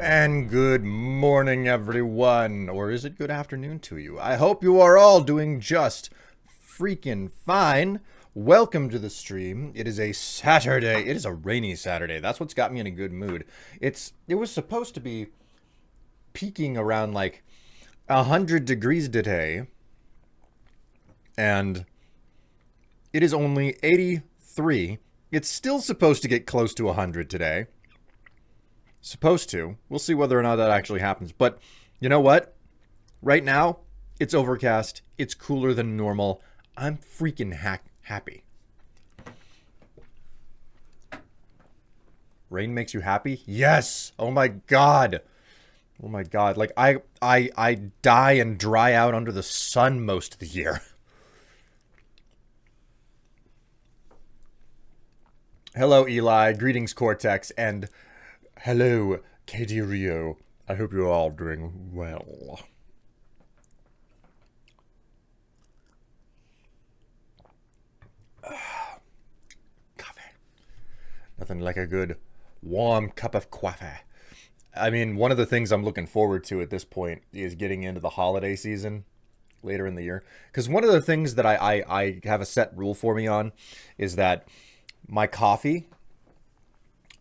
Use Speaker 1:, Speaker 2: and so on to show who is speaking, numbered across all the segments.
Speaker 1: And good morning, everyone. Or is it good afternoon to you? I hope you are all doing just freaking fine. Welcome to the stream. It is a Saturday. It is a rainy Saturday. That's what's got me in a good mood. It was supposed to be peaking around like 100 degrees today, and it is only 83. It's still supposed to get close to 100 today. Supposed to. We'll see whether or not that actually happens. But you know what? Right now, it's overcast. It's cooler than normal. I'm freaking happy. Rain makes you happy? Yes. Oh my god. Oh my god. Like I die and dry out under the sun most of the year. Hello, Eli. Greetings, Cortex, and hello, Katie Rio. I hope you're all doing well. Coffee. Nothing like a good warm cup of coffee. I mean, one of the things I'm looking forward to at this point is getting into the holiday season later in the year. Because one of the things that I have a set rule for me on is that my coffee,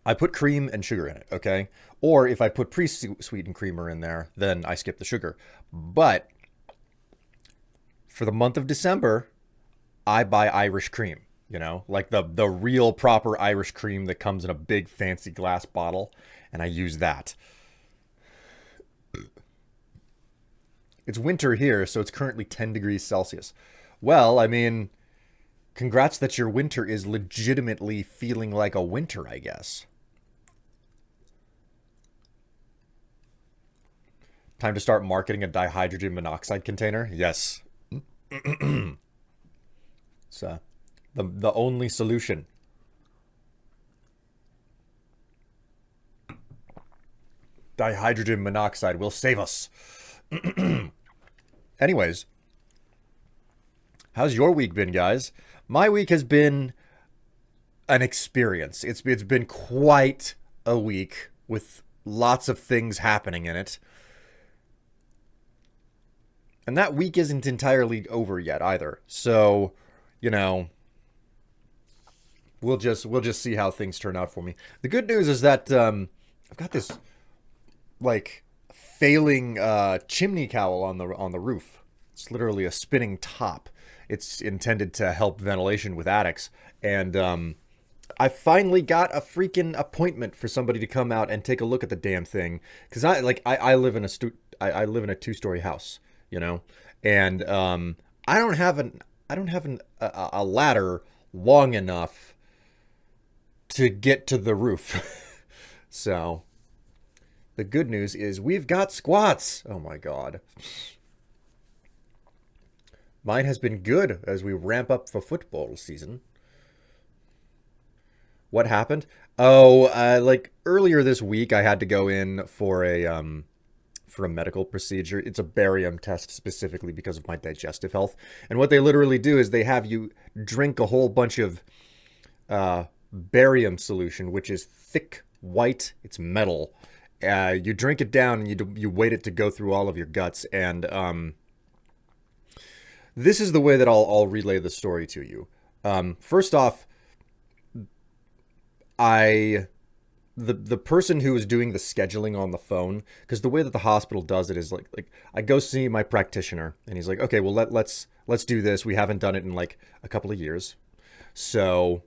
Speaker 1: I put cream and sugar in it, okay? Or if I put pre-sweetened creamer in there, then I skip the sugar. But for the month of December, I buy Irish cream, like the real proper Irish cream that comes in a big fancy glass bottle, and I use that. It's winter here, so it's currently 10 degrees Celsius. Well, I mean, congrats that your winter is legitimately feeling like a winter, I guess. Time to start marketing a dihydrogen monoxide container? Yes. It's the only solution. Dihydrogen monoxide will save us. Anyways, how's your week been, guys? My week has been an experience. It's been quite a week with lots of things happening in it. And that week isn't entirely over yet either. So, you know, we'll just see how things turn out for me. The good news is that I've got this like failing chimney cowl on the roof. It's literally a spinning top. It's intended to help ventilation with attics, and I finally got a freaking appointment for somebody to come out and take a look at the damn thing. Because I live in I live in a 2-story house, and I don't have a ladder long enough to get to the roof. So the good news is we've got squats. Oh my god. Mine has been good as we ramp up for football season. What happened? Oh, like earlier this week, I had to go in for a medical procedure. It's a barium test specifically because of my digestive health. And what they literally do is they have you drink a whole bunch of barium solution, which is thick, white. It's metal. You drink it down and you wait it to go through all of your guts. And this is the way that I'll relay the story to you. First off, the person who is doing the scheduling on the phone, because the way that the hospital does it is like I go see my practitioner and he's like, okay, well let's do this. We haven't done it in like a couple of years, so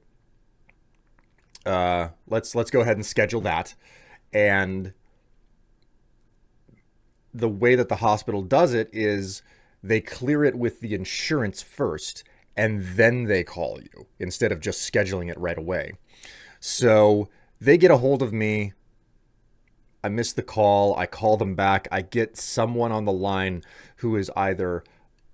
Speaker 1: let's go ahead and schedule that. And the way that the hospital does it is they clear it with the insurance first, and then they call you instead of just scheduling it right away. So they get a hold of me. I miss the call. I call them back. I get someone on the line who is either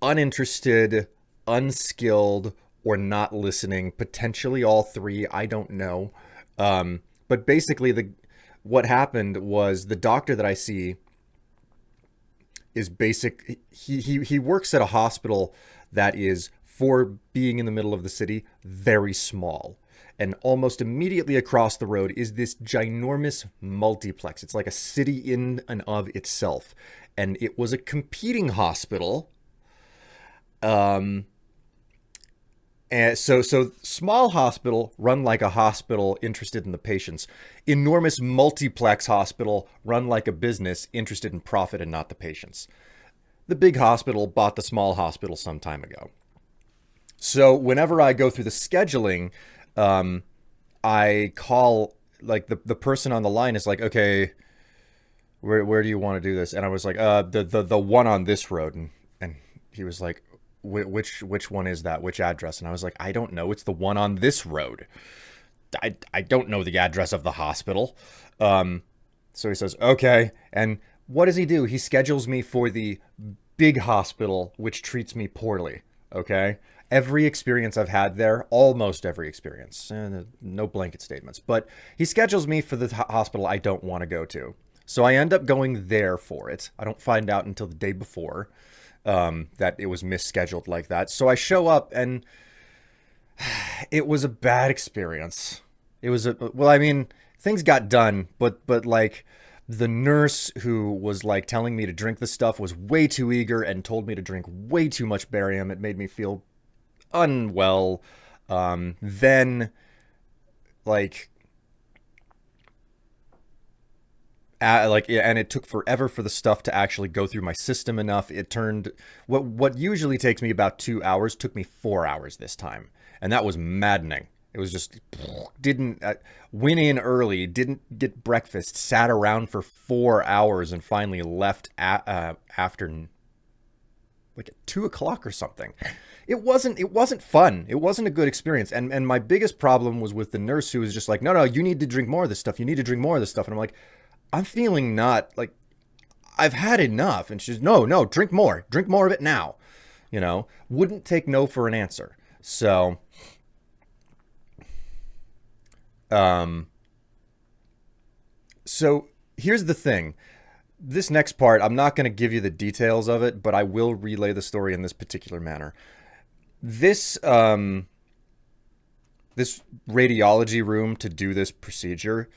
Speaker 1: uninterested, unskilled, or not listening. Potentially all three. I don't know. But basically, what happened was the doctor that I see is basic. He works at a hospital that is, for being in the middle of the city, very small. And almost immediately across the road is this ginormous multiplex. It's like a city in and of itself. And it was a competing hospital. And so small hospital run like a hospital interested in the patients. Enormous multiplex hospital run like a business interested in profit and not the patients. The big hospital bought the small hospital some time ago. So whenever I go through the scheduling, I call, like, the person on the line is like, okay, where do you want to do this? And I was like, the one on this road. And he was like, which one is that? Which address? And I was like, I don't know. It's the one on this road. I don't know the address of the hospital. So he says, okay. And what does he do? He schedules me for the big hospital, which treats me poorly. Okay. Every experience I've had there, almost every experience, no blanket statements, but he schedules me for the hospital I don't want to go to. So I end up going there for it. I don't find out until the day before that it was misscheduled like that. So I show up and it was a bad experience. It was well, I mean, things got done, but like the nurse who was like telling me to drink the stuff was way too eager and told me to drink way too much barium. It made me feel unwell. Then like and it took forever for the stuff to actually go through my system enough. It turned what usually takes me about 2 hours took me 4 hours this time, and that was maddening. It was just didn't went in early, didn't get breakfast, sat around for 4 hours, and finally left after like at 2 o'clock or something. It wasn't fun. It wasn't a good experience. And my biggest problem was with the nurse, who was just like, no, you need to drink more of this stuff. You need to drink more of this stuff. And I'm like, I'm feeling not like I've had enough. And she's no, drink more of it now. Wouldn't take no for an answer. So, so here's the thing. This next part, I'm not going to give you the details of it, but I will relay the story in this particular manner. This this radiology room to do this procedure,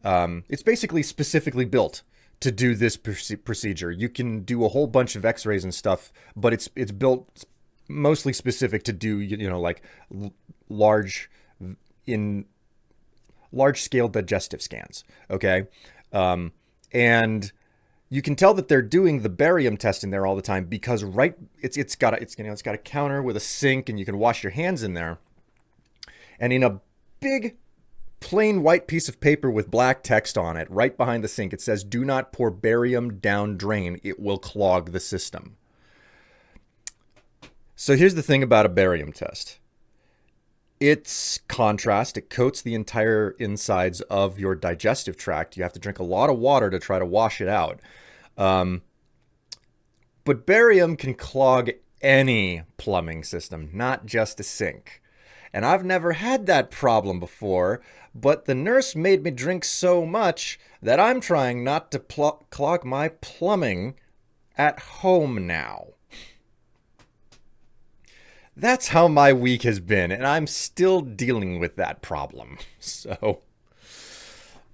Speaker 1: it's basically specifically built to do this procedure. You can do a whole bunch of x-rays and stuff, but it's built mostly specific to do, like large scale digestive scans. Okay. And you can tell that they're doing the barium test in there all the time because it's got a counter with a sink, and you can wash your hands in there. And in a big plain white piece of paper with black text on it, right behind the sink, it says, "Do not pour barium down drain. It will clog the system." So here's the thing about a barium test. It's contrast. It coats the entire insides of your digestive tract. You have to drink a lot of water to try to wash it out. But barium can clog any plumbing system, not just a sink. And I've never had that problem before, but the nurse made me drink so much that I'm trying not to clog my plumbing at home now. That's how my week has been, and I'm still dealing with that problem. So,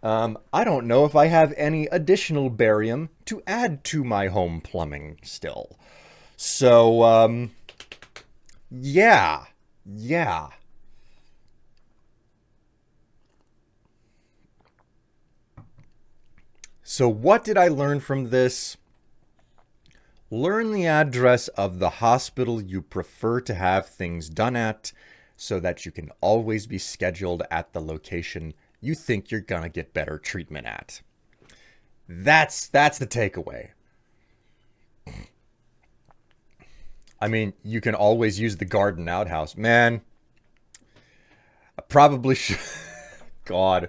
Speaker 1: I don't know if I have any additional barium to add to my home plumbing still. So, yeah. So what did I learn from this? Learn the address of the hospital you prefer to have things done at so that you can always be scheduled at the location you think you're gonna get better treatment at. That's the takeaway. I mean, you can always use the garden outhouse. Man, I probably should. God.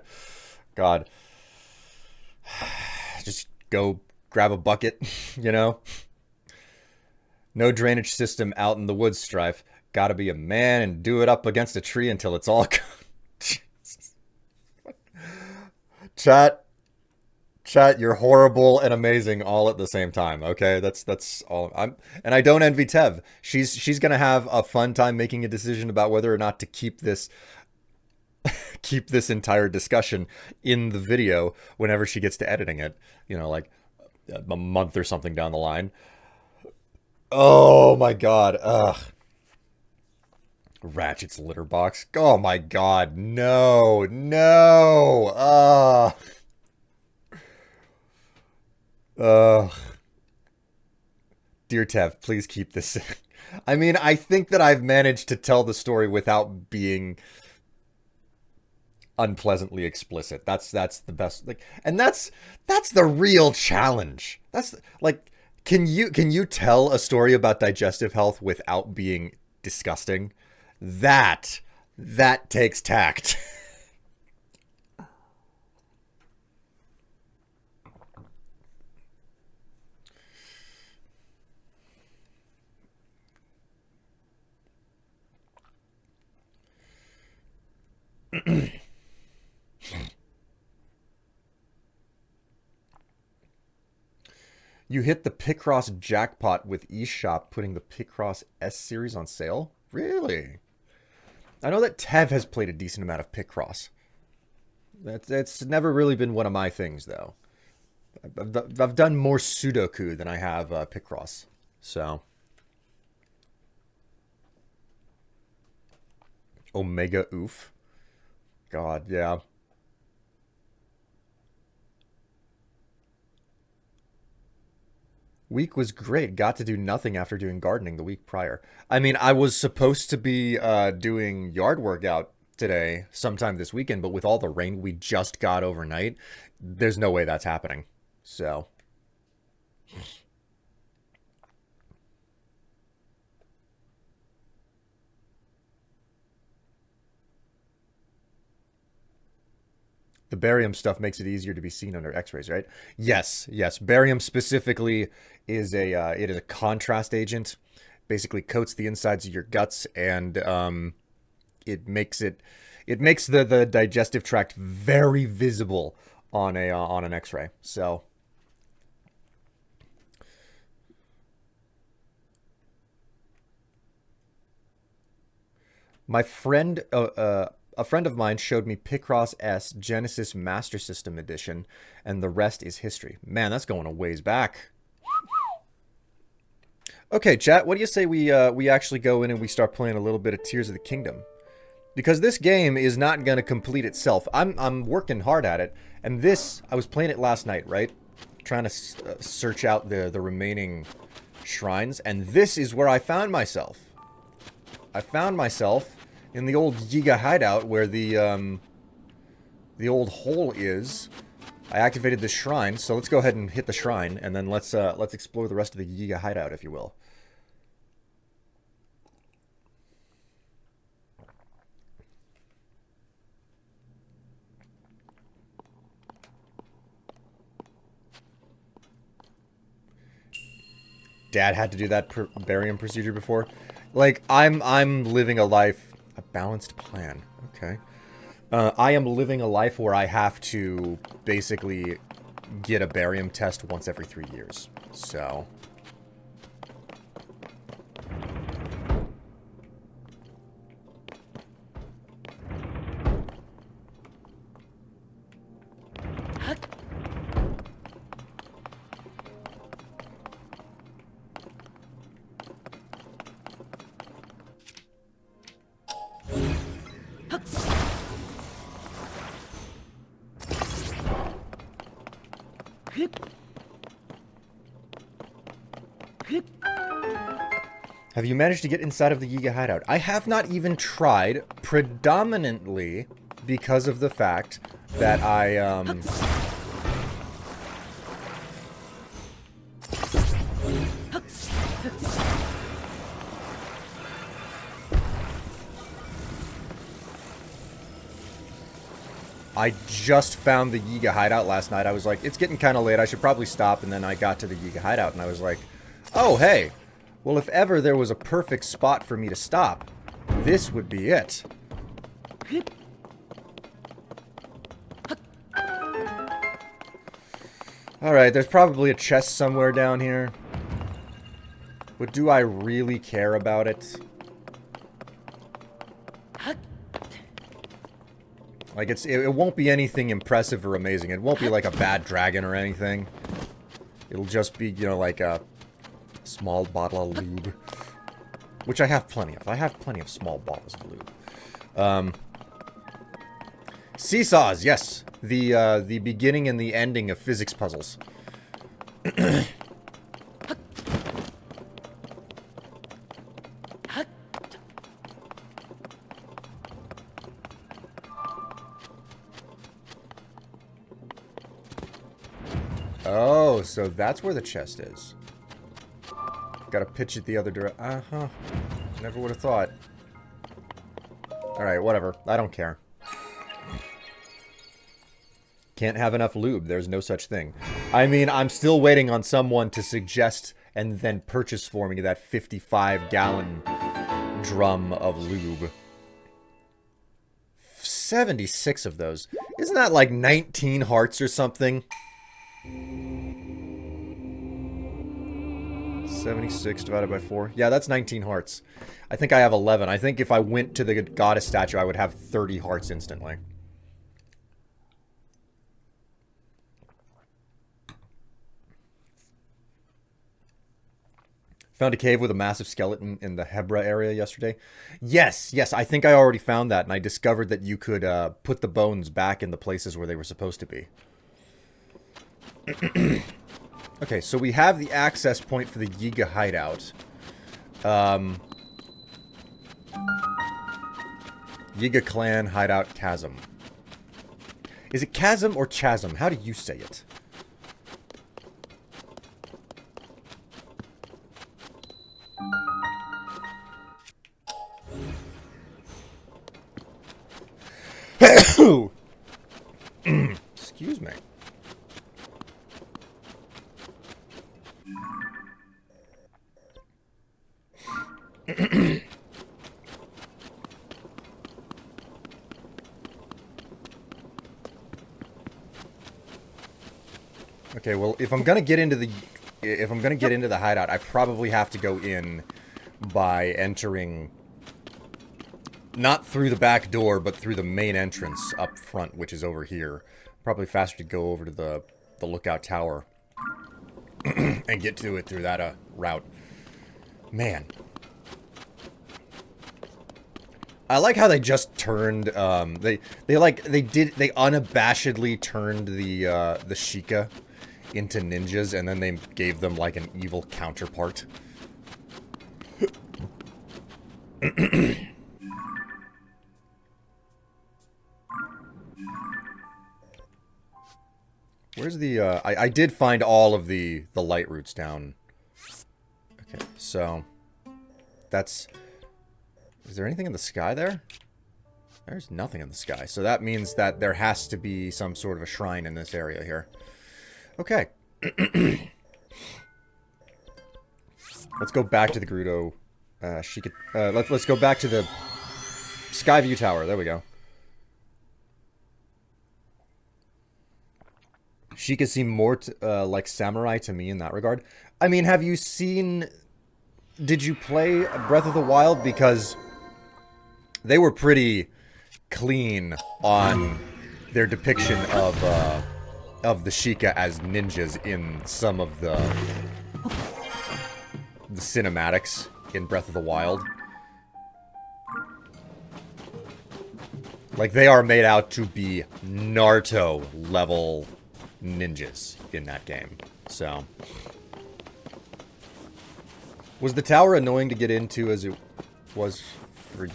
Speaker 1: Just go grab a bucket, No drainage system out in the woods, Strife. Gotta be a man and do it up against a tree until it's all Chat, you're horrible and amazing all at the same time. Okay, that's all. And I don't envy Tev. She's gonna have a fun time making a decision about whether or not to keep this keep this entire discussion in the video whenever she gets to editing it, like a month or something down the line. Oh my god. Ugh. Ratchet's litter box. Oh my god. No. No. Ugh. Ugh. Dear Tev, please keep this. I mean, I think that I've managed to tell the story without being unpleasantly explicit. That's the best. Like, and that's the real challenge. That's like, can you tell a story about digestive health without being disgusting? That takes tact. You hit the Picross jackpot with eShop putting the Picross S series on sale? Really? I know that Tev has played a decent amount of Picross. That's never really been one of my things, though. I've done more Sudoku than I have Picross. So. Omega Oof. God, yeah. Week was great. Got to do nothing after doing gardening the week prior. I mean, I was supposed to be doing yard workout today sometime this weekend, but with all the rain we just got overnight, there's no way that's happening. So, the barium stuff makes it easier to be seen under X-rays, right? Yes, yes. Barium specifically is a contrast agent. Basically, coats the insides of your guts, and it makes the digestive tract very visible on an X-ray. So my friend, a friend of mine showed me Picross S Genesis Master System Edition, and the rest is history. Man, that's going a ways back. Okay, chat. What do you say we actually go in and we start playing a little bit of Tears of the Kingdom? Because this game is not going to complete itself. I'm working hard at it, and this I was playing it last night, right? Trying to search out the remaining shrines, and this is where I found myself. I found myself in the old Yiga hideout where the old hole is. I activated the shrine, so let's go ahead and hit the shrine, and then let's explore the rest of the Yiga hideout, if you will. Dad had to do that barium procedure before. Like, I'm living a life, a balanced plan. Okay. I am living a life where I have to basically get a barium test once every 3 years. So. Have you managed to get inside of the Yiga hideout? I have not even tried, predominantly because of the fact that I just found the Yiga hideout last night. I was like, it's getting kind of late. I should probably stop. And then I got to the Yiga hideout and I was like, oh, hey. Well, if ever there was a perfect spot for me to stop, this would be it. Alright, there's probably a chest somewhere down here. But do I really care about it? Like, it won't be anything impressive or amazing. It won't be like a bad dragon or anything. It'll just be, you know, like a small bottle of lube. Which I have plenty of. I have plenty of small bottles of lube. Seesaws, yes. The beginning and the ending of physics puzzles. Oh, so that's where the chest is. Gotta pitch it the other direction. Uh-huh. Never would have thought. Alright, whatever. I don't care. Can't have enough lube. There's no such thing. I mean, I'm still waiting on someone to suggest and then purchase for me that 55-gallon drum of lube. 76 of those. Isn't that like 19 hearts or something? 76 divided by 4. Yeah, that's 19 hearts. I think I have 11. I think if I went to the goddess statue, I would have 30 hearts instantly. Found a cave with a massive skeleton in the Hebra area yesterday. Yes, yes, I think I already found that, and I discovered that you could put the bones back in the places where they were supposed to be. Okay, so we have the access point for the Yiga hideout. Yiga clan hideout chasm. Is it chasm or chasm? How do you say it? Excuse me. Okay, well, if I'm gonna get into the hideout, I probably have to go in by entering not through the back door, but through the main entrance up front, which is over here. Probably faster to go over to the lookout tower and get to it through that route. Man. I like how they just turned they unabashedly turned the Sheikah into ninjas, and then they gave them like an evil counterpart. Where's the I did find all of the light roots down. Okay, so that's... Is there anything in the sky there? There's nothing in the sky. So that means that there has to be some sort of a shrine in this area here. Okay. Let's go back to the Gerudo. Let's go back to the Skyview Tower. There we go. Sheikah seem more like samurai to me in that regard. I mean, have you seen... Did you play Breath of the Wild? Because they were pretty clean on their depiction of the Sheikah as ninjas in some of the cinematics in Breath of the Wild. Like, they are made out to be Naruto-level ninjas in that game. So... Was the tower annoying to get into as it was for...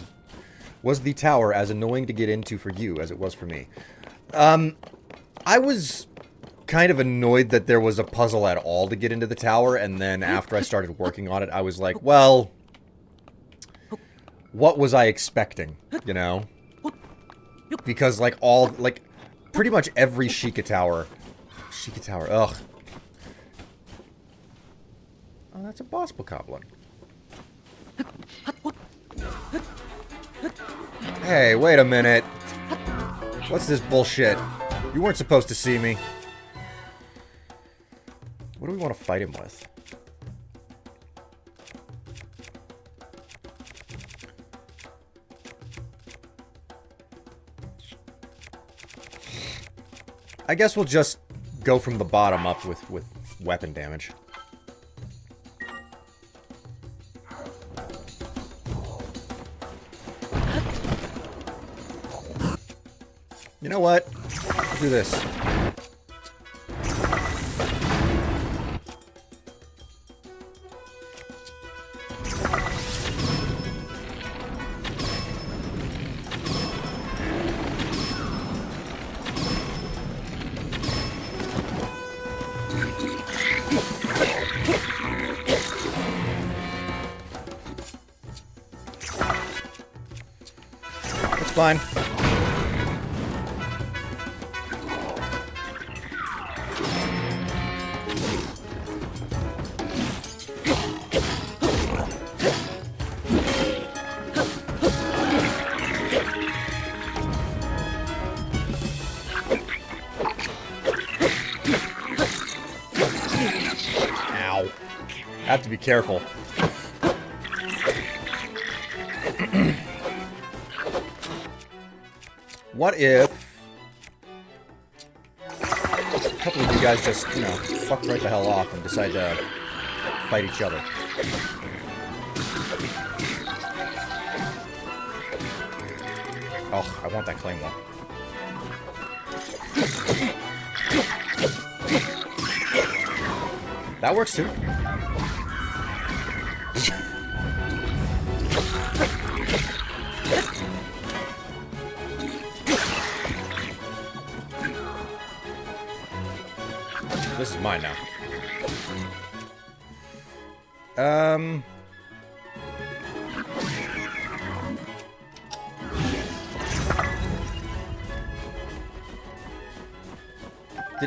Speaker 1: Was the tower as annoying to get into for you as it was for me? I was kind of annoyed that there was a puzzle at all to get into the tower, and then after I started working on it, I was like, well... What was I expecting, you know? Because, like, pretty much every Sheikah Tower... Sheikah Tower, ugh. Oh, that's a boss bokoblin. Hey, wait a minute. What's this bullshit? You weren't supposed to see me. What do we want to fight him with? I guess we'll just go from the bottom up with weapon damage. You know what? Let's do this. It's fine. I have to be careful. What if a couple of you guys just, you know, fuck right the hell off and decide to fight each other? Oh, I want that claymore. That works too. This is mine now.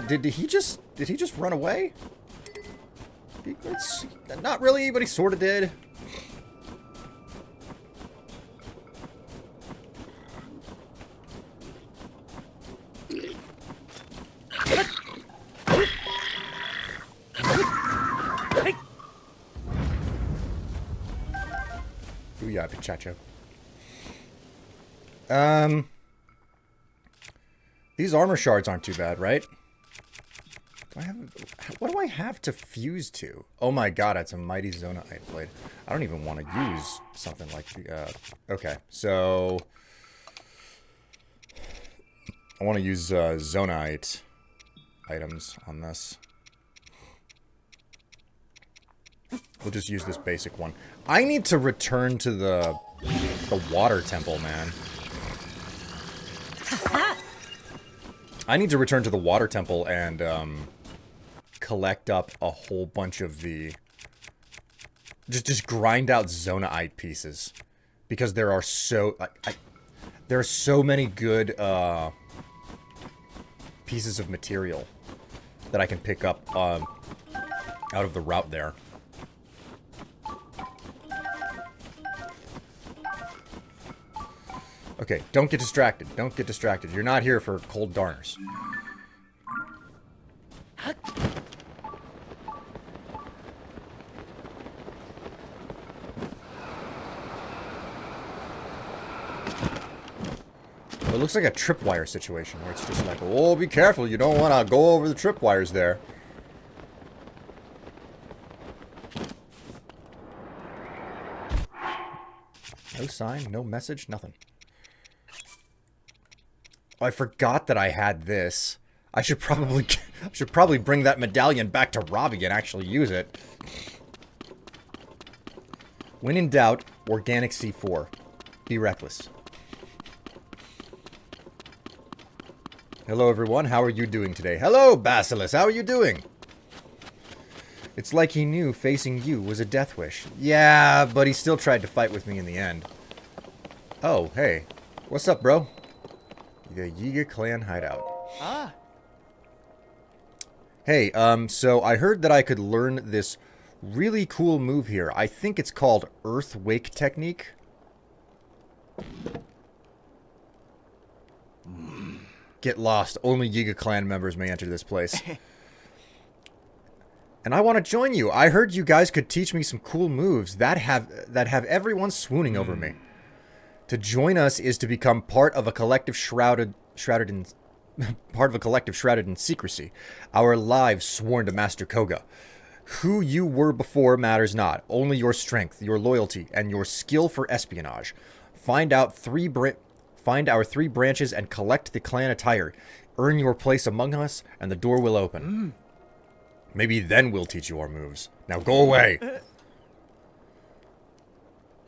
Speaker 1: Did he just run away? It's not really, but he sort of did. Booyah, Pichacho. These armor shards aren't too bad, right? What do I have to fuse to? Oh my god, it's a mighty Zonaite blade. I don't even want to use something like the, okay, so I want to use, Zonaite items on this. We'll just use this basic one. I need to return to the water temple, man. I need to return to the water temple and, collect up a whole bunch of the... Just grind out Zonaite pieces. Because there are so... there are so many good, pieces of material that I can pick up, out of the route there. Okay, don't get distracted. Don't get distracted. You're not here for cold darners. It looks like a tripwire situation where it's just like, oh, be careful. You don't want to go over the tripwires there. No sign, no message, nothing. Oh, I forgot that I had this. I should probably bring that medallion back to Robbie and actually use it. When in doubt, organic C4. Be reckless. Hello everyone, how are you doing today? Hello Basilis, how are you doing? It's like he knew facing you was a death wish. Yeah, but he still tried to fight with me in the end. Oh, hey. What's up, bro? The Yiga clan hideout. Ah. Hey, so I heard that I could learn this really cool move here. I think it's called Earth Wake Technique. Get lost. Only Yiga clan members may enter this place. And I want to join you. I heard you guys could teach me some cool moves that have everyone swooning over me. To join us is to become part of a collective shrouded in part of a collective shrouded in secrecy. Our lives sworn to Master Koga. Who you were before matters not. Only your strength, your loyalty, and your skill for espionage. Find our 3 branches and collect the clan attire. Earn your place among us, and the door will open. Maybe then we'll teach you our moves. Now go away.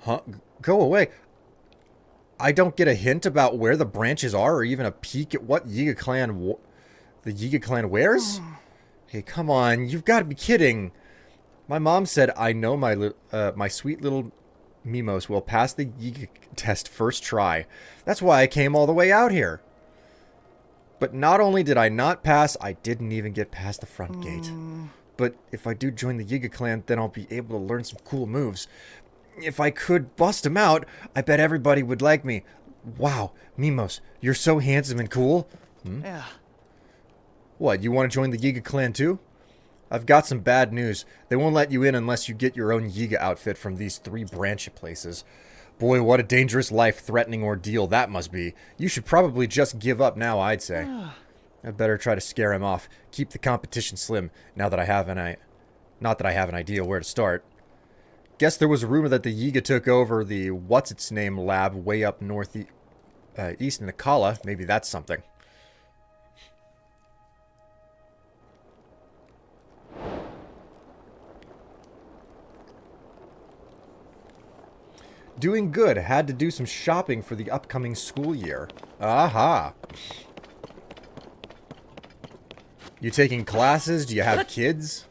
Speaker 1: Huh? Go away? I don't get a hint about where the branches are, or even a peek at what Yiga Clan the Yiga Clan wears? Hey, come on, you've got to be kidding. My mom said I know my sweet little Mimos will pass the Yiga test first try. That's why I came all the way out here. But not only did I not pass, I didn't even get past the front gate. But if I do join the Yiga Clan, then I'll be able to learn some cool moves. If I could bust them out, I bet everybody would like me. Wow, Mimos, you're so handsome and cool.
Speaker 2: Yeah.
Speaker 1: What, you want to join the Yiga Clan too? I've got some bad news. They won't let you in unless you get your own Yiga outfit from these 3 branch places. Boy, what a dangerous, life-threatening ordeal that must be. You should probably just give up now, I'd say. I'd better try to scare him off. Keep the competition slim, now that I have not that I have an idea where to start. Guess there was a rumor that the Yiga took over the what's-its-name lab way up east in Akala. Maybe that's something. Doing good. Had to do some shopping for the upcoming school year. Aha. You taking classes? Do you have kids?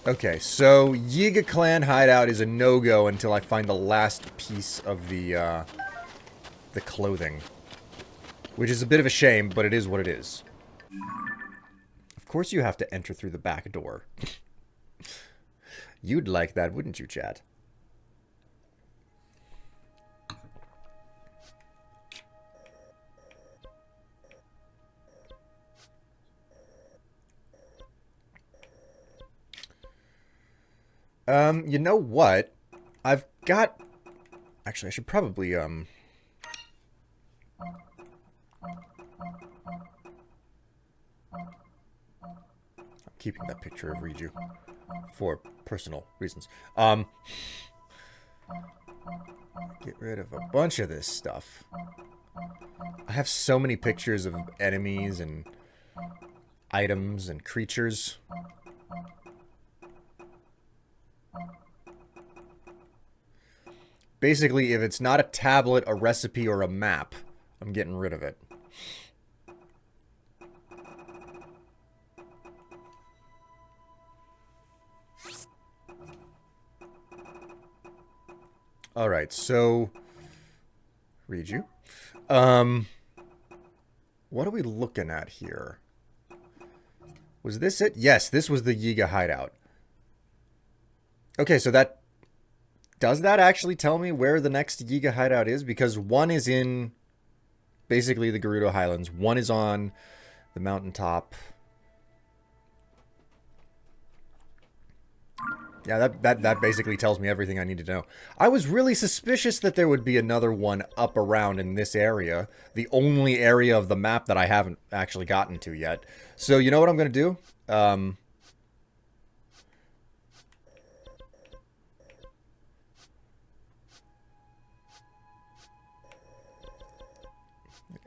Speaker 1: Okay, so Yiga Clan hideout is a no-go until I find the last piece of the clothing. Which is a bit of a shame, but it is what it is. Of course you have to enter through the back door. You'd like that, wouldn't you, chat? You know what? I've got... Actually, I should probably, I'm keeping that picture of Riju for personal reasons. Get rid of a bunch of this stuff. I have so many pictures of enemies and items and creatures. Basically, if it's not a tablet, a recipe, or a map, I'm getting rid of it. Alright, so... Read you. What are we looking at here? Was this it? Yes, this was the Yiga hideout. Okay, so that... Does that actually tell me where the next Yiga hideout is? Because one is in basically the Gerudo Highlands. One is on the mountaintop. Yeah, that basically tells me everything I need to know. I was really suspicious that there would be another one up around in this area. The only area of the map that I haven't actually gotten to yet. So, you know what I'm going to do?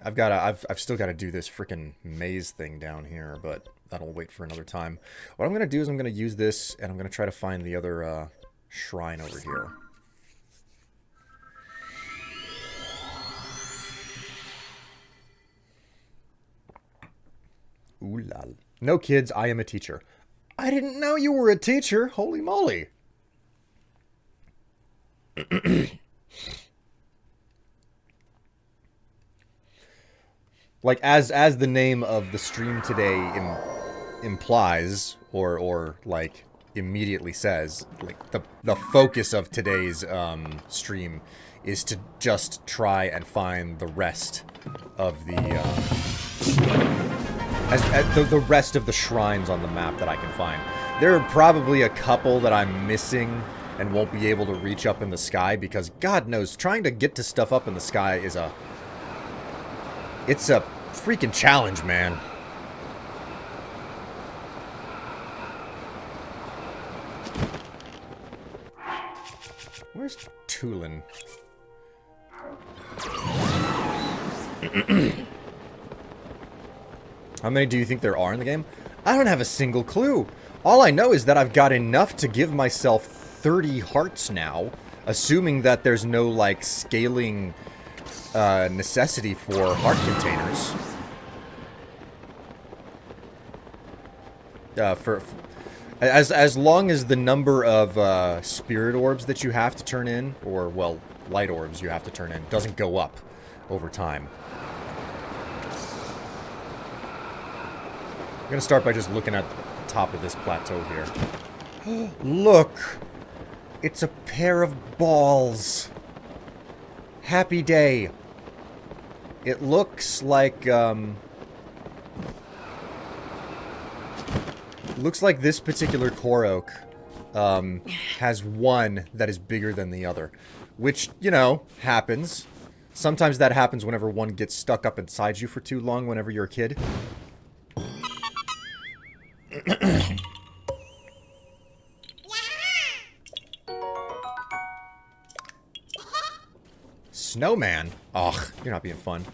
Speaker 1: I've still got to do this freaking maze thing down here, but that'll wait for another time. What I'm going to do is I'm going to use this, and I'm going to try to find the other shrine over here. Ooh la. No kids, I am a teacher. I didn't know you were a teacher. Holy moly. Like, as the name of the stream today implies, or like, immediately says, like, the focus of today's stream is to just try and find the rest of the, the rest of the shrines on the map that I can find. There are probably a couple that I'm missing and won't be able to reach up in the sky because God knows trying to get to stuff up in the sky is it's a freaking challenge, man. Where's Tulin? How many do you think there are in the game? I don't have a single clue. All I know is that I've got enough to give myself 30 hearts now, assuming that there's no, like, scaling necessity for heart containers. As long as the number of spirit orbs that you have to turn in, or, well, light orbs you have to turn in, doesn't go up over time. I'm gonna start by just looking at the top of this plateau here. Look! It's a pair of balls! Happy day! It looks like, looks like this particular Korok has one that is bigger than the other. Which, you know, happens. Sometimes that happens whenever one gets stuck up inside you for too long whenever you're a kid. Snowman? Ugh, you're not being fun.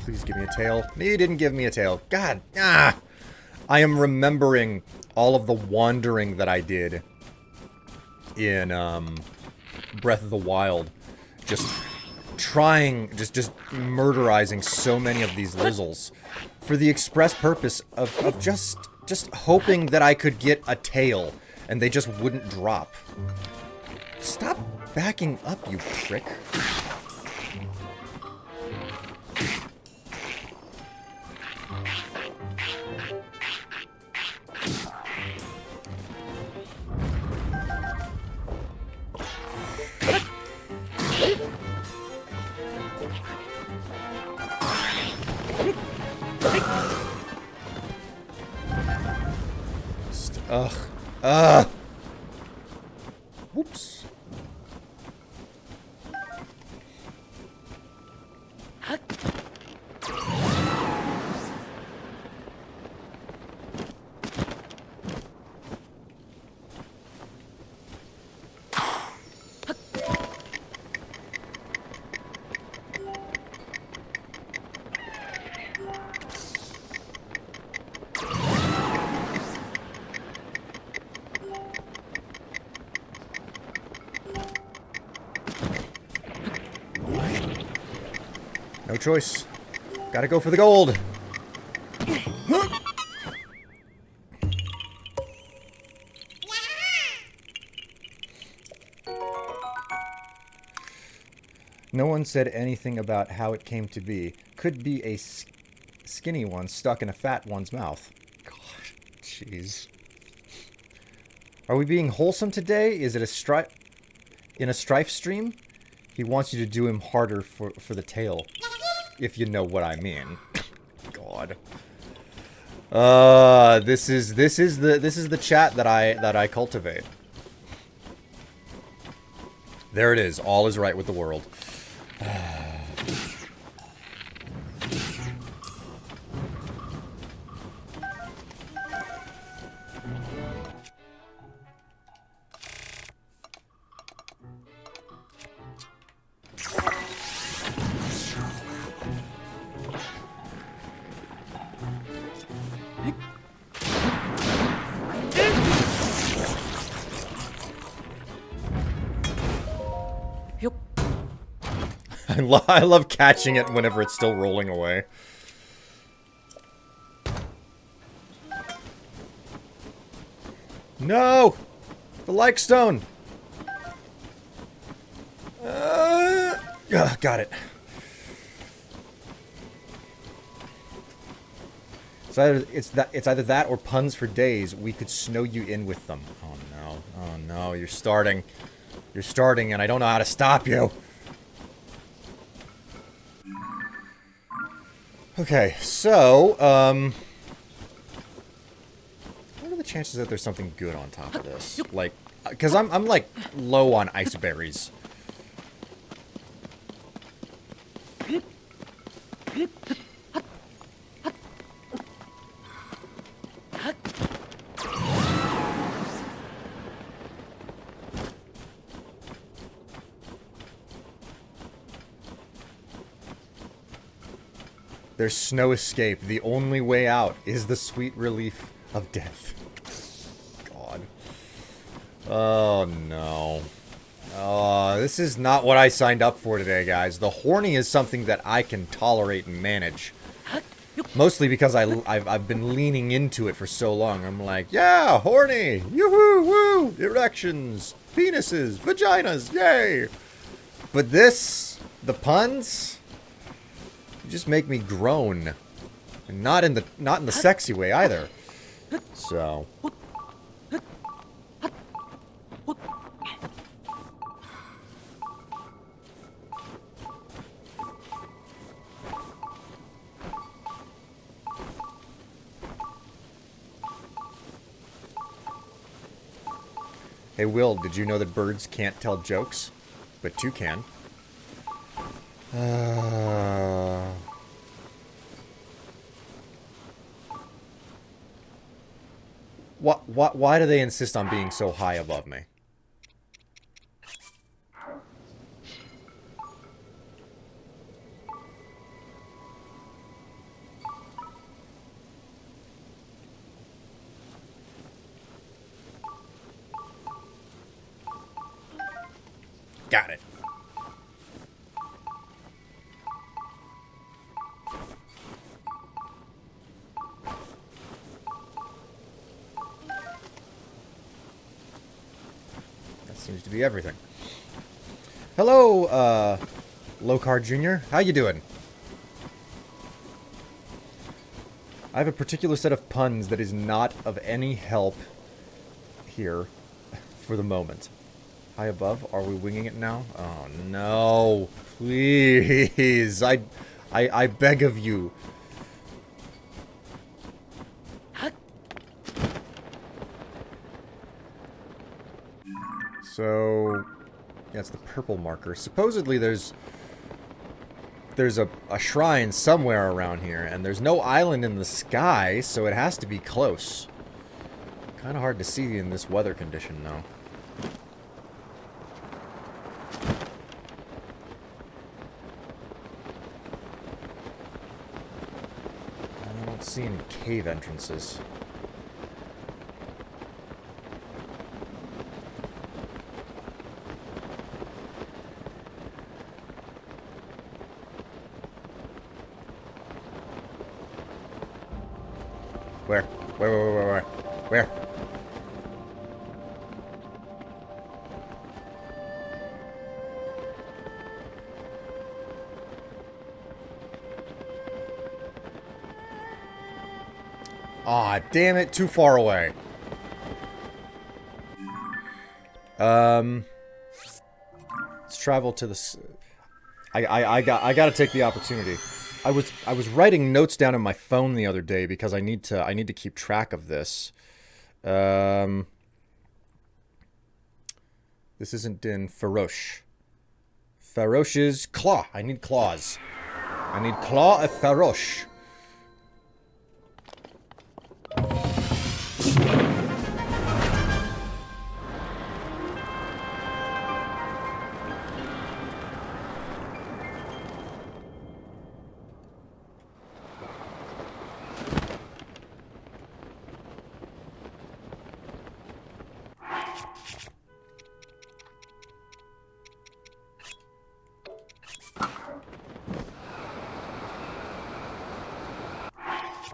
Speaker 1: Please give me a tail. He didn't give me a tail. God, I am remembering all of the wandering that I did in Breath of the Wild. Just trying, just murderizing so many of these Lizzles for the express purpose of just hoping that I could get a tail and they just wouldn't drop. Stop backing up, you prick. Whoops. No choice. Gotta go for the gold. No one said anything about how it came to be. Could be a skinny one stuck in a fat one's mouth. Gosh, jeez. Are we being wholesome today? Is it a Strife... in a Strife stream? He wants you to do him harder for the tail. If you know what I mean. God. This is the chat that I cultivate. There it is. All is right with the world. I love catching it whenever it's still rolling away. No! The like stone! Got it. It's either that or puns for days. We could snow you in with them. Oh no. Oh no, you're starting. You're starting and I don't know how to stop you. Okay, so, what are the chances that there's something good on top of this? Like, because I'm like low on ice berries. There's snow escape. The only way out is the sweet relief of death. God. Oh, no. Oh, this is not what I signed up for today, guys. The horny is something that I can tolerate and manage. Mostly because I've been leaning into it for so long. I'm like, yeah, horny! Yoo-hoo, woo! Erections! Penises! Vaginas! Yay! But this, the puns... just make me groan, and not in the sexy way either. So, hey Will, did you know that birds can't tell jokes, but two can? Why do they insist on being so high above me? Got it. Seems to be everything. Hello, Lowcard Jr. How you doing? I have a particular set of puns that is not of any help here for the moment. High above? Are we winging it now? Oh, no. Please. I beg of you. So, that's the purple marker. Supposedly there's a shrine somewhere around here, and there's no island in the sky, so it has to be close. Kind of hard to see in this weather condition, though. I don't see any cave entrances. Where? Where? Aw, damn it, too far away. Let's travel to the... I gotta take the opportunity. I was writing notes down on my phone the other day because I need to keep track of this. This isn't in Faroche. Faroche's claw. I need claws. I need claw of Faroche.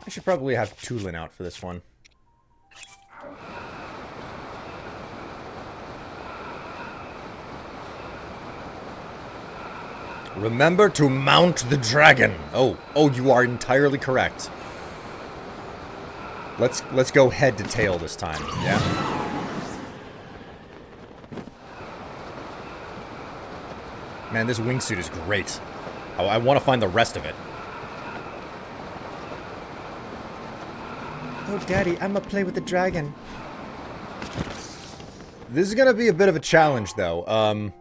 Speaker 1: I should probably have Tulin out for this one. Remember to mount the dragon. Oh, you are entirely correct. Let's go head to tail this time. Yeah. Man, this wingsuit is great. I want to find the rest of it. Oh, Daddy, I'm gonna play with the dragon. This is gonna be a bit of a challenge, though.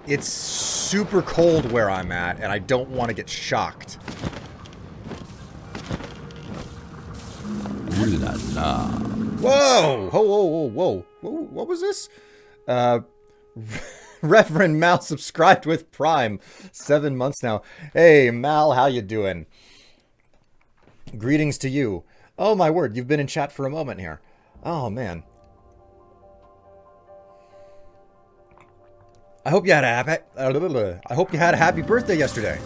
Speaker 1: It's super cold where I'm at, and I don't want to get shocked. Ooh la la. Whoa! Whoa, whoa, whoa, whoa. Whoa, what was this? Reverend Mal subscribed with Prime. 7 months now. Hey, Mal, how you doing? Greetings to you. Oh, my word, you've been in chat for a moment here. Oh, man. I hope you had a happy birthday yesterday.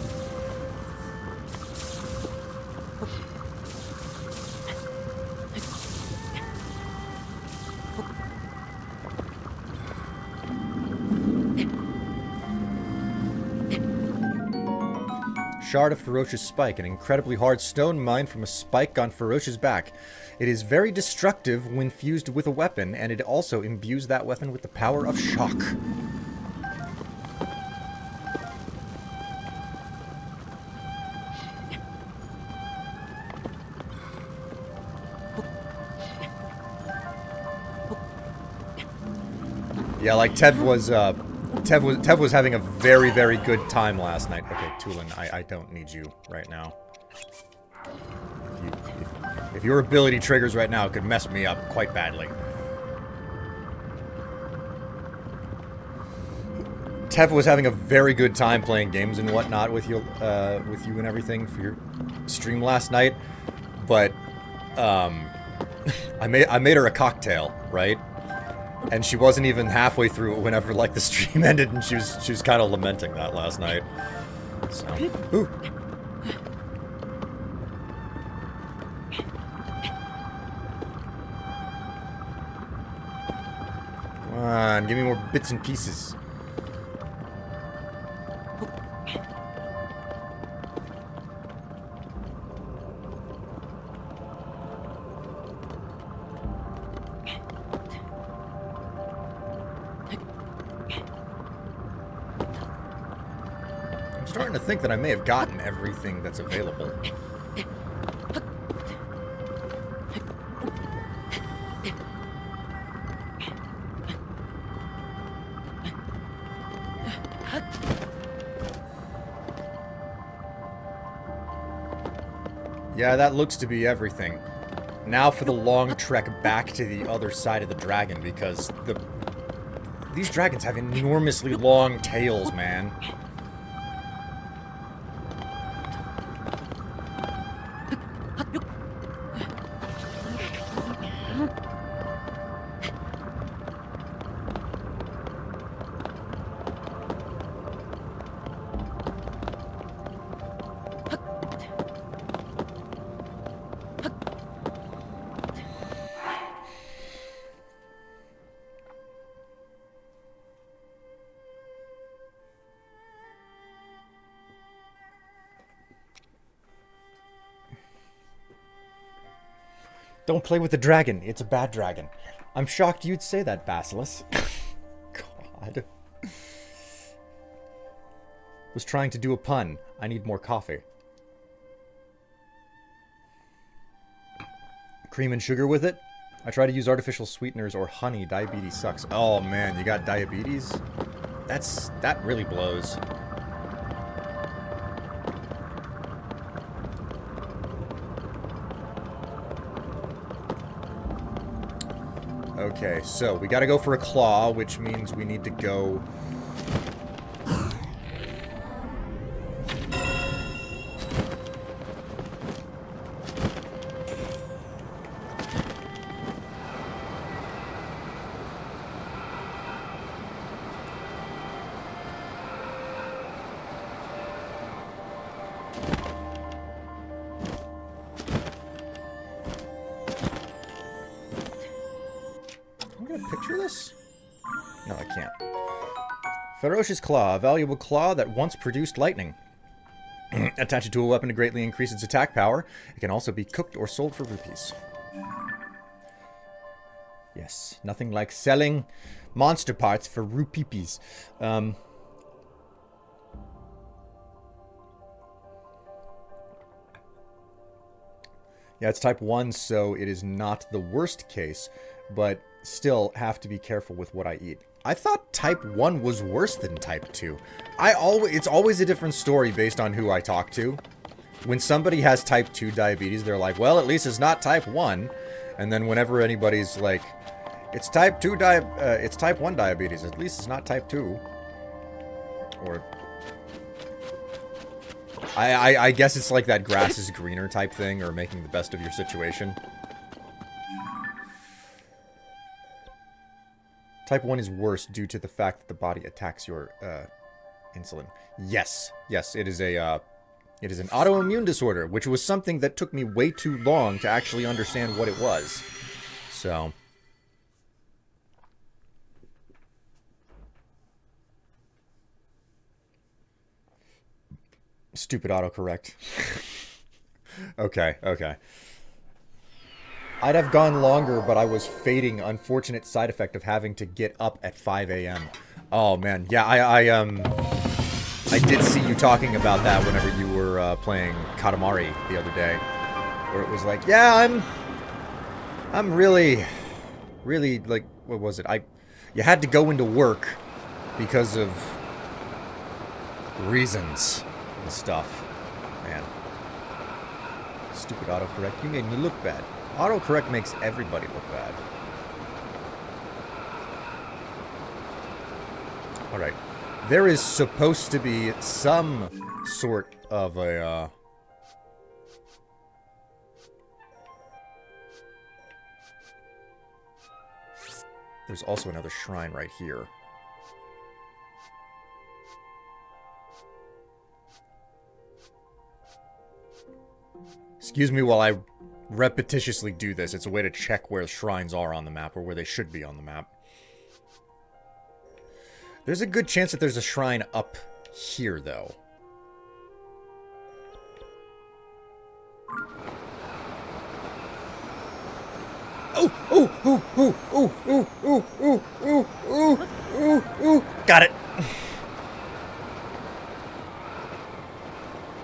Speaker 1: Shard of Ferocious Spike, an incredibly hard stone mined from a spike on Ferocious back. It is very destructive when fused with a weapon, and it also imbues that weapon with the power of shock. Yeah, like Tev was having a very, very good time last night. Okay, Tulin, I don't need you right now. If your ability triggers right now, it could mess me up quite badly. Tev was having a very good time playing games and whatnot with you and everything for your stream last night, but I made her a cocktail, right? And she wasn't even halfway through it whenever, like, the stream ended, and she was kind of lamenting that last night. So, ooh. Come on, give me more bits and pieces. I'm starting to think that I may have gotten everything that's available. Yeah, that looks to be everything. Now for the long trek back to the other side of the dragon, because these dragons have enormously long tails, man. Don't play with the dragon. It's a bad dragon. I'm shocked you'd say that, Basilis. God. Was trying to do a pun. I need more coffee. Cream and sugar with it? I try to use artificial sweeteners or honey. Diabetes sucks. Oh man, you got diabetes? That really blows. Okay, so we gotta go for a claw, which means we need to go... Ferocious Claw, a valuable claw that once produced lightning. Attach it to a weapon to greatly increase its attack power. It can also be cooked or sold for rupees. Yes, nothing like selling monster parts for rupees. Yeah, it's type 1, so it is not the worst case, but still have to be careful with what I eat. I thought type 1 was worse than type 2. It's always a different story based on who I talk to. When somebody has type 2 diabetes, they're like, well, at least it's not type 1. And then whenever anybody's like, it's type 1 diabetes, at least it's not type 2. Or I guess it's like that grass is greener type thing, or making the best of your situation. Type 1 is worse due to the fact that the body attacks your insulin. Yes, it is an autoimmune disorder, which was something that took me way too long to actually understand what it was. So, stupid autocorrect. Okay. I'd have gone longer, but I was fading unfortunate side effect of having to get up at 5 a.m. Oh, man. Yeah, I did see you talking about that whenever you were playing Katamari the other day. Where it was like, yeah, I'm really, like, what was it? You had to go into work because of reasons and stuff. Man. Stupid autocorrect. You made me look bad. Autocorrect makes everybody look bad. Alright. There is supposed to be some sort of a, There's also another shrine right here. Excuse me while I repetitiously do this. It's a way to check where shrines are on the map, or where they should be on the map. There's a good chance that there's a shrine up here, though. Ooh. Got it.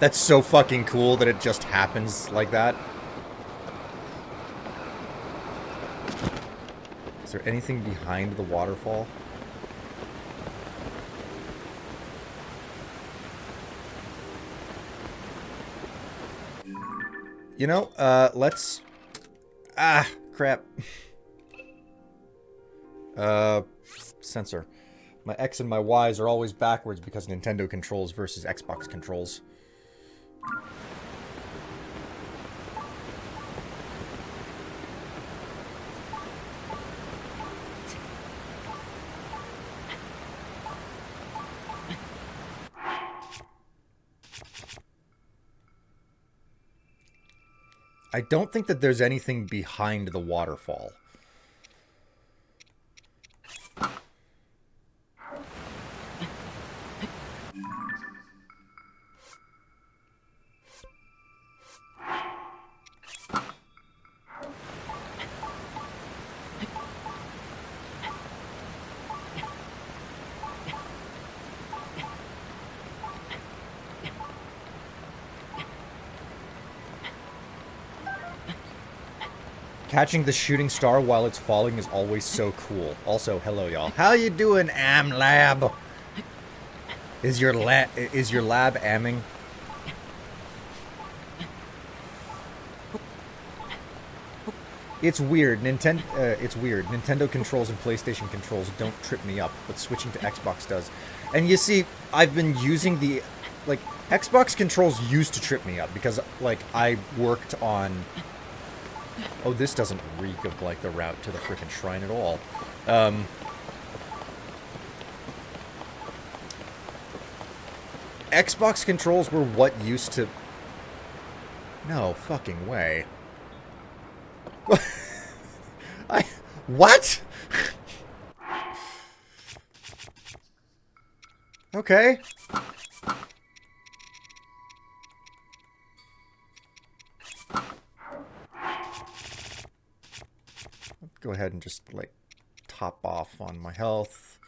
Speaker 1: That's so fucking cool that it just happens like that. Is there anything behind the waterfall? You know, let's... Ah, crap. Sensor. My X and my Ys are always backwards because Nintendo controls versus Xbox controls. I don't think that there's anything behind the waterfall. Catching the shooting star while it's falling is always so cool. Also, hello y'all. How you doing, Lab? Is your lab amming? It's weird. Nintendo controls and PlayStation controls don't trip me up, but switching to Xbox does. And you see, I've been using the Xbox controls used to trip me up because I worked on. Oh, this doesn't reek of, the route to the frickin' shrine at all. Xbox controls were what used to... No fucking way. What? Okay. just, like, top off on my health.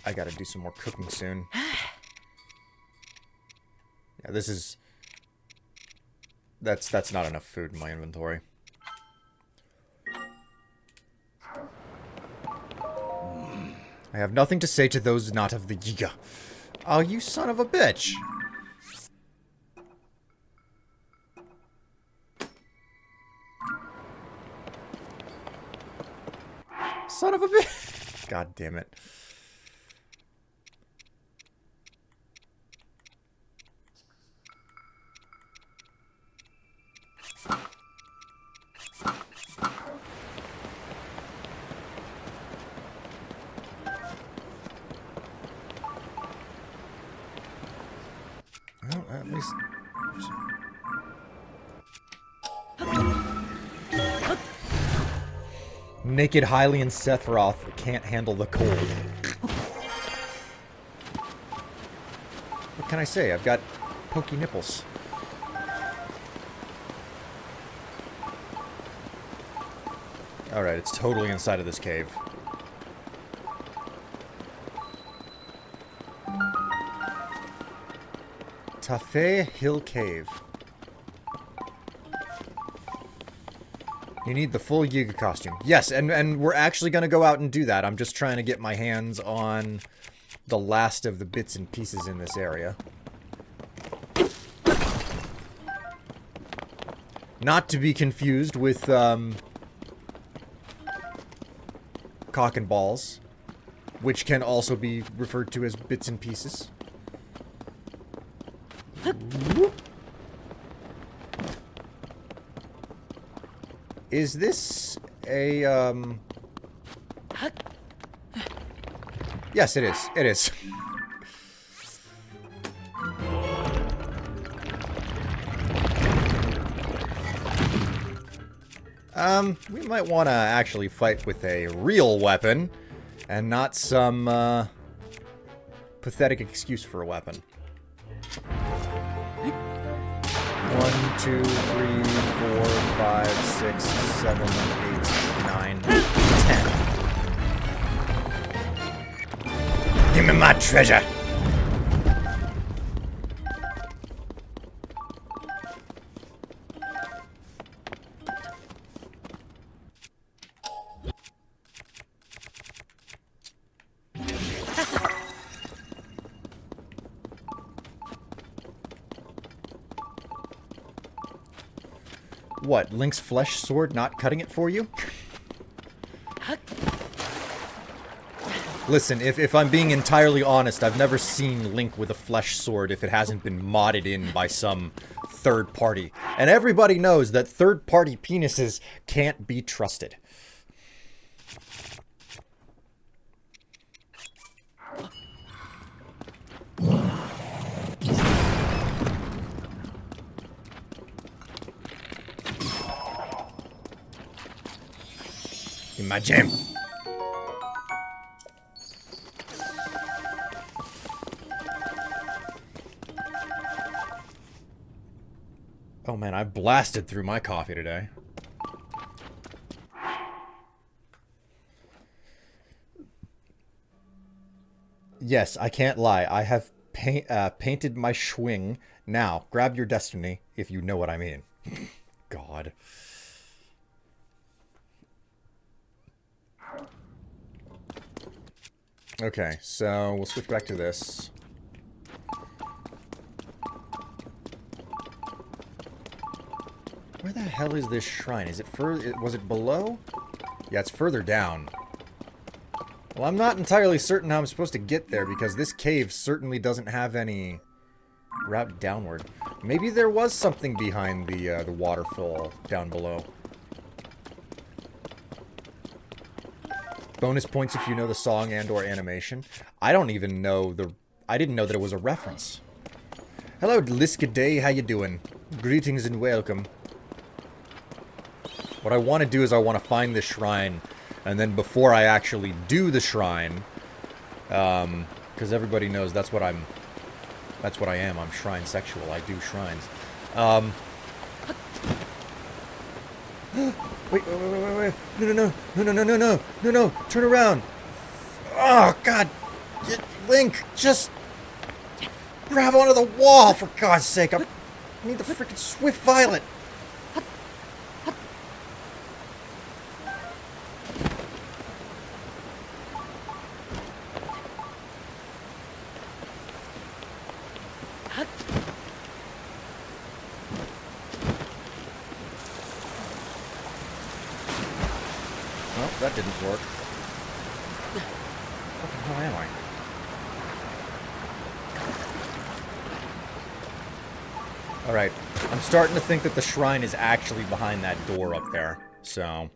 Speaker 1: I gotta do some more cooking soon. Yeah, this is... That's not enough food in my inventory. I have nothing to say to those not of the Yiga. Oh, you son of a bitch! Son of a bitch! God damn it. Well, at least... Naked Hylian Sephiroth can't handle the cold. What can I say? I've got pokey nipples. Alright, it's totally inside of this cave. Tafe Hill Cave. You need the full Yiga costume. Yes, and we're actually going to go out and do that. I'm just trying to get my hands on the last of the bits and pieces in this area. Not to be confused with, cock and balls, which can also be referred to as bits and pieces. Is this a, Yes, it is. It is. We might want to actually fight with a real weapon, and not some, pathetic excuse for a weapon. 1, 2, 3, 4, 5, 6, 7, 8, 9, 10. Give me my treasure! What, Link's flesh sword not cutting it for you? Listen, if I'm being entirely honest, I've never seen Link with a flesh sword if it hasn't been modded in by some third party. And everybody knows that third-party penises can't be trusted. In my gem. Oh man, I blasted through my coffee today. Yes, I can't lie. I have painted my schwing. Now, grab your destiny, if you know what I mean. God. Okay, so we'll switch back to this. Where the hell is this shrine? Is it further? Was it below? Yeah, it's further down. Well, I'm not entirely certain how I'm supposed to get there because this cave certainly doesn't have any route downward. Maybe there was something behind the waterfall down below. Bonus points if you know the song and or animation. I don't even know the... I didn't know that it was a reference. Hello, Liska Day, how you doing? Greetings and welcome. What I want to do is I want to find this shrine, and then before I actually do the shrine, because everybody knows that's what I am. I'm shrine sexual. I do shrines. Wait, wait, wait, wait, wait. No, no, no, no, no, no, no, no, no. Turn around. Oh, God. Link, just grab onto the wall, for God's sake. I need the freaking Swift Violet. Well, that didn't work. Where the fucking hell am I? Alright, I'm starting to think that the shrine is actually behind that door up there, so...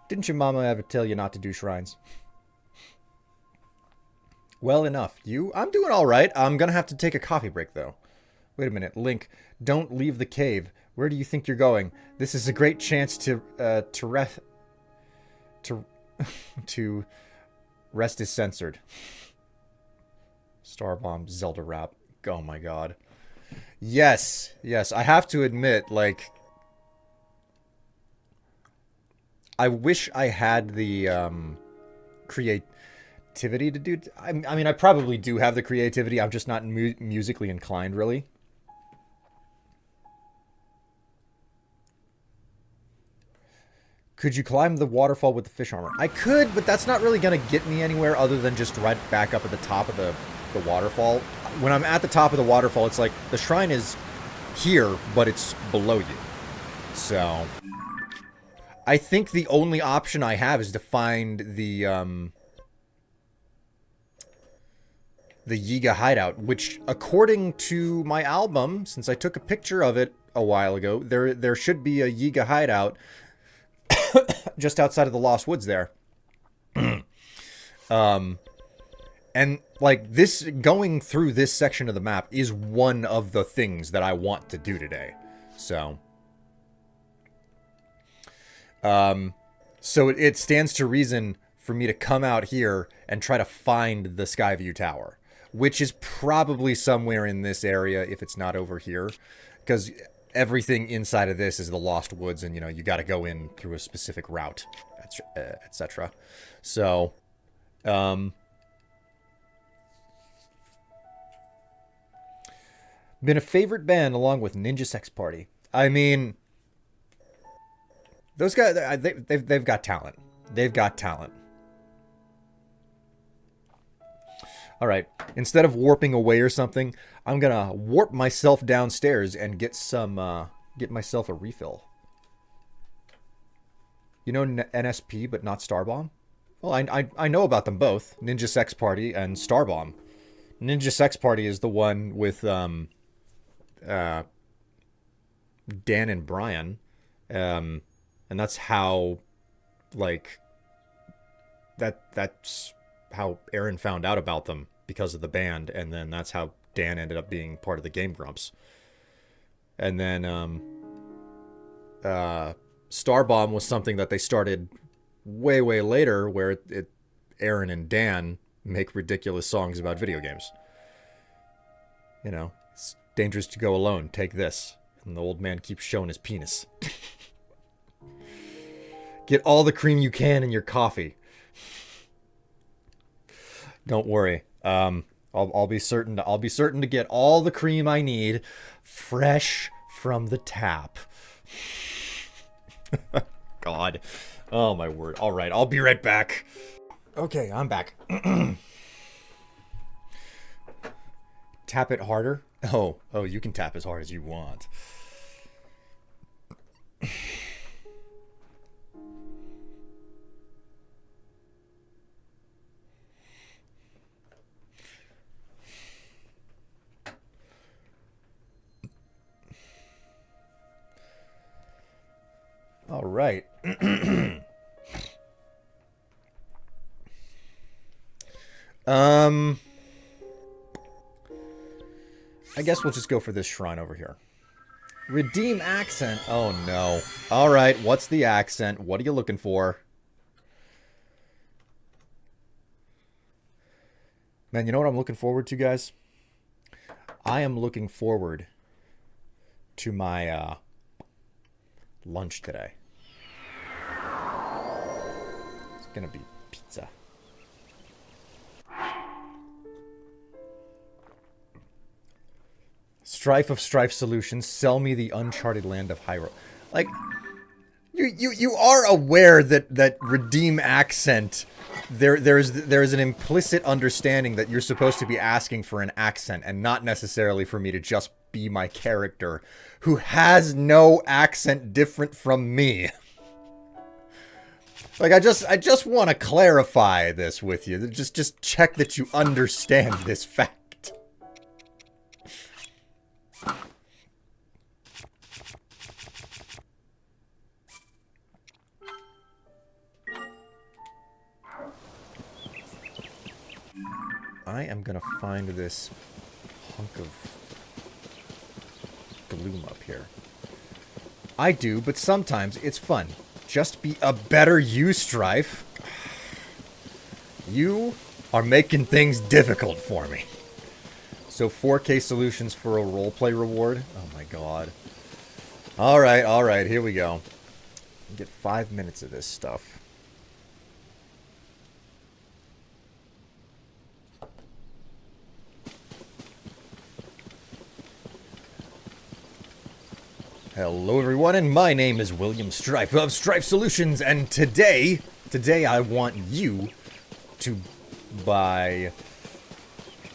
Speaker 1: Didn't your mama ever tell you not to do shrines? Well enough. You? I'm doing alright. I'm gonna have to take a coffee break, though. Wait a minute. Link, don't leave the cave. Where do you think you're going? This is a great chance to rest is censored. Starbomb Zelda rap. Oh my god. Yes. Yes. I have to admit, like... I wish I had the, creativity to do... I mean, I probably do have the creativity. I'm just not musically inclined, really. Could you climb the waterfall with the fish armor? I could, but that's not really going to get me anywhere other than just right back up at the top of the waterfall. When I'm at the top of the waterfall, it's like the shrine is here, but it's below you. So, I think the only option I have is to find the Yiga hideout, which, according to my album, since I took a picture of it a while ago, there should be a Yiga hideout just outside of the Lost Woods there. And, like, this, going through this section of the map is one of the things that I want to do today. So, it stands to reason for me to come out here and try to find the Skyview Tower, which is probably somewhere in this area if it's not over here, because everything inside of this is the Lost Woods, and, you know, you got to go in through a specific route, etc. So, been a favorite band along with Ninja Sex Party. I mean, those guys, they've got talent. They've got talent. Alright, instead of warping away or something, I'm gonna warp myself downstairs and get some, get myself a refill. You know NSP, but not Starbomb? Well, I know about them both. Ninja Sex Party and Starbomb. Ninja Sex Party is the one with, Dan and Brian. And that's how, like, that's how Aaron found out about them, because of the band, and then that's how Dan ended up being part of the Game Grumps. And then Starbomb was something that they started way later, where Aaron and Dan make ridiculous songs about video games. You know, it's dangerous to go alone, take this. And the old man keeps showing his penis. Get all the cream you can in your coffee. Don't worry. I'll be certain to get all the cream I need fresh from the tap. God. Oh my word. All right, I'll be right back. Okay, I'm back. Tap it harder? Oh, you can tap as hard as you want. All right. I guess we'll just go for this shrine over here. Redeem accent. Oh no. All right, what's the accent? What are you looking for? Man, you know what I'm looking forward to, guys? I am looking forward to my lunch today. It's gonna be pizza. Strife of Strife Solutions, sell me the uncharted land of Hyrule. Like, you are aware that redeem accent, there's an implicit understanding that you're supposed to be asking for an accent and not necessarily for me to just be my character who has no accent different from me. Like, I just want to clarify this with you. Just check that you understand this fact. I am gonna find this hunk of gloom up here. I do, but sometimes it's fun. Just be a better you, Strife. You are making things difficult for me. So 4K solutions for a roleplay reward? Oh my god. Alright, here we go. Get 5 minutes of this stuff. Hello everyone, and my name is William Strife of Strife Solutions, and today I want you to buy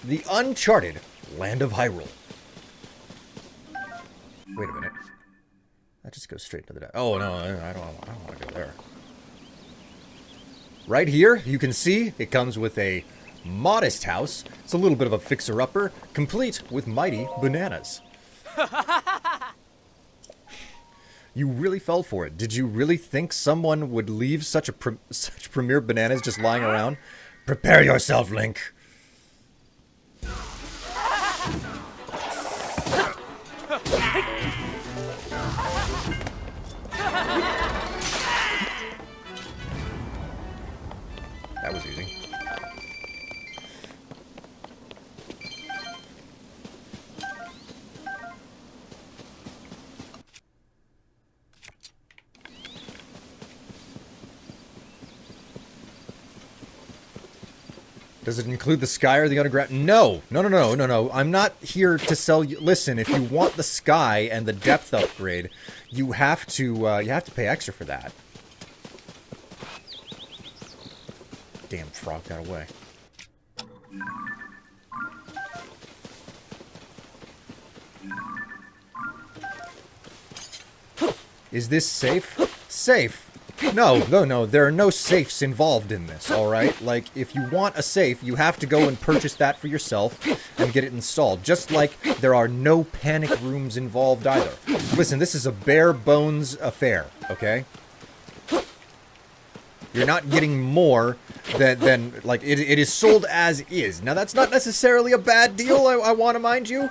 Speaker 1: the uncharted land of Hyrule. Wait a minute. That just goes straight to the... Oh no, I don't want to go there. Right here, you can see it comes with a modest house. It's a little bit of a fixer-upper, complete with mighty bananas. You really fell for it. Did you really think someone would leave such premier bananas just lying around? Prepare yourself, Link. That was easy. Does it include the sky or the underground? No. I'm not here to sell you. Listen, if you want the sky and the depth upgrade, you have to pay extra for that. Damn frog got away. Is this safe? Safe. No, there are no safes involved in this, alright? Like, if you want a safe, you have to go and purchase that for yourself and get it installed. Just like there are no panic rooms involved either. Listen, this is a bare bones affair, okay? You're not getting more than like, it is sold as is. Now, that's not necessarily a bad deal, I want to mind you.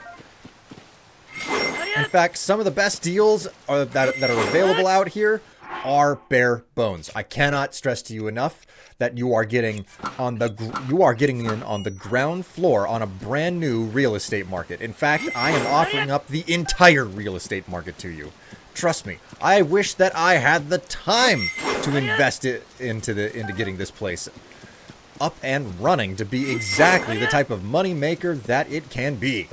Speaker 1: In fact, some of the best deals that are available out here are bare bones. I cannot stress to you enough that you are getting in on the ground floor on a brand new real estate market. In fact, I am offering up the entire real estate market to you. Trust me, I wish that I had the time to invest it into getting this place up and running to be exactly the type of money maker that it can be.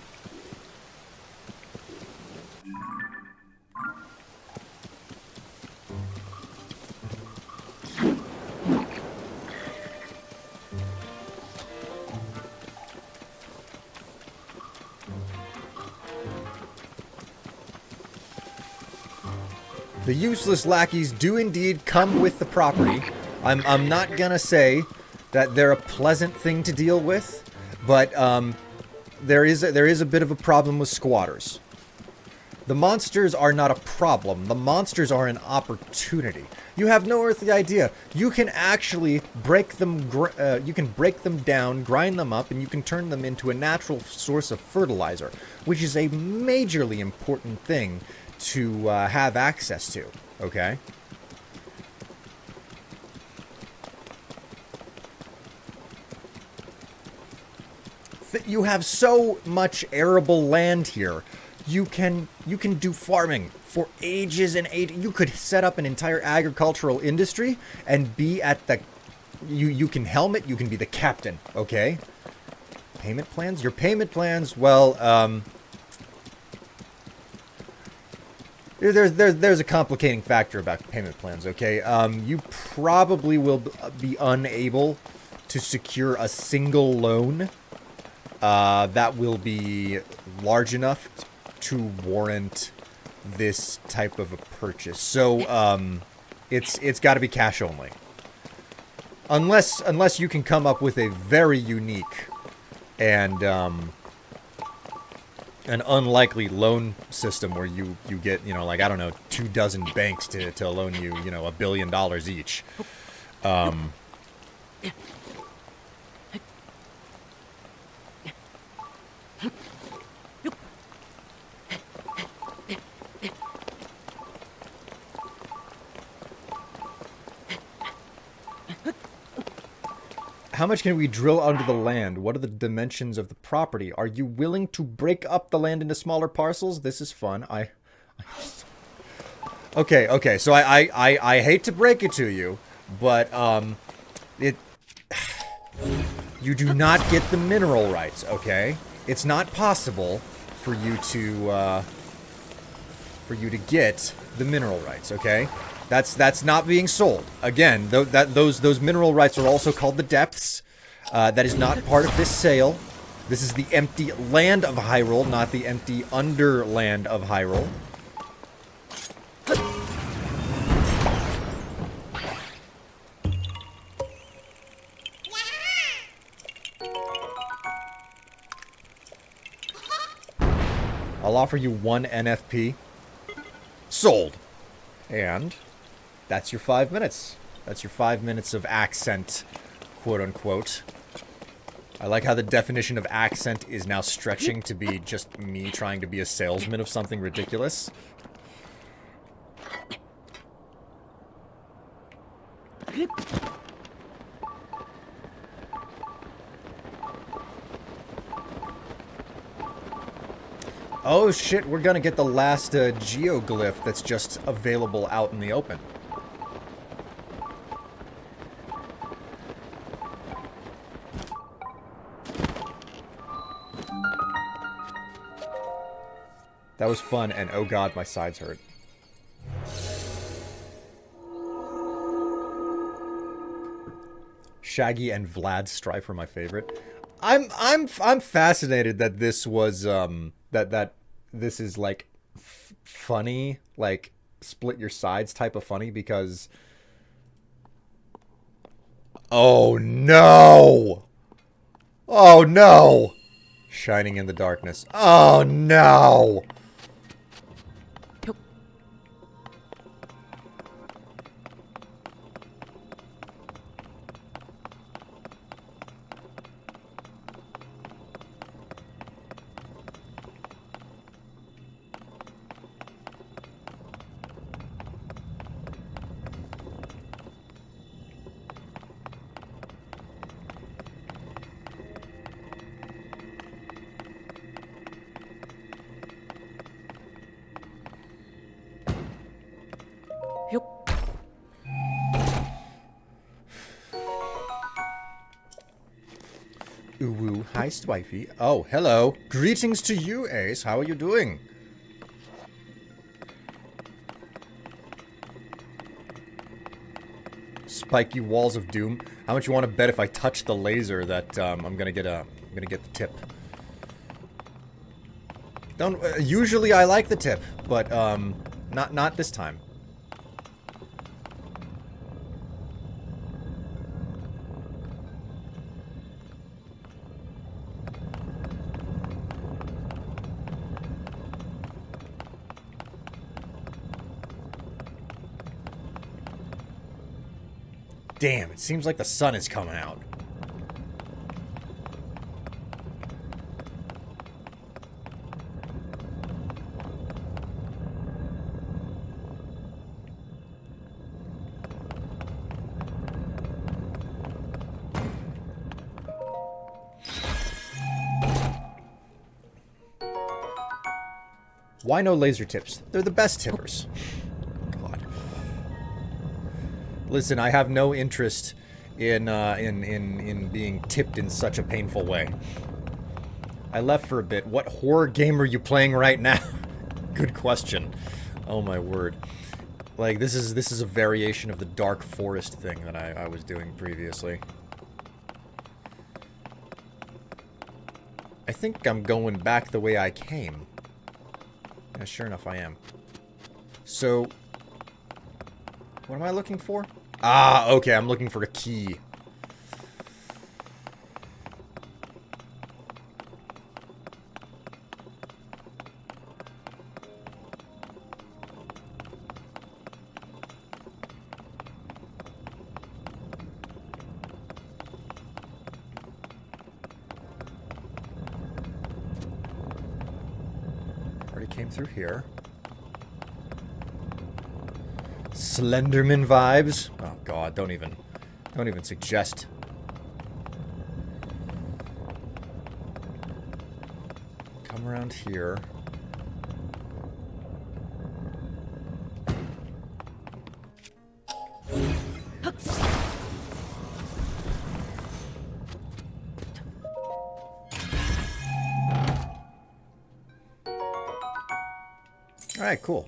Speaker 1: The useless lackeys do indeed come with the property. I'm not gonna say that they're a pleasant thing to deal with, but there is a bit of a problem with squatters. The monsters are not a problem. The monsters are an opportunity. You have no earthly idea. You can actually break them. You can break them down, grind them up, and you can turn them into a natural source of fertilizer, which is a majorly important thing to have access to, okay? You have so much arable land here. you can do farming for ages and ages. You could set up an entire agricultural industry and be at the you can helmet, you can be the captain, okay? Payment plans? Your payment plans, well, there's a complicating factor about payment plans, okay? You probably will be unable to secure a single loan that will be large enough to warrant this type of a purchase. So, it's got to be cash only. Unless you can come up with a very unique and an unlikely loan system where you get, like, I don't know, 24 banks to loan you, $1 billion each. How much can we drill under the land? What are the dimensions of the property? Are you willing to break up the land into smaller parcels? This is fun. Okay. So I hate to break it to you, but you do not get the mineral rights. Okay, it's not possible for you to get the mineral rights. Okay. That's not being sold. Again, those mineral rights are also called the depths. That is not part of this sale. This is the empty land of Hyrule, not the empty underland of Hyrule. I'll offer you 1 NFP. Sold. And that's your 5 minutes. That's your 5 minutes of accent, quote unquote. I like how the definition of accent is now stretching to be just me trying to be a salesman of something ridiculous. Oh shit, we're gonna get the last geoglyph that's just available out in the open. That was fun, and oh god, my sides hurt. Shaggy and Vlad Strife are my favorite. I'm fascinated that this was that this is like funny, like split your sides type of funny, because oh no. Oh no. Shining in the darkness. Oh no. Uwu, hi Swifey. Oh, hello. Greetings to you, Ace. How are you doing? Spiky walls of doom. How much you want to bet if I touch the laser that I'm gonna get the tip? Don't. Usually I like the tip, but not this time. Damn, it seems like the sun is coming out. Why no laser tips? They're the best tippers. God. Listen, I have no interest in being tipped in such a painful way. I left for a bit. What horror game are you playing right now? Good question. Oh my word. Like, this is a variation of the Dark Forest thing that I was doing previously. I think I'm going back the way I came. Yeah, sure enough, I am. So, what am I looking for? Ah, okay, I'm looking for a key. Came through here. Slenderman vibes. Oh god, don't even suggest. Come around here. Alright, cool.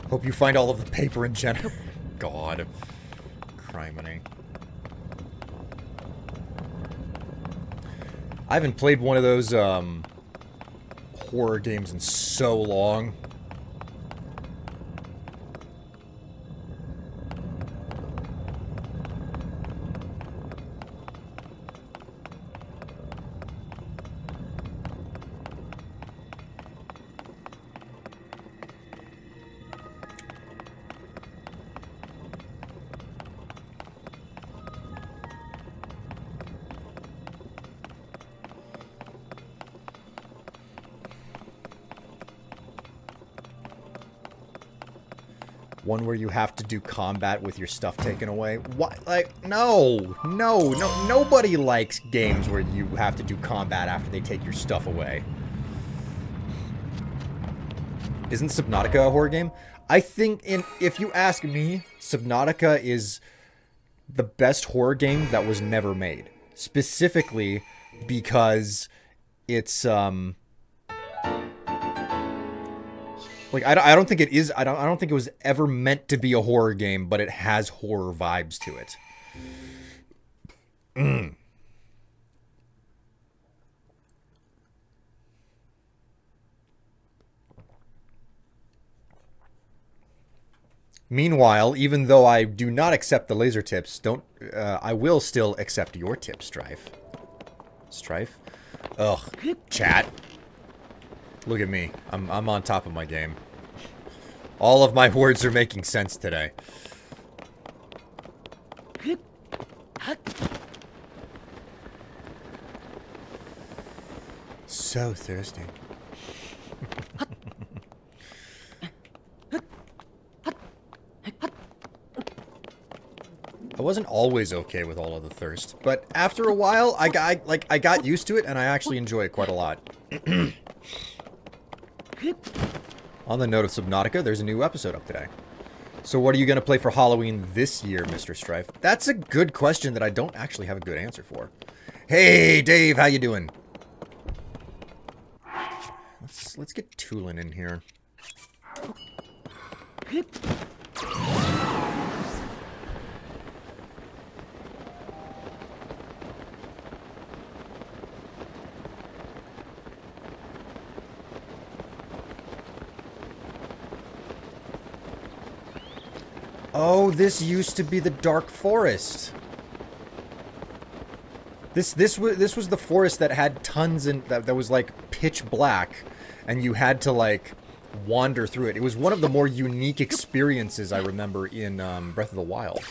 Speaker 1: Hope you find all of the paper in general. God. Criminy. I haven't played one of those, horror games in so long. One where you have to do combat with your stuff taken away. What? Like, no, nobody likes games where you have to do combat after they take your stuff away. Isn't Subnautica a horror game? I think, if you ask me, Subnautica is the best horror game that was never made. Specifically because it's, like, I don't think it is, I don't think it was ever meant to be a horror game, but it has horror vibes to it. Meanwhile, even though I do not accept the laser tips, I will still accept your tips, Strife. Strife? Ugh, chat. Look at me. I'm on top of my game. All of my words are making sense today. So thirsty. I wasn't always okay with all of the thirst, but after a while, I got used to it, and I actually enjoy it quite a lot. On the note of Subnautica, there's a new episode up today. So what are you going to play for Halloween this year, Mr. Strife? That's a good question that I don't actually have a good answer for. Hey, Dave, how you doing? Let's get Tulin in here. Oh, this used to be the Dark Forest. This was the forest that had tons that was like pitch black, and you had to like wander through it. It was one of the more unique experiences I remember in Breath of the Wild.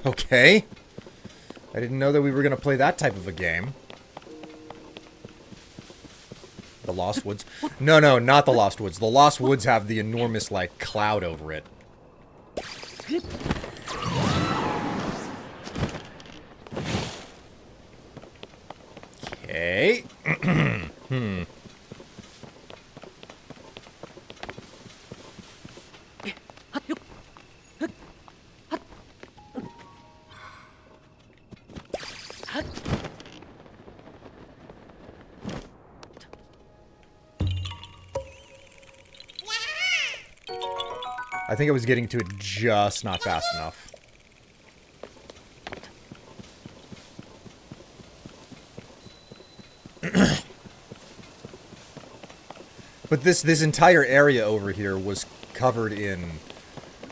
Speaker 1: Okay. I didn't know that we were gonna play that type of a game. The Lost Woods? No, not the Lost Woods. The Lost Woods have the enormous, like, cloud over it. Okay. I think I was getting to it just not fast enough. But this entire area over here was covered in,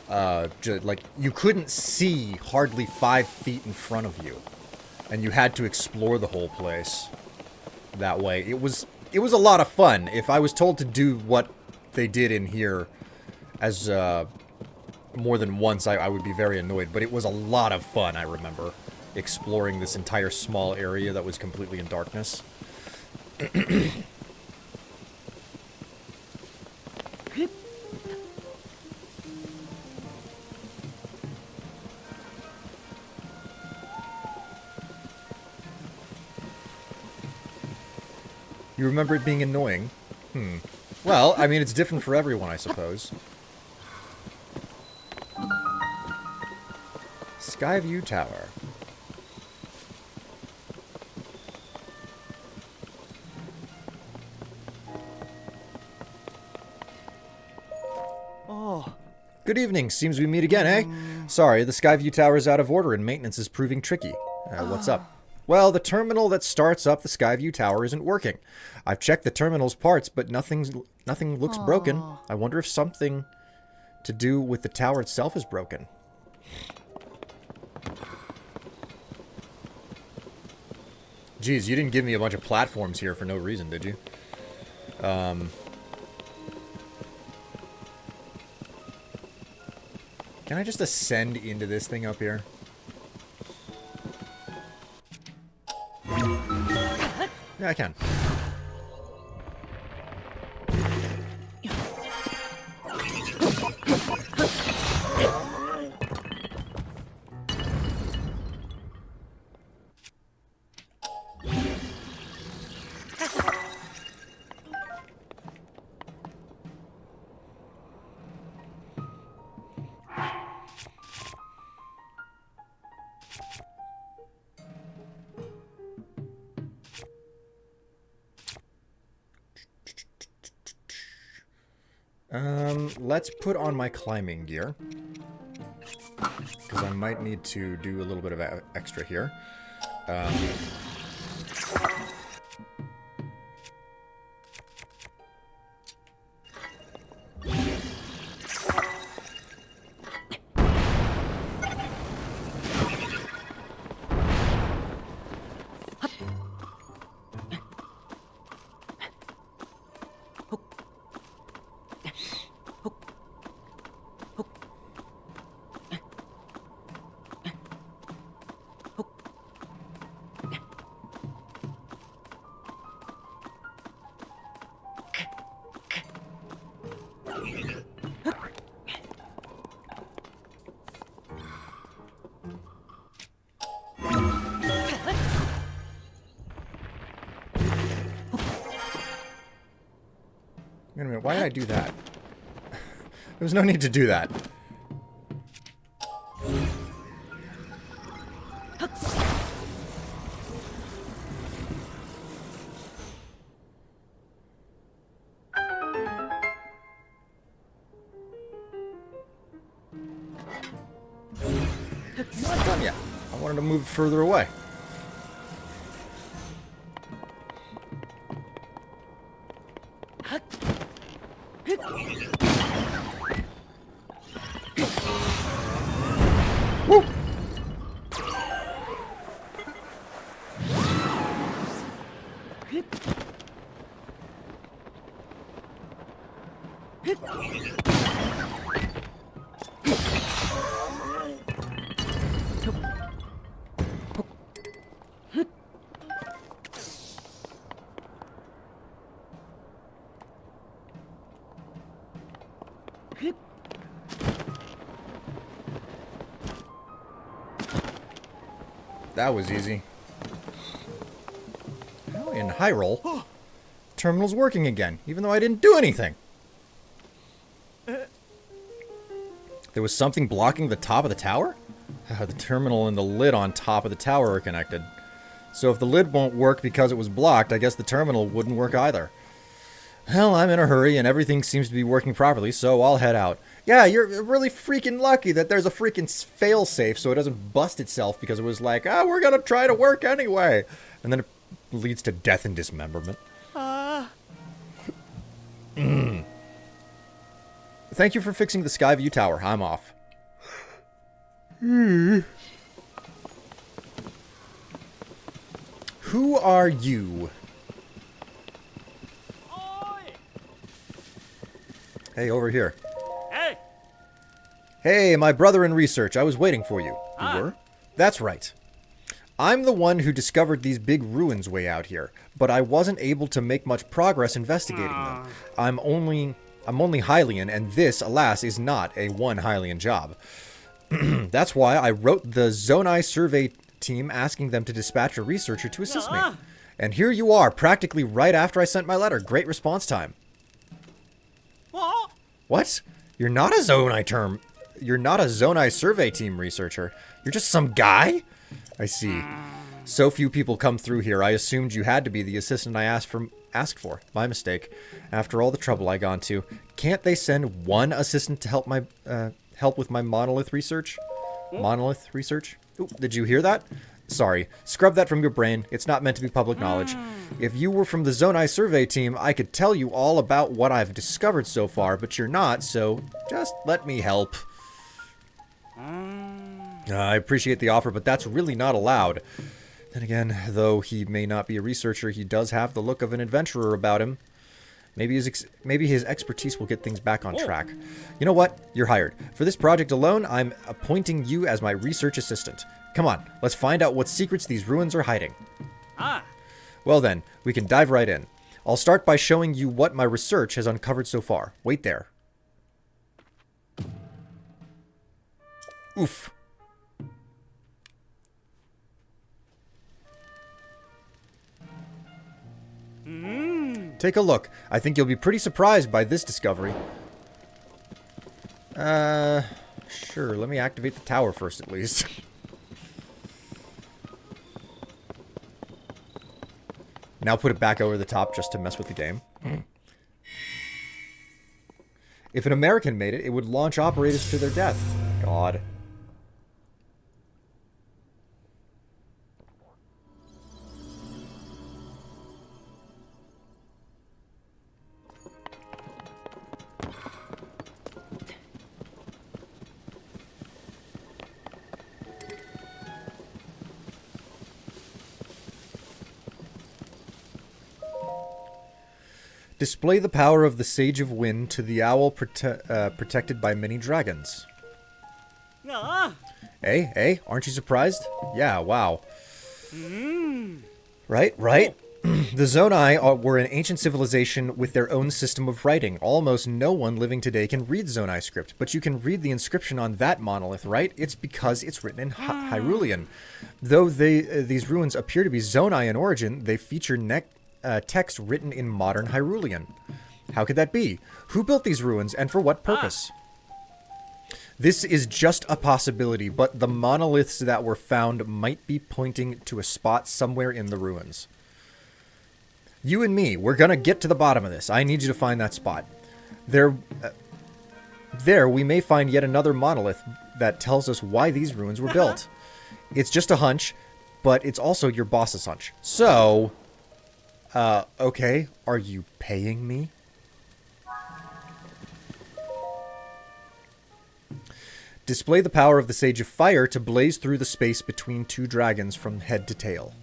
Speaker 1: like, you couldn't see hardly 5 feet in front of you. And you had to explore the whole place that way. It was a lot of fun. If I was told to do what they did in here as, more than once, I would be very annoyed. But it was a lot of fun, I remember, exploring this entire small area that was completely in darkness. You remember it being annoying? Well, I mean, it's different for everyone, I suppose. Skyview Tower.
Speaker 2: Oh.
Speaker 1: Good evening. Seems we meet again, eh? Sorry, the Skyview Tower is out of order and maintenance is proving tricky. What's up? Well, the terminal that starts up the Skyview Tower isn't working. I've checked the terminal's parts, but nothing looks broken. I wonder if something to do with the tower itself is broken. Geez, you didn't give me a bunch of platforms here for no reason, did you? Can I just ascend into this thing up here? Yeah, I can. Let's put on my climbing gear. Because I might need to do a little bit of extra here. Wait a minute, why did I do that? There was no need to do that. Not done yet. I wanted to move further away. Woo! That was easy. How in Hyrule, terminal's working again, even though I didn't do anything. There was something blocking the top of the tower? The terminal and the lid on top of the tower are connected. So if the lid won't work because it was blocked, I guess the terminal wouldn't work either. Well, I'm in a hurry and everything seems to be working properly, so I'll head out. Yeah, you're really freaking lucky that there's a freaking fail-safe so it doesn't bust itself because it was like, we're gonna try to work anyway. And then it leads to death and dismemberment. Thank you for fixing the Skyview Tower. I'm off. Who are you? Hey, over here.
Speaker 2: Hey!
Speaker 1: Hey, my brother in research. I was waiting for you. You were? That's right. I'm the one who discovered these big ruins way out here, but I wasn't able to make much progress investigating them. I'm only Hylian, and this, alas, is not a one Hylian job. That's why I wrote the Zonai survey team asking them to dispatch a researcher to assist me. And here you are, practically right after I sent my letter. Great response time. What? You're not a Zonai survey team researcher. You're just some guy? I see. So few people come through here. I assumed you had to be the assistant I asked for. My mistake. After all the trouble I gone to, can't they send one assistant to help with my monolith research? Monolith research? Ooh, did you hear that? Sorry. Scrub that from your brain. It's not meant to be public knowledge. If you were from the Zonai survey team, I could tell you all about what I've discovered so far, but you're not, so just let me help. I appreciate the offer, but that's really not allowed. Then again, though he may not be a researcher, he does have the look of an adventurer about him. Maybe his expertise will get things back on track. You know what? You're hired. For this project alone, I'm appointing you as my research assistant. Come on, let's find out what secrets these ruins are hiding. Well then, we can dive right in. I'll start by showing you what my research has uncovered so far. Wait there. Oof. Take a look. I think you'll be pretty surprised by this discovery. Sure. Let me activate the tower first, at least. Now put it back over the top just to mess with the game. If an American made it, it would launch operators to their death. God. Display the power of the Sage of Wind to the owl protected by many dragons. Hey, aren't you surprised? Yeah, wow. Right? The Zonai were an ancient civilization with their own system of writing. Almost no one living today can read Zonai script, but you can read the inscription on that monolith, right? It's because it's written in Hyrulean. Though these ruins appear to be Zonai in origin, they feature text written in modern Hyrulean. How could that be? Who built these ruins and for what purpose? This is just a possibility, but the monoliths that were found might be pointing to a spot somewhere in the ruins. You and me, we're gonna get to the bottom of this. I need you to find that spot. There we may find yet another monolith that tells us why these ruins were built. It's just a hunch, but it's also your boss's hunch. So... okay, are you paying me? Display the power of the Sage of Fire to blaze through the space between two dragons from head to tail.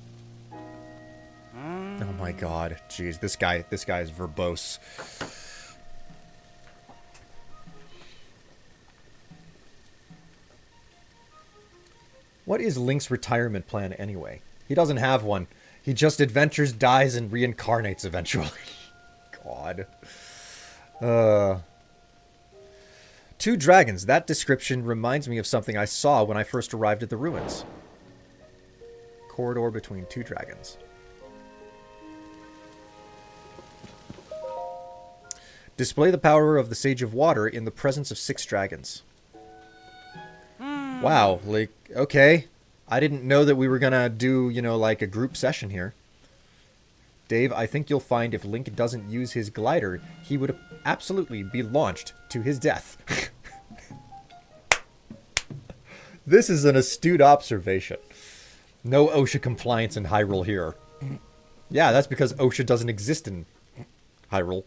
Speaker 1: Oh my god, jeez, this guy is verbose. What is Link's retirement plan anyway? He doesn't have one. He just adventures, dies, and reincarnates eventually. God. Two dragons. That description reminds me of something I saw when I first arrived at the ruins. Corridor between two dragons. Display the power of the Sage of Water in the presence of 6 dragons. Wow, like, okay. I didn't know that we were gonna do, you know, like a group session here. Dave, I think you'll find if Link doesn't use his glider, he would absolutely be launched to his death. This is an astute observation. No OSHA compliance in Hyrule here. Yeah, that's because OSHA doesn't exist in Hyrule.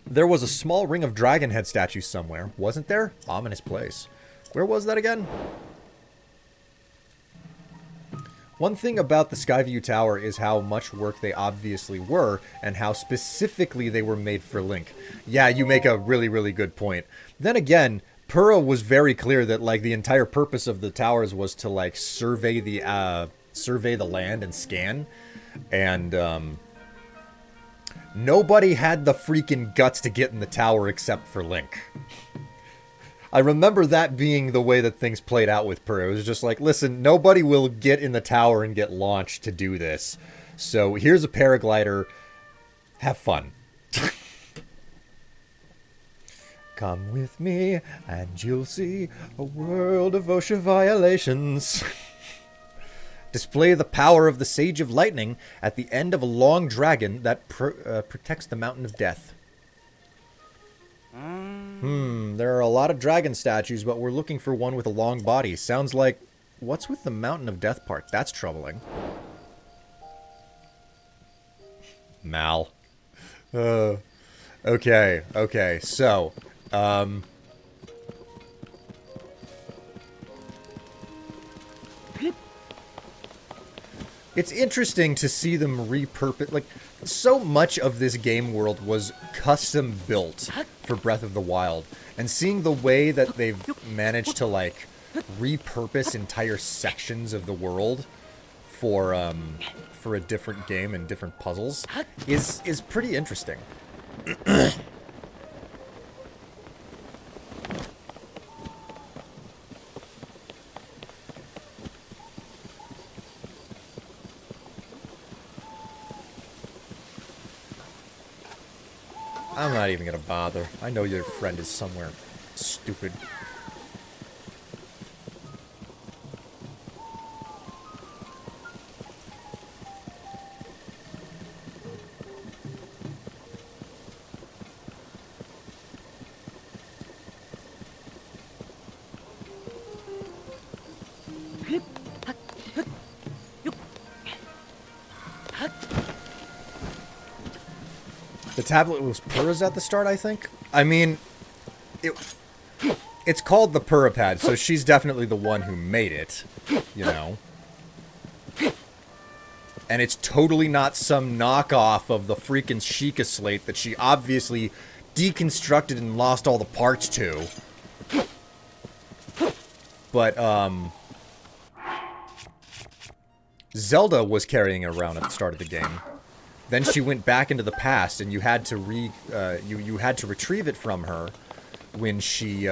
Speaker 1: There was a small ring of dragon head statues somewhere, wasn't there? Ominous place. Where was that again? One thing about the Skyview Tower is how much work they obviously were, and how specifically they were made for Link. Yeah, you make a really, really good point. Then again, Purah was very clear that, like, the entire purpose of the towers was to, like, survey the land and scan. And, nobody had the freaking guts to get in the tower except for Link. I remember that being the way that things played out with Purah. It was just like, listen, nobody will get in the tower and get launched to do this. So here's a paraglider. Have fun. Come with me and you'll see a world of OSHA violations. Display the power of the Sage of Lightning at the end of a long dragon that protects the Mountain of Death. There are a lot of dragon statues, but we're looking for one with a long body. Sounds like... What's with the Mountain of Death part? That's troubling. Mal. Okay, so... It's interesting to see them repurpose... Like, so much of this game world was custom built for Breath of the Wild. And seeing the way that they've managed to, like, repurpose entire sections of the world for a different game and different puzzles is pretty interesting. I'm not even gonna bother. I know your friend is somewhere stupid. The tablet was Purah's at the start, I think. I mean, it's called the Purah Pad, so she's definitely the one who made it, you know. And it's totally not some knockoff of the freaking Sheikah Slate that she obviously deconstructed and lost all the parts to. But, Zelda was carrying it around at the start of the game. Then she went back into the past, and you had to you had to retrieve it from her when she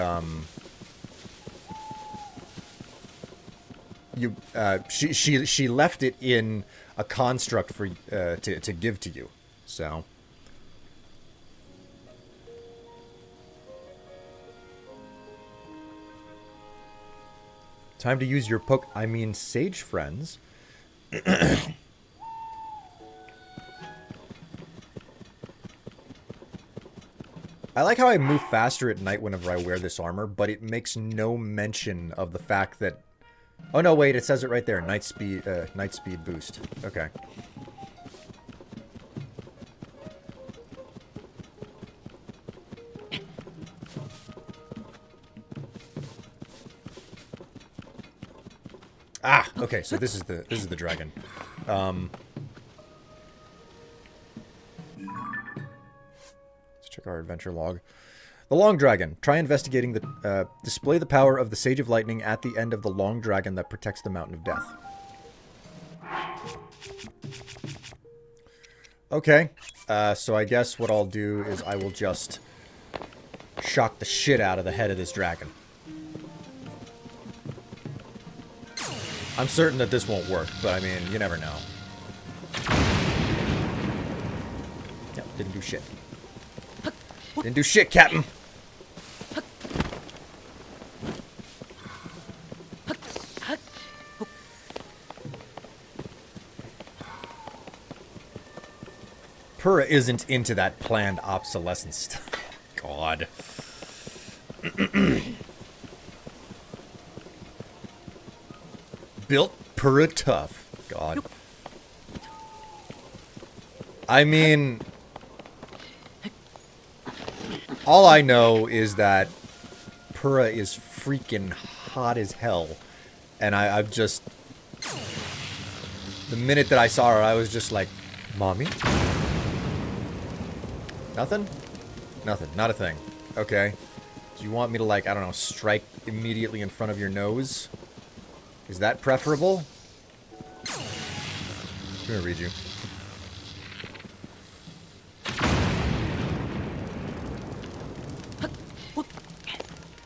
Speaker 1: she left it in a construct for to give to you. So time to use your sage friends. I like how I move faster at night whenever I wear this armor, but it makes no mention of the fact that... Oh no, wait, it says it right there. Night speed boost. Okay. Ah, okay, so this is the dragon. Check our adventure log. The Long Dragon. Try investigating the... display the power of the Sage of Lightning at the end of the Long Dragon that protects the Mountain of Death. Okay. So I guess what I'll do is I will just shock the shit out of the head of this dragon. I'm certain that this won't work, but I mean, you never know. Didn't do shit. Didn't do shit, Captain. Purah isn't into that planned obsolescence stuff. God. Built Purah tough. God. I mean, all I know is that Purah is freaking hot as hell. And I've just... The minute that I saw her, I was just like, Mommy? Nothing? Nothing. Not a thing. Okay. Do you want me to, like, I don't know, strike immediately in front of your nose? Is that preferable? I'm gonna read you.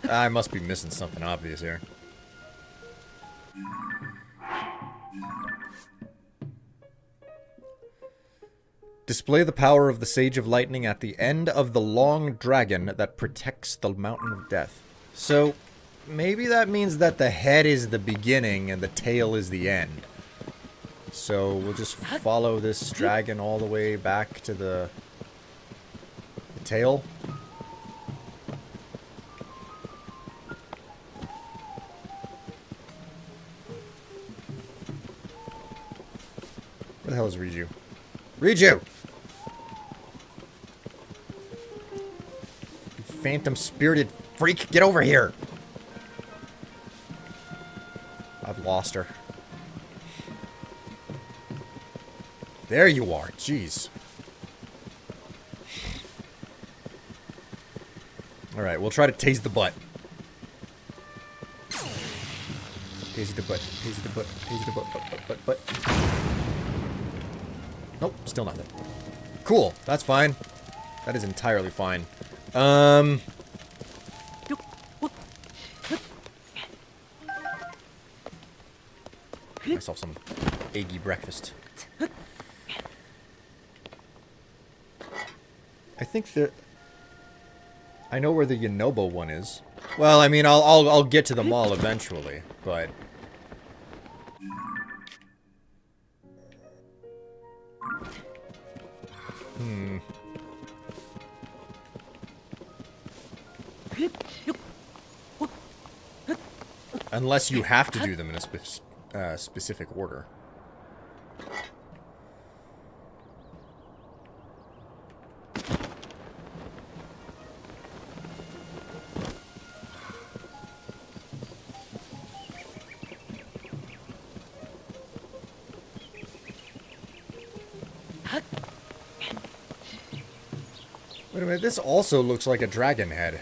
Speaker 1: I must be missing something obvious here. Display the power of the Sage of Lightning at the end of the long dragon that protects the Mountain of Death. So, maybe that means that the head is the beginning and the tail is the end. So, we'll just follow this dragon all the way back to the tail. Where the hell is Riju? Riju! You phantom-spirited freak, get over here! I've lost her. There you are, jeez. Alright, we'll try to tase the butt. Tase the butt, tase the butt, tase the butt. Nope, still nothing. Cool, that's fine. That is entirely fine. Get myself some eggy breakfast. I think that I know where the Yonobo one is. Well, I mean, I'll get to them all eventually, but unless you have to do them in a specific order. Wait a minute, this also looks like a dragon head.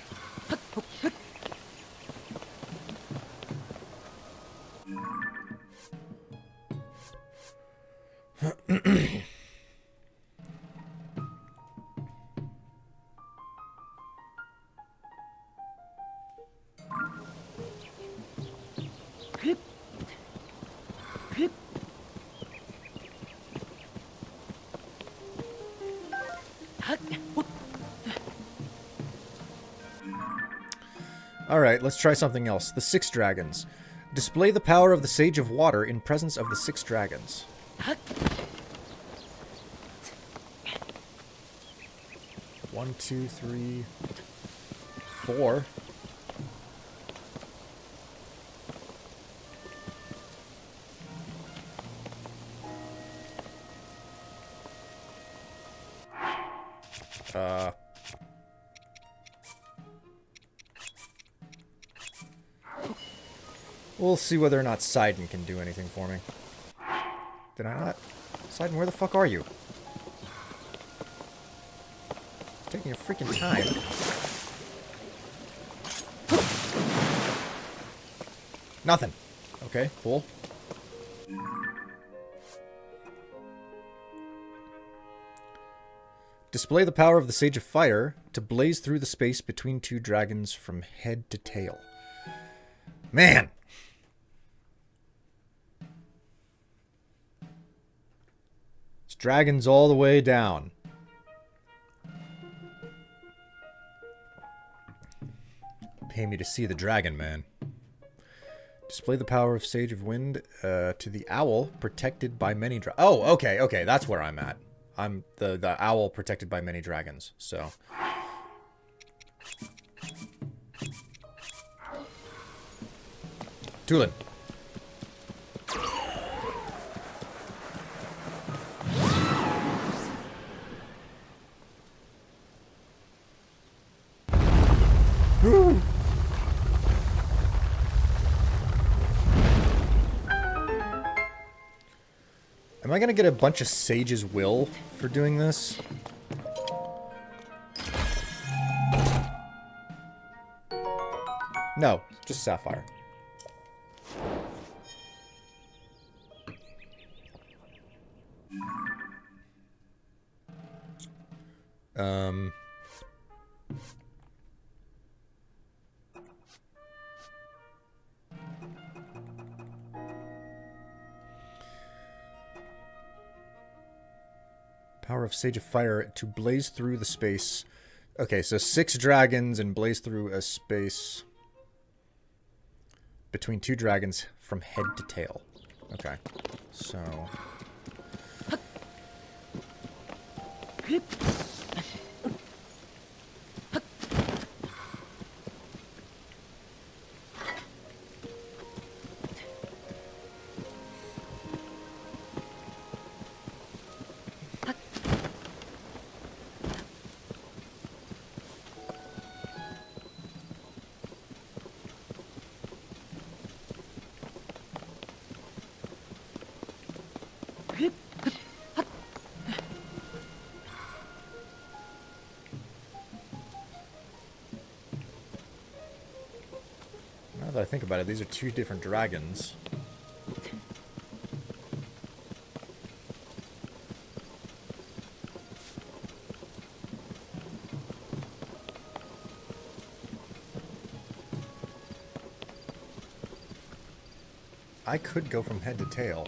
Speaker 1: Alright, let's try something else. The 6 dragons. Display the power of the Sage of Water in presence of the 6 dragons. 1, 2, 3, 4. We'll see whether or not Sidon can do anything for me. Did I not? Sidon, where the fuck are you? Taking your freaking time. Nothing. Okay, cool. Display the power of the Sage of Fire to blaze through the space between 2 dragons from head to tail. Man! It's dragons all the way down. pay me to see the dragon, man. Display the power of Sage of Wind to the owl protected by many oh, okay, okay, that's where I'm at. I'm the owl protected by many dragons, so. Tulin. Woo! Am I gonna get a bunch of Sage's Will for doing this? No, just Sapphire. Power of Sage of Fire to blaze through the space. Okay, so 6 dragons and blaze through a space between 2 dragons from head to tail. Okay, so... Now that I think about it, these are 2 different dragons. I could go from head to tail.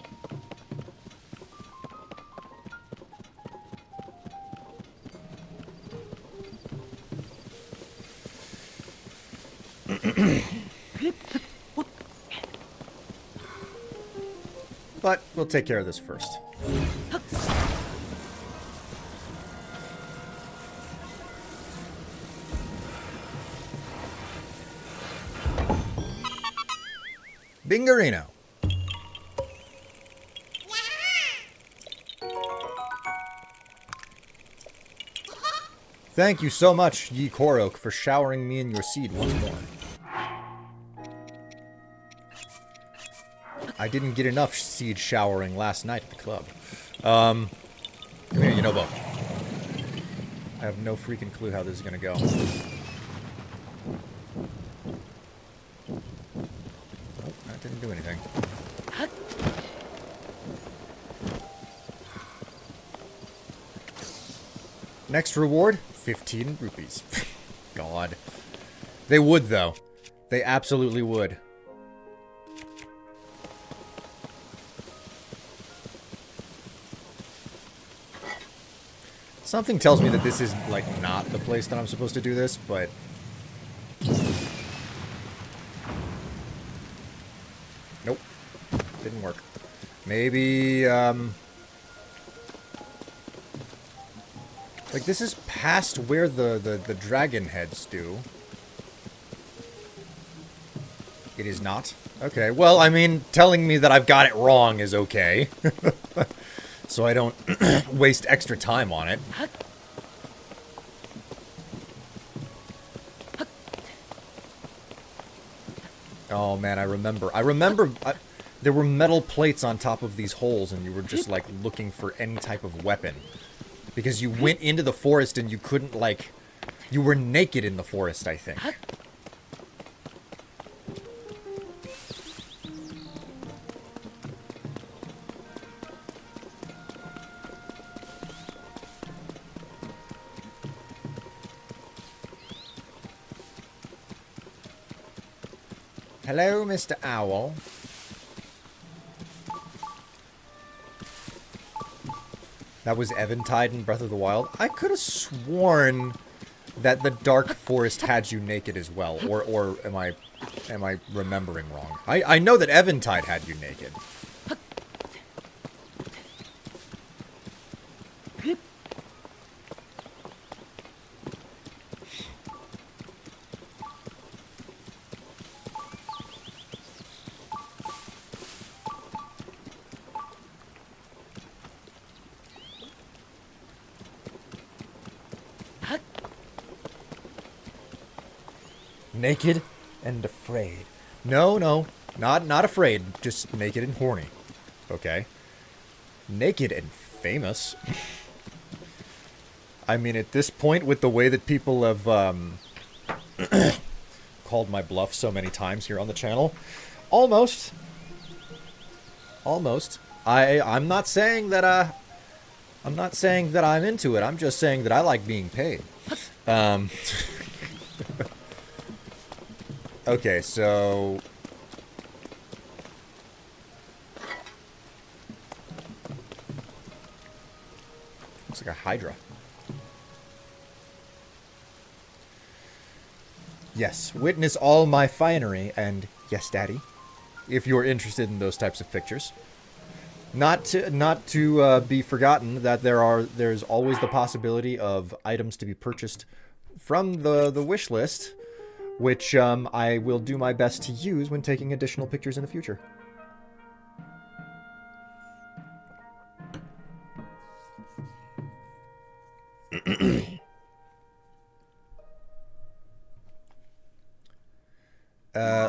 Speaker 1: But we'll take care of this first. Bingarino. Thank you so much, Ye Korok, for showering me in your seed once more. I didn't get enough seed showering last night at the club. Come here, Yunobo. I have no freaking clue how this is gonna go. Oh, that didn't do anything. Next reward, 15 rupees. God. They would, though. They absolutely would. Something tells me that this is, like, not the place that I'm supposed to do this, but... Nope. Didn't work. Maybe, like, this is past where the dragon heads do. It is not? Okay, well, I mean, telling me that I've got it wrong is okay. So I don't waste extra time on it. Oh, man, I remember. There were metal plates on top of these holes, and you were just, like, looking for any type of weapon. Because you went into the forest and you couldn't, like... You were naked in the forest, I think. Hello, Mr. Owl. That was Eventide in Breath of the Wild. I could have sworn that the dark forest had you naked as well, or am I remembering wrong? I know that Eventide had you naked. Naked and afraid. No, not afraid. Just naked and horny. Okay. Naked and famous. I mean, at this point, with the way that people have called my bluff so many times here on the channel, almost. I'm not saying that I'm into it. I'm just saying that I like being paid. Okay, so looks like a Hydra. Yes, witness all my finery, and yes, Daddy, if you're interested in those types of pictures. Not to be forgotten that there's always the possibility of items to be purchased from the wish list, which I will do my best to use when taking additional pictures in the future.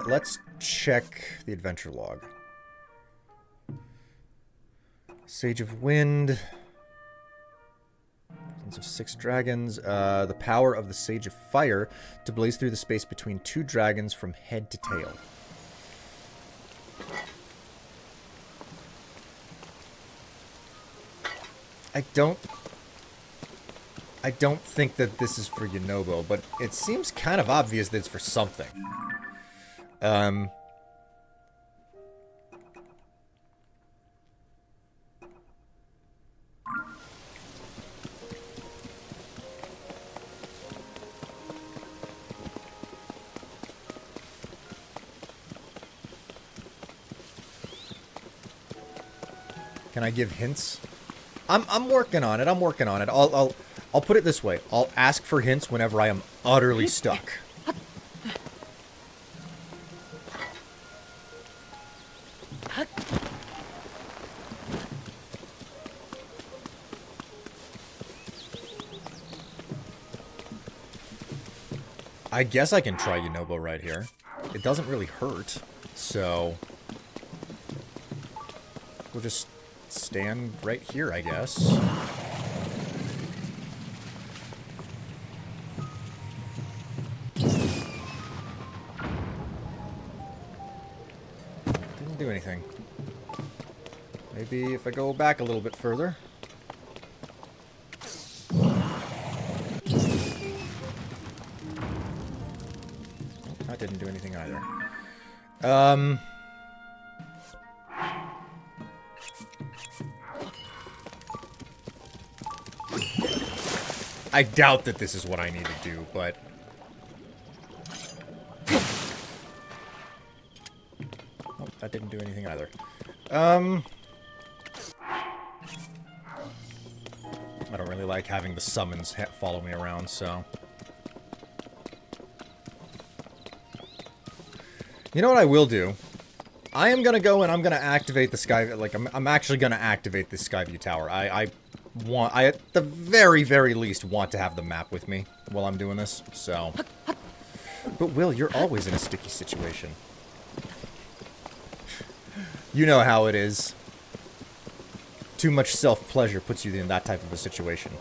Speaker 1: Let's check the adventure log. Sage of Wind. Sons of 6 dragons. The power of the Sage of Fire to blaze through the space between 2 dragons from head to tail. I don't think that this is for Yunobo, but it seems kind of obvious that it's for something. Can I give hints? I'm working on it. I'm working on it. I'll put it this way. I'll ask for hints whenever I am utterly stuck. I guess I can try Yunobo right here. It doesn't really hurt, so we'll just stand right here, I guess. Didn't do anything. Maybe if I go back a little bit further. That didn't do anything either. I doubt that this is what I need to do, but oh, that didn't do anything either. I don't really like having the summons follow me around, so. You know what I will do? I am gonna go and I'm gonna activate the sky. Like I'm actually gonna activate the Skyview Tower. I at the very, very least want to have the map with me while I'm doing this. So, but Will, you're always in a sticky situation. You know how it is. Too much self-pleasure puts you in that type of a situation.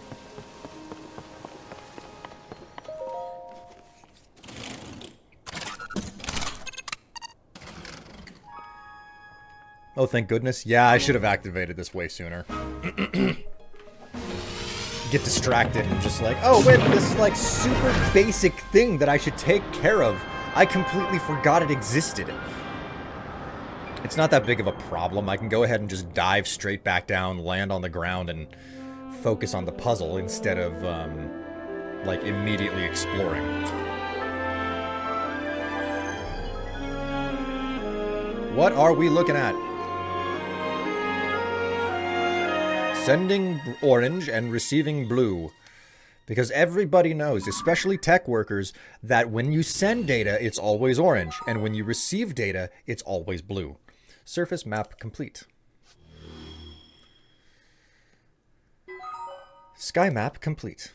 Speaker 1: Oh, thank goodness. Yeah, I should have activated this way sooner. Get distracted and just like, oh, wait, this is like super basic thing that I should take care of. I completely forgot it existed. It's not that big of a problem. I can go ahead and just dive straight back down, land on the ground, and focus on the puzzle instead of like, immediately exploring. What are we looking at? Sending orange and receiving blue. Because everybody knows, especially tech workers, that when you send data, it's always orange. And when you receive data, it's always blue. Surface map complete. Sky map complete.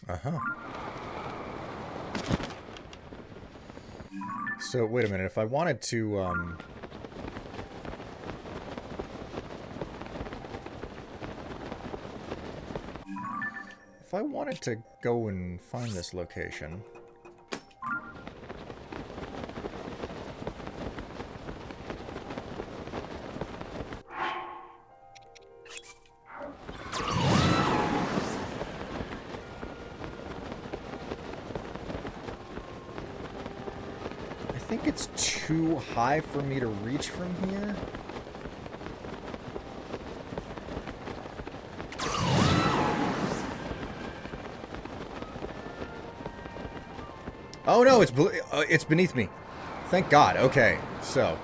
Speaker 1: Uh-huh. So, wait a minute. If I wanted to, if I wanted to go and find this location... I think it's too high for me to reach from here. Oh no, it's beneath me. Thank God. Okay, so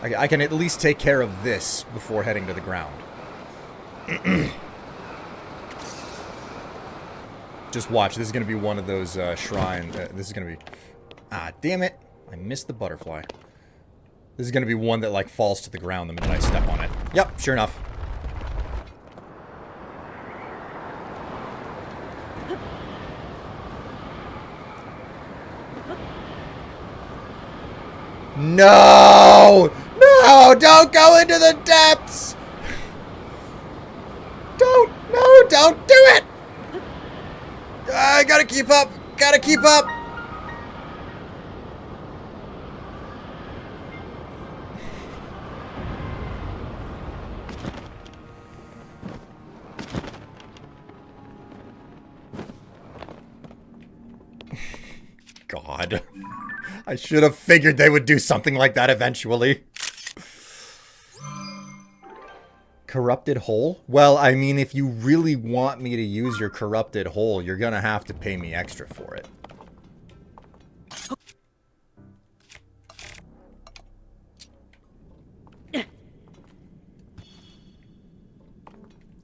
Speaker 1: I can at least take care of this before heading to the ground. Just watch. This is going to be one of those shrines. This is going to be... Ah, damn it. I missed the butterfly. This is going to be one that, like, falls to the ground the minute I step on it. Yep, sure enough. No! No! Don't go into the depths! Don't do it! I gotta keep up! Gotta keep up! God. I should have figured they would do something like that eventually. Corrupted hole? Well, I mean, if you really want me to use your corrupted hole, you're gonna have to pay me extra for it.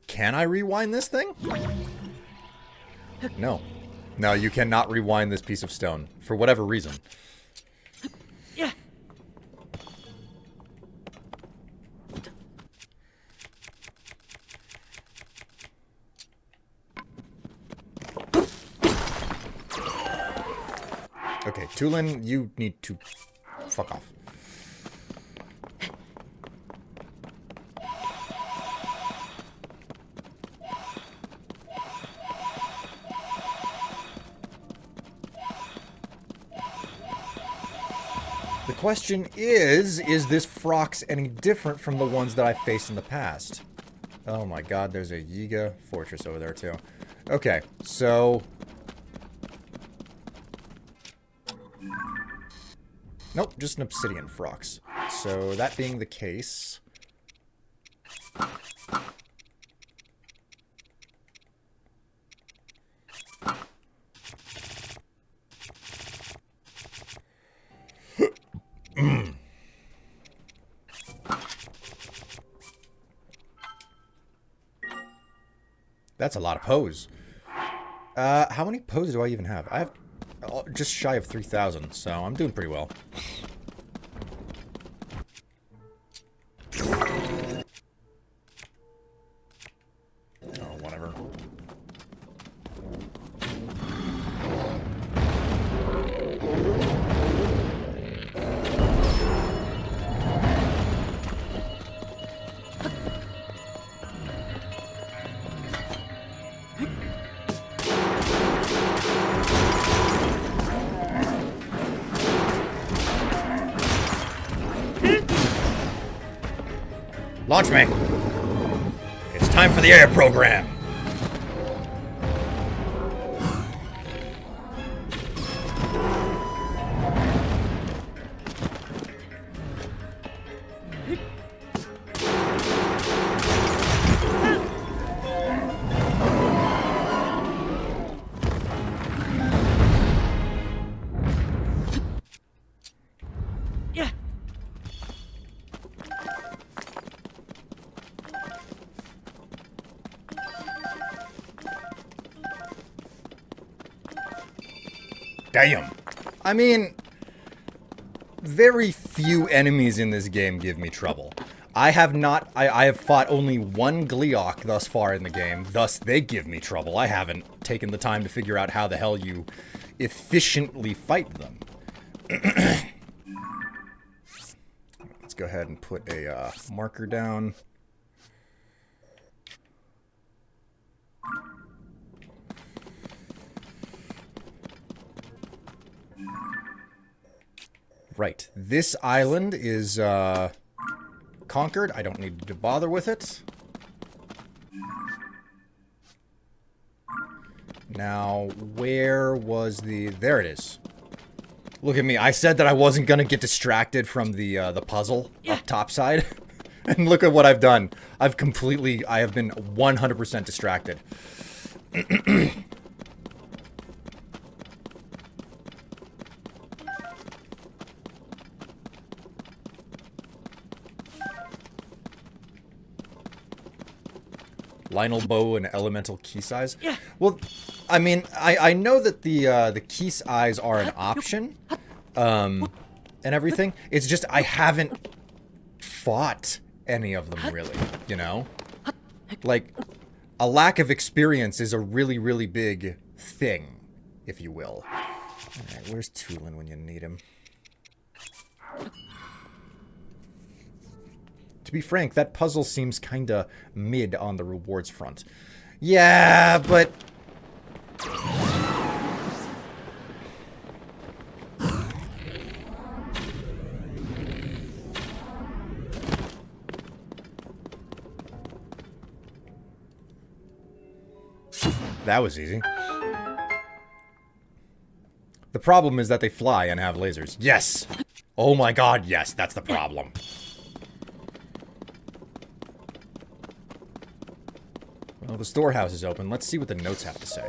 Speaker 1: Can I rewind this thing? No. No, you cannot rewind this piece of stone. For whatever reason.
Speaker 2: Yeah.
Speaker 1: Okay, Tulin, you need to fuck off. The question is this Phrox any different from the ones that I faced in the past? Oh my god, there's a Yiga fortress over there too. Okay, so... Nope, just an obsidian Phrox. So, that being the case... That's a lot of pose. How many poses do I even have? I have just shy of 3,000, so I'm doing pretty well. Oh, whatever. Launch me! It's time for the air program! Damn. I mean, very few enemies in this game give me trouble. I have fought only one Gleeok thus far in the game, thus they give me trouble. I haven't taken the time to figure out how the hell you efficiently fight them. Let's go ahead and put a marker down. Right, this island is conquered. I don't need to bother with it. Now, where was the... There it is. Look at me. I said that I wasn't going to get distracted from the puzzle up topside. And look at what I've done. I have been 100% distracted. Lionel bow and elemental key size.
Speaker 2: Yeah.
Speaker 1: Well, I mean, I know that the key size are an option, and everything. It's just I haven't fought any of them really, you know? Like, a lack of experience is a really, really big thing, if you will. Alright, where's Tulin when you need him? To be frank, that puzzle seems kinda mid on the rewards front. Yeah, but... That was easy. The problem is that they fly and have lasers. Yes! Oh my god, yes, that's the problem. Well, the storehouse is open. Let's see what the notes have to say.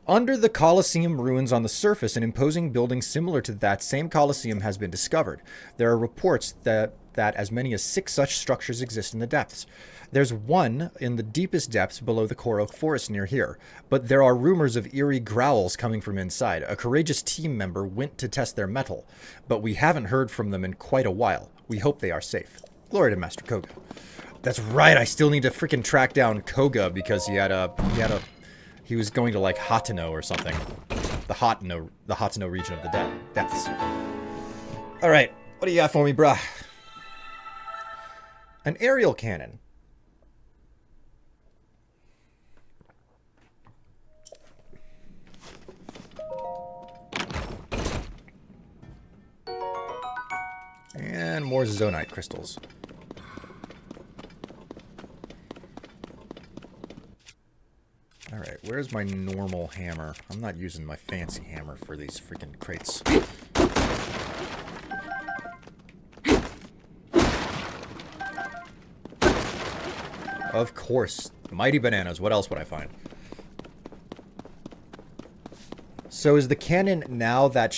Speaker 1: Under the Colosseum ruins on the surface, an imposing building similar to that same Colosseum has been discovered. There are reports that as many as 6 such structures exist in the depths. There's one in the deepest depths below the Korok Forest near here, but there are rumors of eerie growls coming from inside. A courageous team member went to test their mettle, but we haven't heard from them in quite a while. We hope they are safe. Glory to Master Koga. That's right, I still need to freaking track down Koga because he was going to like Hateno or something. The Hateno region of the depths. Alright, what do you got for me, bruh? An aerial cannon. And more Zonite crystals. Alright, where's my normal hammer? I'm not using my fancy hammer for these freaking crates. Of course. Mighty bananas. What else would I find? So is the cannon now that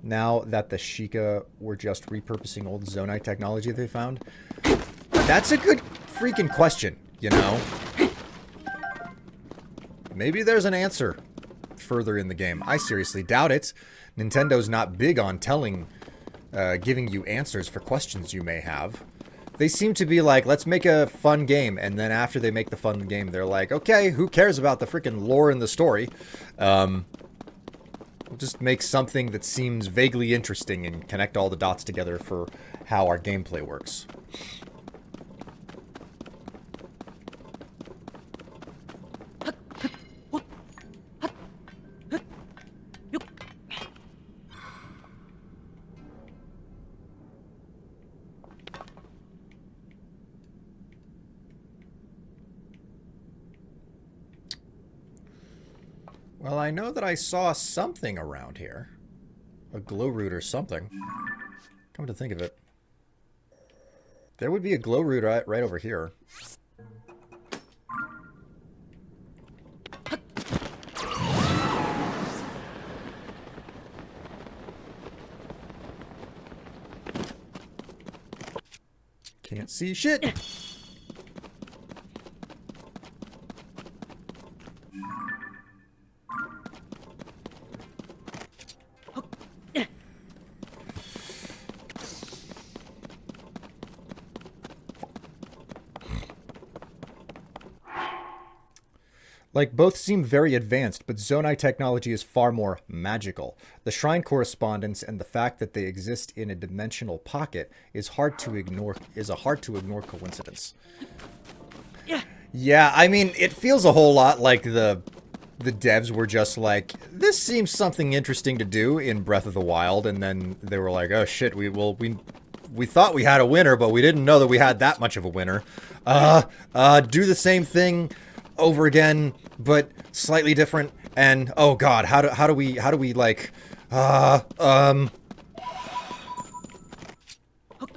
Speaker 1: the Sheikah were just repurposing old Zonite technology they found? That's a good freaking question, you know? Maybe there's an answer further in the game. I seriously doubt it. Nintendo's not big on giving you answers for questions you may have. They seem to be like, let's make a fun game, and then after they make the fun game, they're like, okay, who cares about the freaking lore in the story? We'll just make something that seems vaguely interesting and connect all the dots together for how our gameplay works. Well, I know that I saw something around here. A glow root or something. Come to think of it. There would be a glow root right over here. Can't see shit. Like, both seem very advanced, but Zonai technology is far more magical. The shrine correspondence and the fact that they exist in a dimensional pocket is a hard to ignore coincidence.
Speaker 2: Yeah.
Speaker 1: Yeah, I mean, it feels a whole lot like the devs were just like, this seems something interesting to do in Breath of the Wild, and then they were like, oh shit, we thought we had a winner, but we didn't know that we had that much of a winner. Do the same thing over again, but slightly different. And oh god, how do we like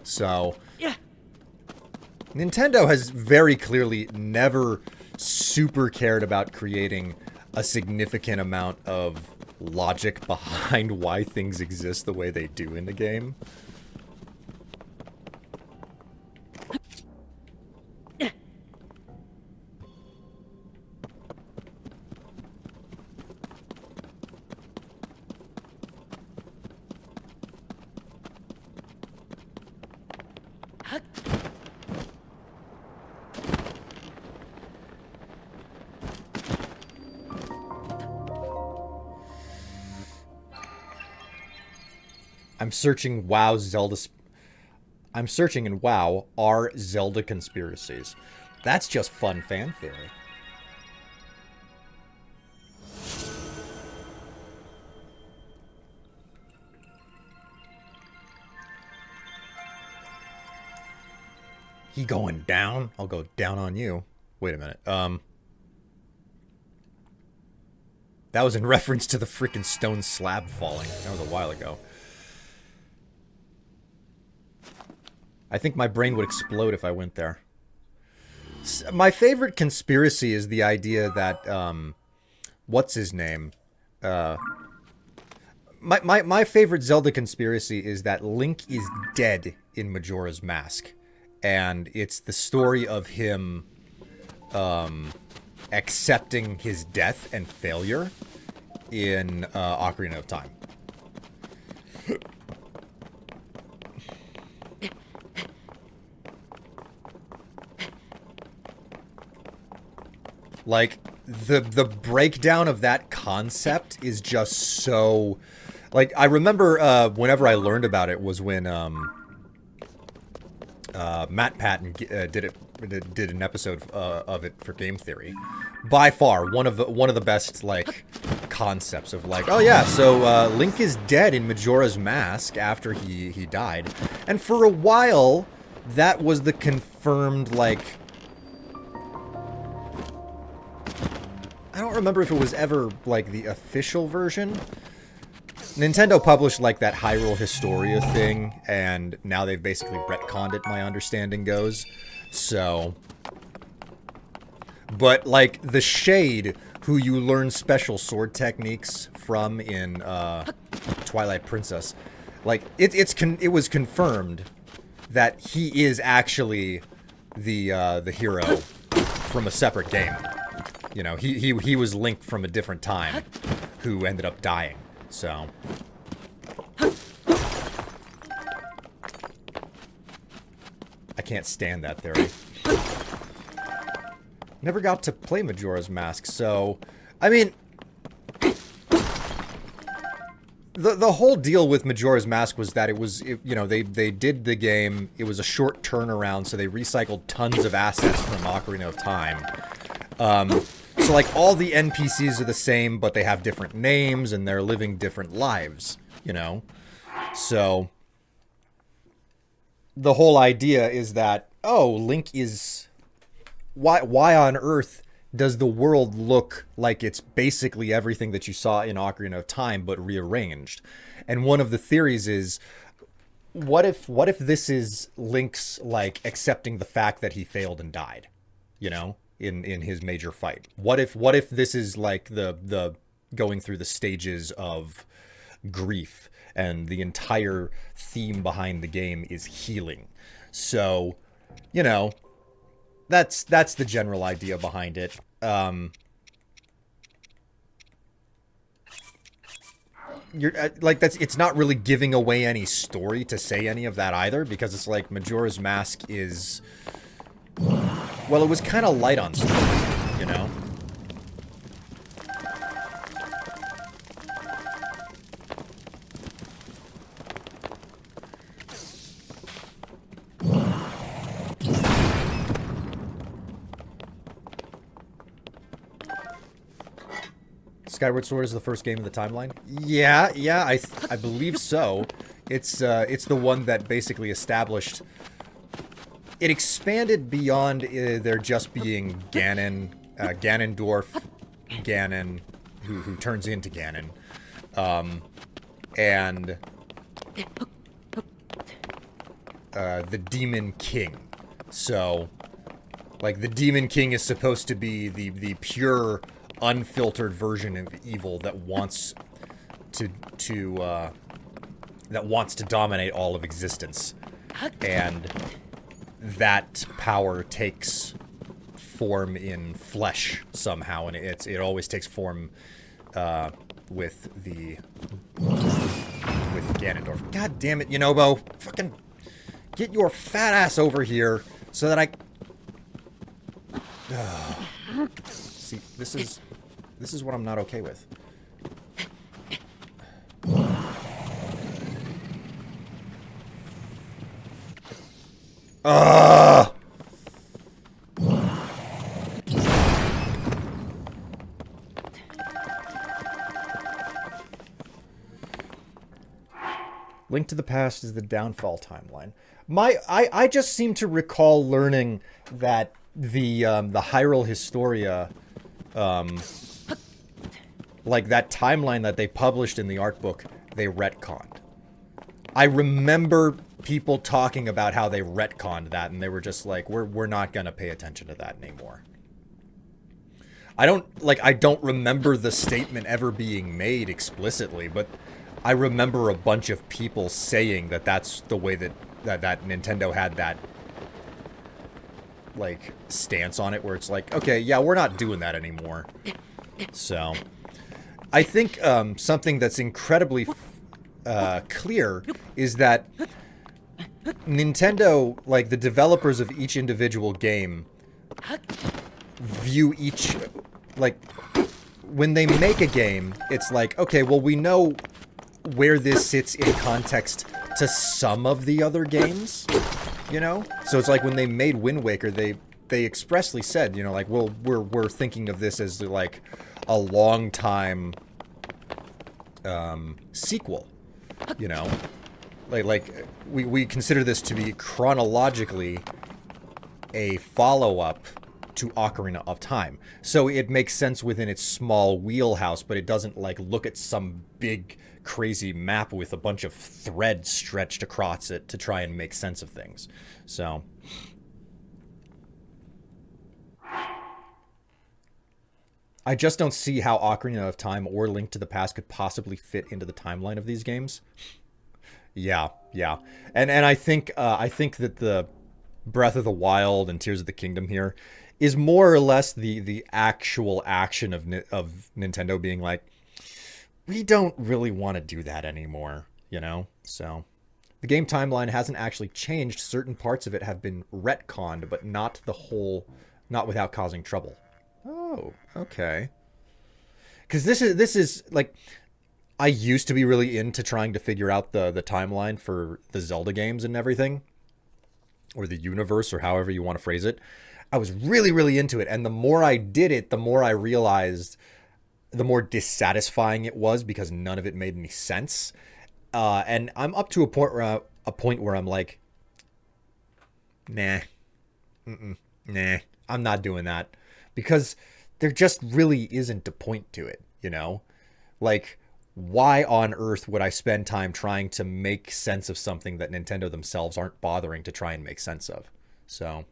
Speaker 1: so
Speaker 2: Yeah.
Speaker 1: Nintendo has very clearly never super cared about creating a significant amount of logic behind why things exist the way they do in the game. I'm searching WoW Zelda. I'm searching in WoW are Zelda conspiracies. That's just fun fan theory. He going down? I'll go down on you. Wait a minute. That was in reference to the freaking stone slab falling. That was a while ago. I think my brain would explode if I went there. My favorite conspiracy is the idea that, what's his name? My favorite Zelda conspiracy is that Link is dead in Majora's Mask. And it's the story of him, accepting his death and failure in, Ocarina of Time. Like, the breakdown of that concept is just so... Like, I remember, whenever I learned about it was when, Matt Patton did an episode of it for Game Theory. By far, one of the best, like, concepts of, like, oh yeah, so, Link is dead in Majora's Mask after he died. And for a while, that was the confirmed, like... I don't remember if it was ever, like, the official version. Nintendo published, like, that Hyrule Historia thing, and now they've basically retconned it, my understanding goes. So... But, like, the Shade, who you learn special sword techniques from in, Twilight Princess, like, it was confirmed that he is actually the hero from a separate game. You know, he was Link from a different time, who ended up dying, so... I can't stand that theory. Never got to play Majora's Mask, so... I mean... The whole deal with Majora's Mask was that it was, you know, they did the game, it was a short turnaround, so they recycled tons of assets from Ocarina of Time. So, like, all the NPCs are the same, but they have different names, and they're living different lives, you know? So, the whole idea is that, oh, Link is... Why on earth does the world look like it's basically everything that you saw in Ocarina of Time, but rearranged? And one of the theories is, what if this is Link's, like, accepting the fact that he failed and died, you know? In his major fight. What if this is like the going through the stages of grief, and the entire theme behind the game is healing. So, you know, that's the general idea behind it. You're like, it's not really giving away any story to say any of that either, because it's like Majora's Mask is, well, it was kind of light on story, you know? Skyward Sword is the first game in the timeline? Yeah, I believe so. It's the one that basically established. It expanded beyond there just being Ganon, Ganondorf, Ganon, who turns into Ganon, and the Demon King. So, like, the Demon King is supposed to be the pure, unfiltered version of evil that wants to dominate all of existence, and that power takes form in flesh somehow, and it always takes form with Ganondorf. God damn it, Yunobo! Fucking get your fat ass over here so that I. See, this is what I'm not okay with. Link to the Past is the downfall timeline. I just seem to recall learning that the Hyrule Historia, like that timeline that they published in the art book, they retconned. I remember people talking about how they retconned that, and they were just like, we're not gonna pay attention to that anymore. I don't remember the statement ever being made explicitly, but I remember a bunch of people saying that that's the way that Nintendo had that, like, stance on it, where it's like, okay, yeah, we're not doing that anymore. So, I think something that's incredibly clear is that Nintendo, like, the developers of each individual game, view each, like, when they make a game, it's like, okay, well, we know where this sits in context to some of the other games, you know? So it's like when they made Wind Waker, they expressly said, you know, like, well, we're thinking of this as, like, a long time sequel, you know? Like we consider this to be chronologically a follow-up to Ocarina of Time. So it makes sense within its small wheelhouse, but it doesn't, like, look at some big, crazy map with a bunch of threads stretched across it to try and make sense of things. So I just don't see how Ocarina of Time or Link to the Past could possibly fit into the timeline of these games. Yeah. And I think that the Breath of the Wild and Tears of the Kingdom here is more or less the actual action of Nintendo being like, we don't really want to do that anymore, you know? So the game timeline hasn't actually changed. Certain parts of it have been retconned, but not the whole, not without causing trouble. Oh, okay. Because this is like, I used to be really into trying to figure out the timeline for the Zelda games and everything, or the universe, or however you want to phrase it. I was really, really into it, and the more I did it, the more I realized, the more dissatisfying it was, because none of it made any sense. And I'm up to a point where I'm like, nah, nah, I'm not doing that, because there just really isn't a point to it, you know? Like, why on earth would I spend time trying to make sense of something that Nintendo themselves aren't bothering to try and make sense of? So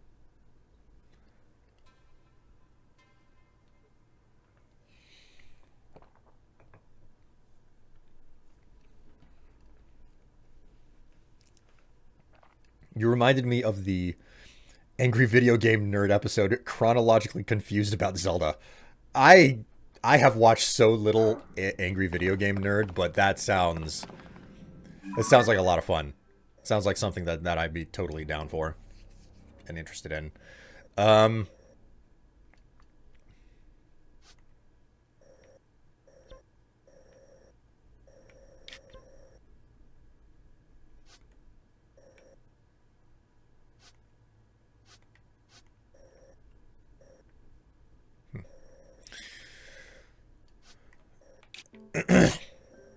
Speaker 1: you reminded me of the Angry Video Game Nerd episode, Chronologically Confused About Zelda. I have watched so little Angry Video Game Nerd, but that sounds like a lot of fun. Sounds like something that I'd be totally down for and interested in. Um,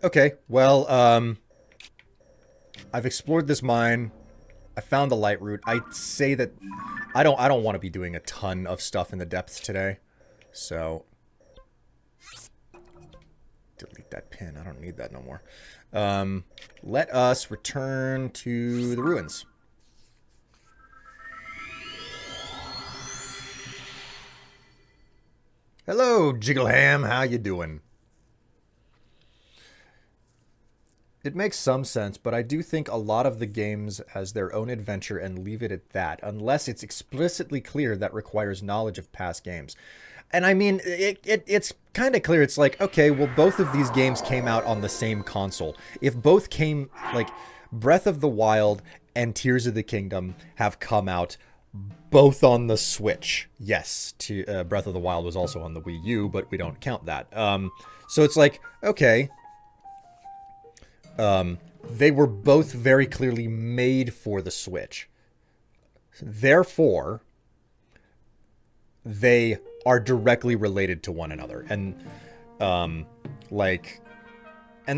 Speaker 1: Okay, well, I've explored this mine. I found the light route. I'd say that I don't want to be doing a ton of stuff in the depths today. So delete that pin. I don't need that no more. Let us return to the ruins. Hello, Jiggleham. How you doing? It makes some sense, but I do think a lot of the games as their own adventure and leave it at that, unless it's explicitly clear that requires knowledge of past games. And I mean, it's kind of clear. It's like, okay, well, both of these games came out on the same console. If both came, like, Breath of the Wild and Tears of the Kingdom have come out both on the Switch. Yes, Breath of the Wild was also on the Wii U, but we don't count that. So it's like, okay, they were both very clearly made for the Switch. Therefore, they are directly related to one another. And, and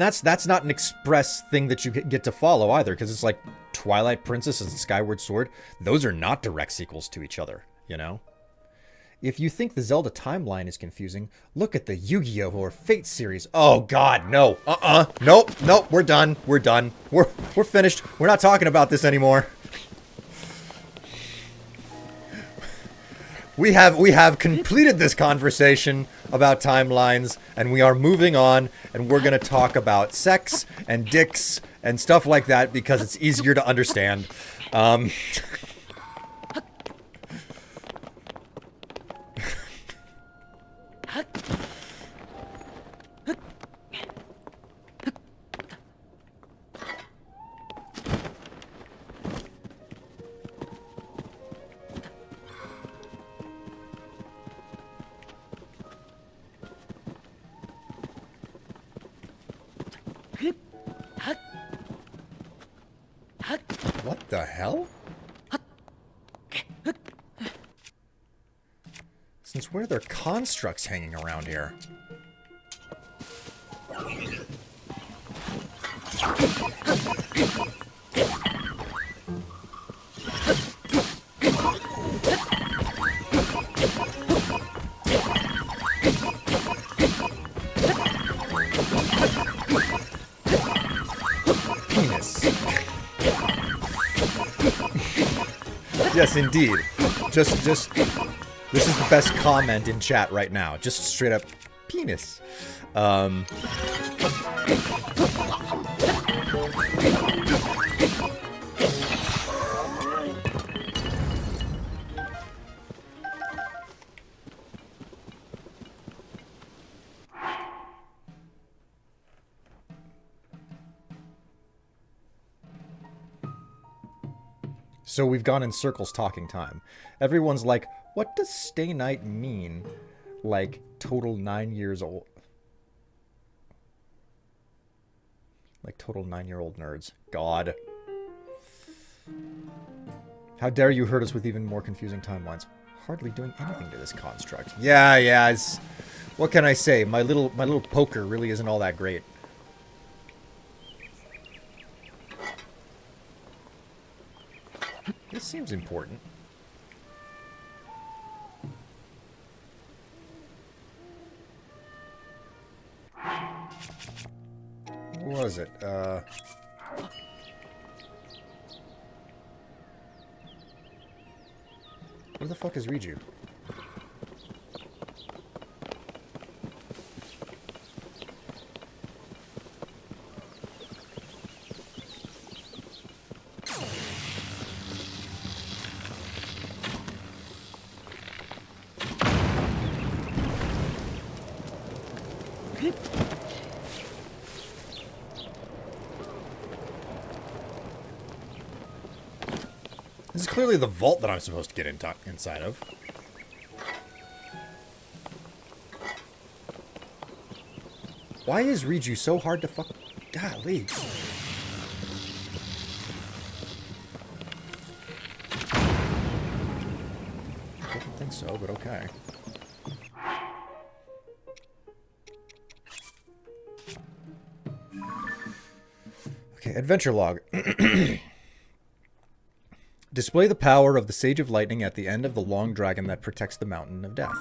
Speaker 1: that's not an express thing that you get to follow either, because it's like Twilight Princess and Skyward Sword. Those are not direct sequels to each other, you know? If you think the Zelda timeline is confusing, look at the Yu-Gi-Oh! Or Fate series. Oh god, no. Nope, we're done. We're done. We're finished. We're not talking about this anymore. We have completed this conversation about timelines, and we are moving on, and we're gonna talk about sex and dicks and stuff like that because it's easier to understand. What the hell? Since where are there constructs hanging around here? Penis. Yes, indeed. Just this is the best comment in chat right now. Just straight up penis. So we've gone in circles talking time. Everyone's like, what does stay night mean? Like, total 9 years old. Like, total 9-year-old nerds. God. How dare you hurt us with even more confusing timelines. Hardly doing anything to this construct. Yeah, it's... What can I say? My little poker really isn't all that great. This seems important. What was it? Where the fuck is Riju? This is clearly the vault that I'm supposed to get inside of. Why is Riju so hard to fuck... Golly. I didn't think so, but okay. adventure log. Display the power of the Sage of Lightning at the end of the long dragon that protects the Mountain of Death.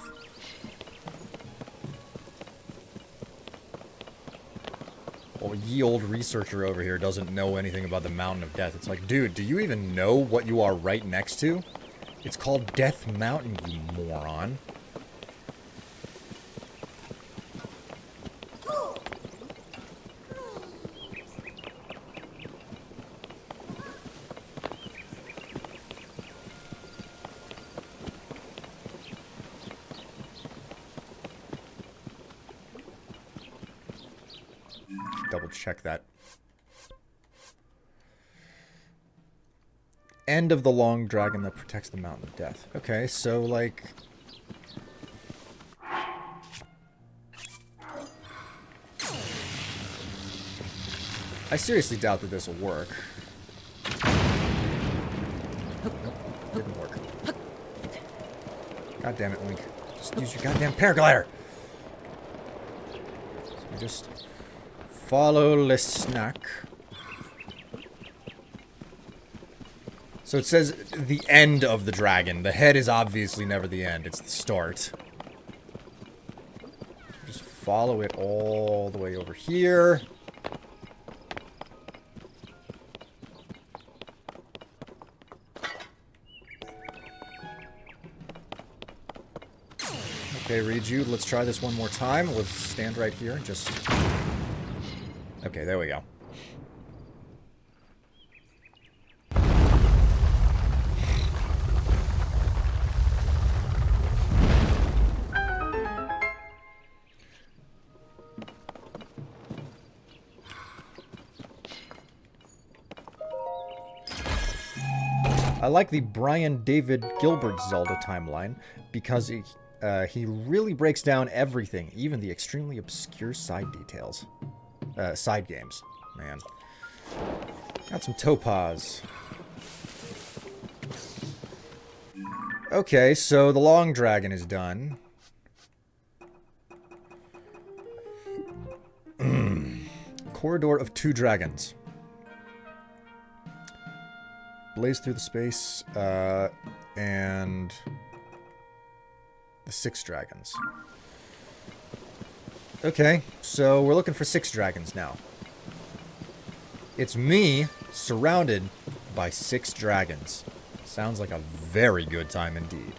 Speaker 1: Well, ye old researcher over here doesn't know anything about the Mountain of Death. It's like, dude, do you even know what you are right next to? It's called Death Mountain, you moron. Double check that. End of the long dragon that protects the Mountain of Death. Okay, so like... I seriously doubt that this will work. Nope, didn't work. God damn it, Link. Just use your goddamn paraglider! So we just... follow the snack. So it says the end of the dragon. The head is obviously never the end. It's the start. Just follow it all the way over here. Okay, Riju, let's try this one more time. Let's stand right here. Just... okay, there we go. I like the Brian David Gilbert Zelda timeline because he really breaks down everything, even the extremely obscure side details. Side games. Man. Got some topaz. Okay, so the long dragon is done. Corridor of Two Dragons. Blaze through the space, and the 6 dragons. Okay, so we're looking for 6 dragons now. It's me, surrounded by 6 dragons. Sounds like a very good time indeed.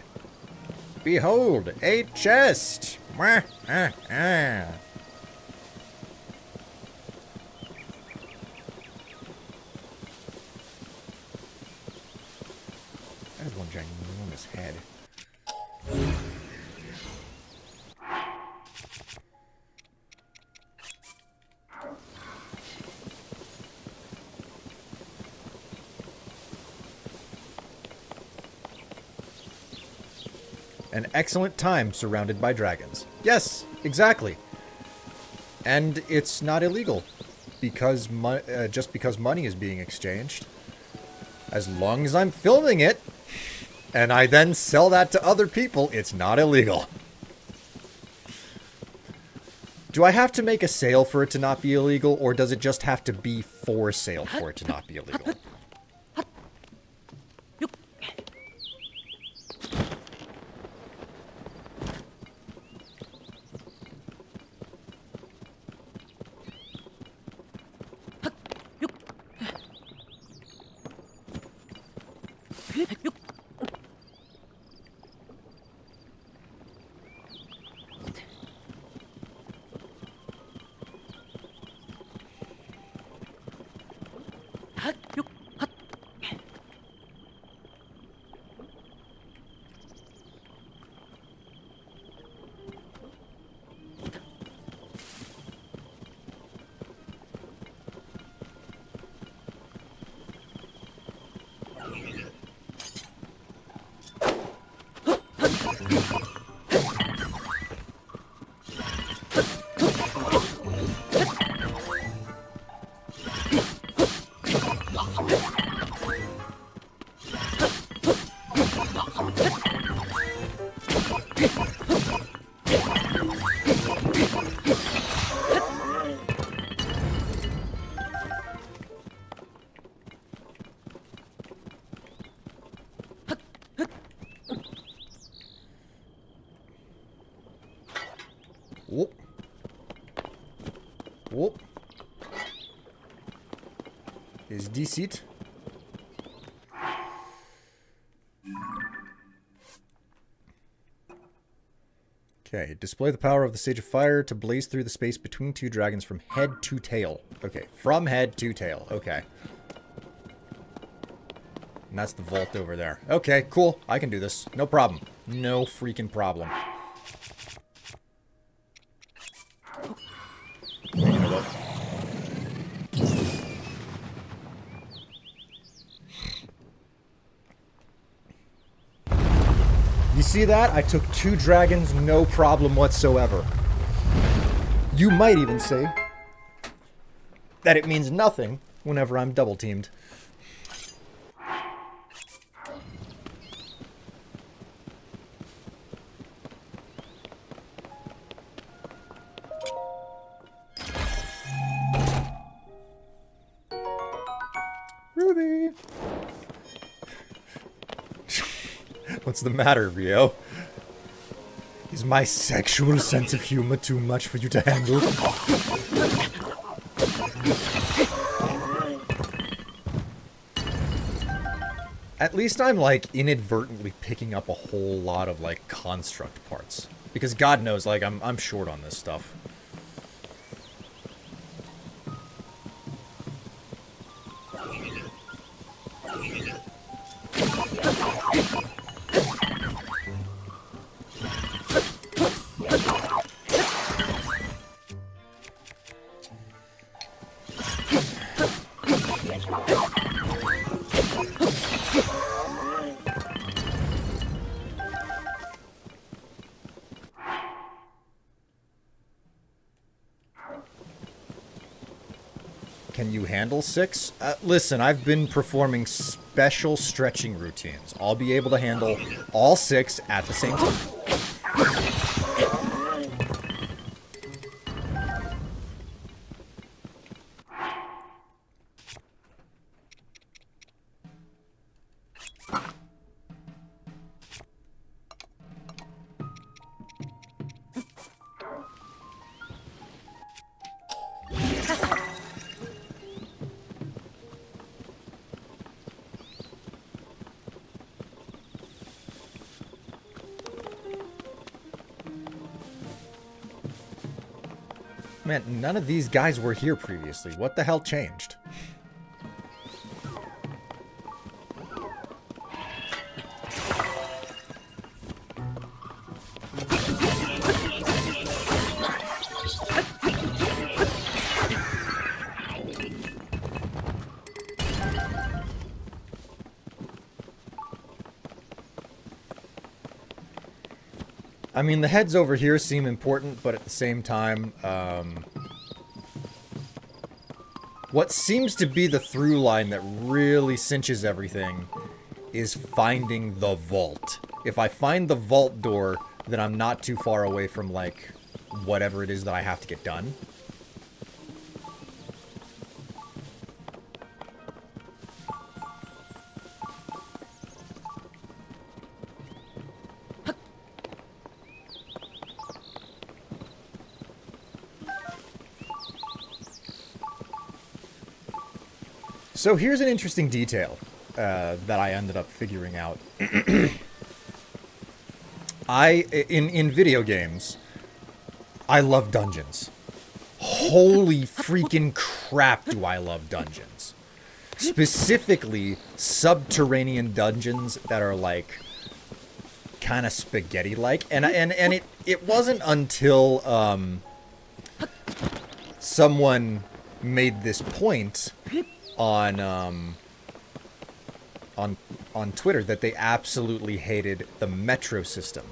Speaker 1: Behold, a chest! Mwah, ah, ah. That is one ginormous head. An excellent time surrounded by dragons. Yes, exactly. And it's not illegal. Because just because money is being exchanged. As long as I'm filming it, and I then sell that to other people, it's not illegal. Do I have to make a sale for it to not be illegal, or does it just have to be for sale for it to not be illegal? Whoop. Whoop. Is deceit. Okay, display the power of the Sage of Fire to blaze through the space between two dragons from head to tail. Okay, from head to tail. Okay. And that's the vault over there. Okay, cool. I can do this. No problem. No freaking problem. You know what? You see that? I took 2 dragons, no problem whatsoever. You might even say that it means nothing whenever I'm double teamed. Ruby! What's the matter, Rio? Is my sexual sense of humor too much for you to handle? At least I'm, like, inadvertently picking up a whole lot of, like, construct parts. Because God knows, like, I'm short on this stuff. Can you handle 6? Listen, I've been performing special stretching routines. I'll be able to handle all 6 at the same time. Man, none of these guys were here previously. What the hell changed? I mean, the heads over here seem important, but at the same time, what seems to be the through line that really cinches everything is finding the vault. If I find the vault door, then I'm not too far away from, like, whatever it is that I have to get done. So here's an interesting detail that I ended up figuring out. In video games, I love dungeons. Holy freaking crap do I love dungeons. Specifically, subterranean dungeons that are like kind of spaghetti-like. And it wasn't until someone made this point on Twitter that they absolutely hated the metro system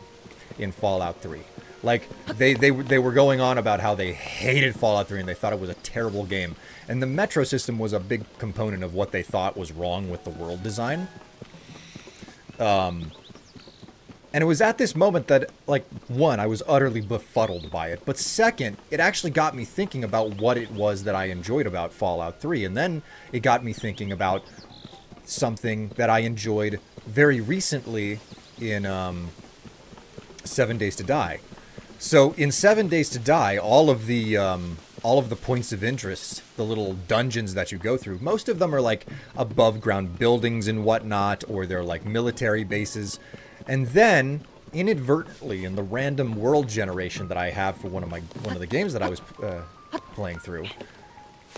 Speaker 1: in Fallout 3. Like, they were going on about how they hated Fallout 3 and they thought it was a terrible game. And the metro system was a big component of what they thought was wrong with the world design. And it was at this moment that, like, one, I was utterly befuddled by it. But second, it actually got me thinking about what it was that I enjoyed about Fallout 3. And then it got me thinking about something that I enjoyed very recently in 7 Days to Die. So in 7 Days to Die, all of the points of interest, the little dungeons that you go through, most of them are like above ground buildings and whatnot, or they're like military bases. And then inadvertently, in the random world generation that I have for one of the games that I was playing through,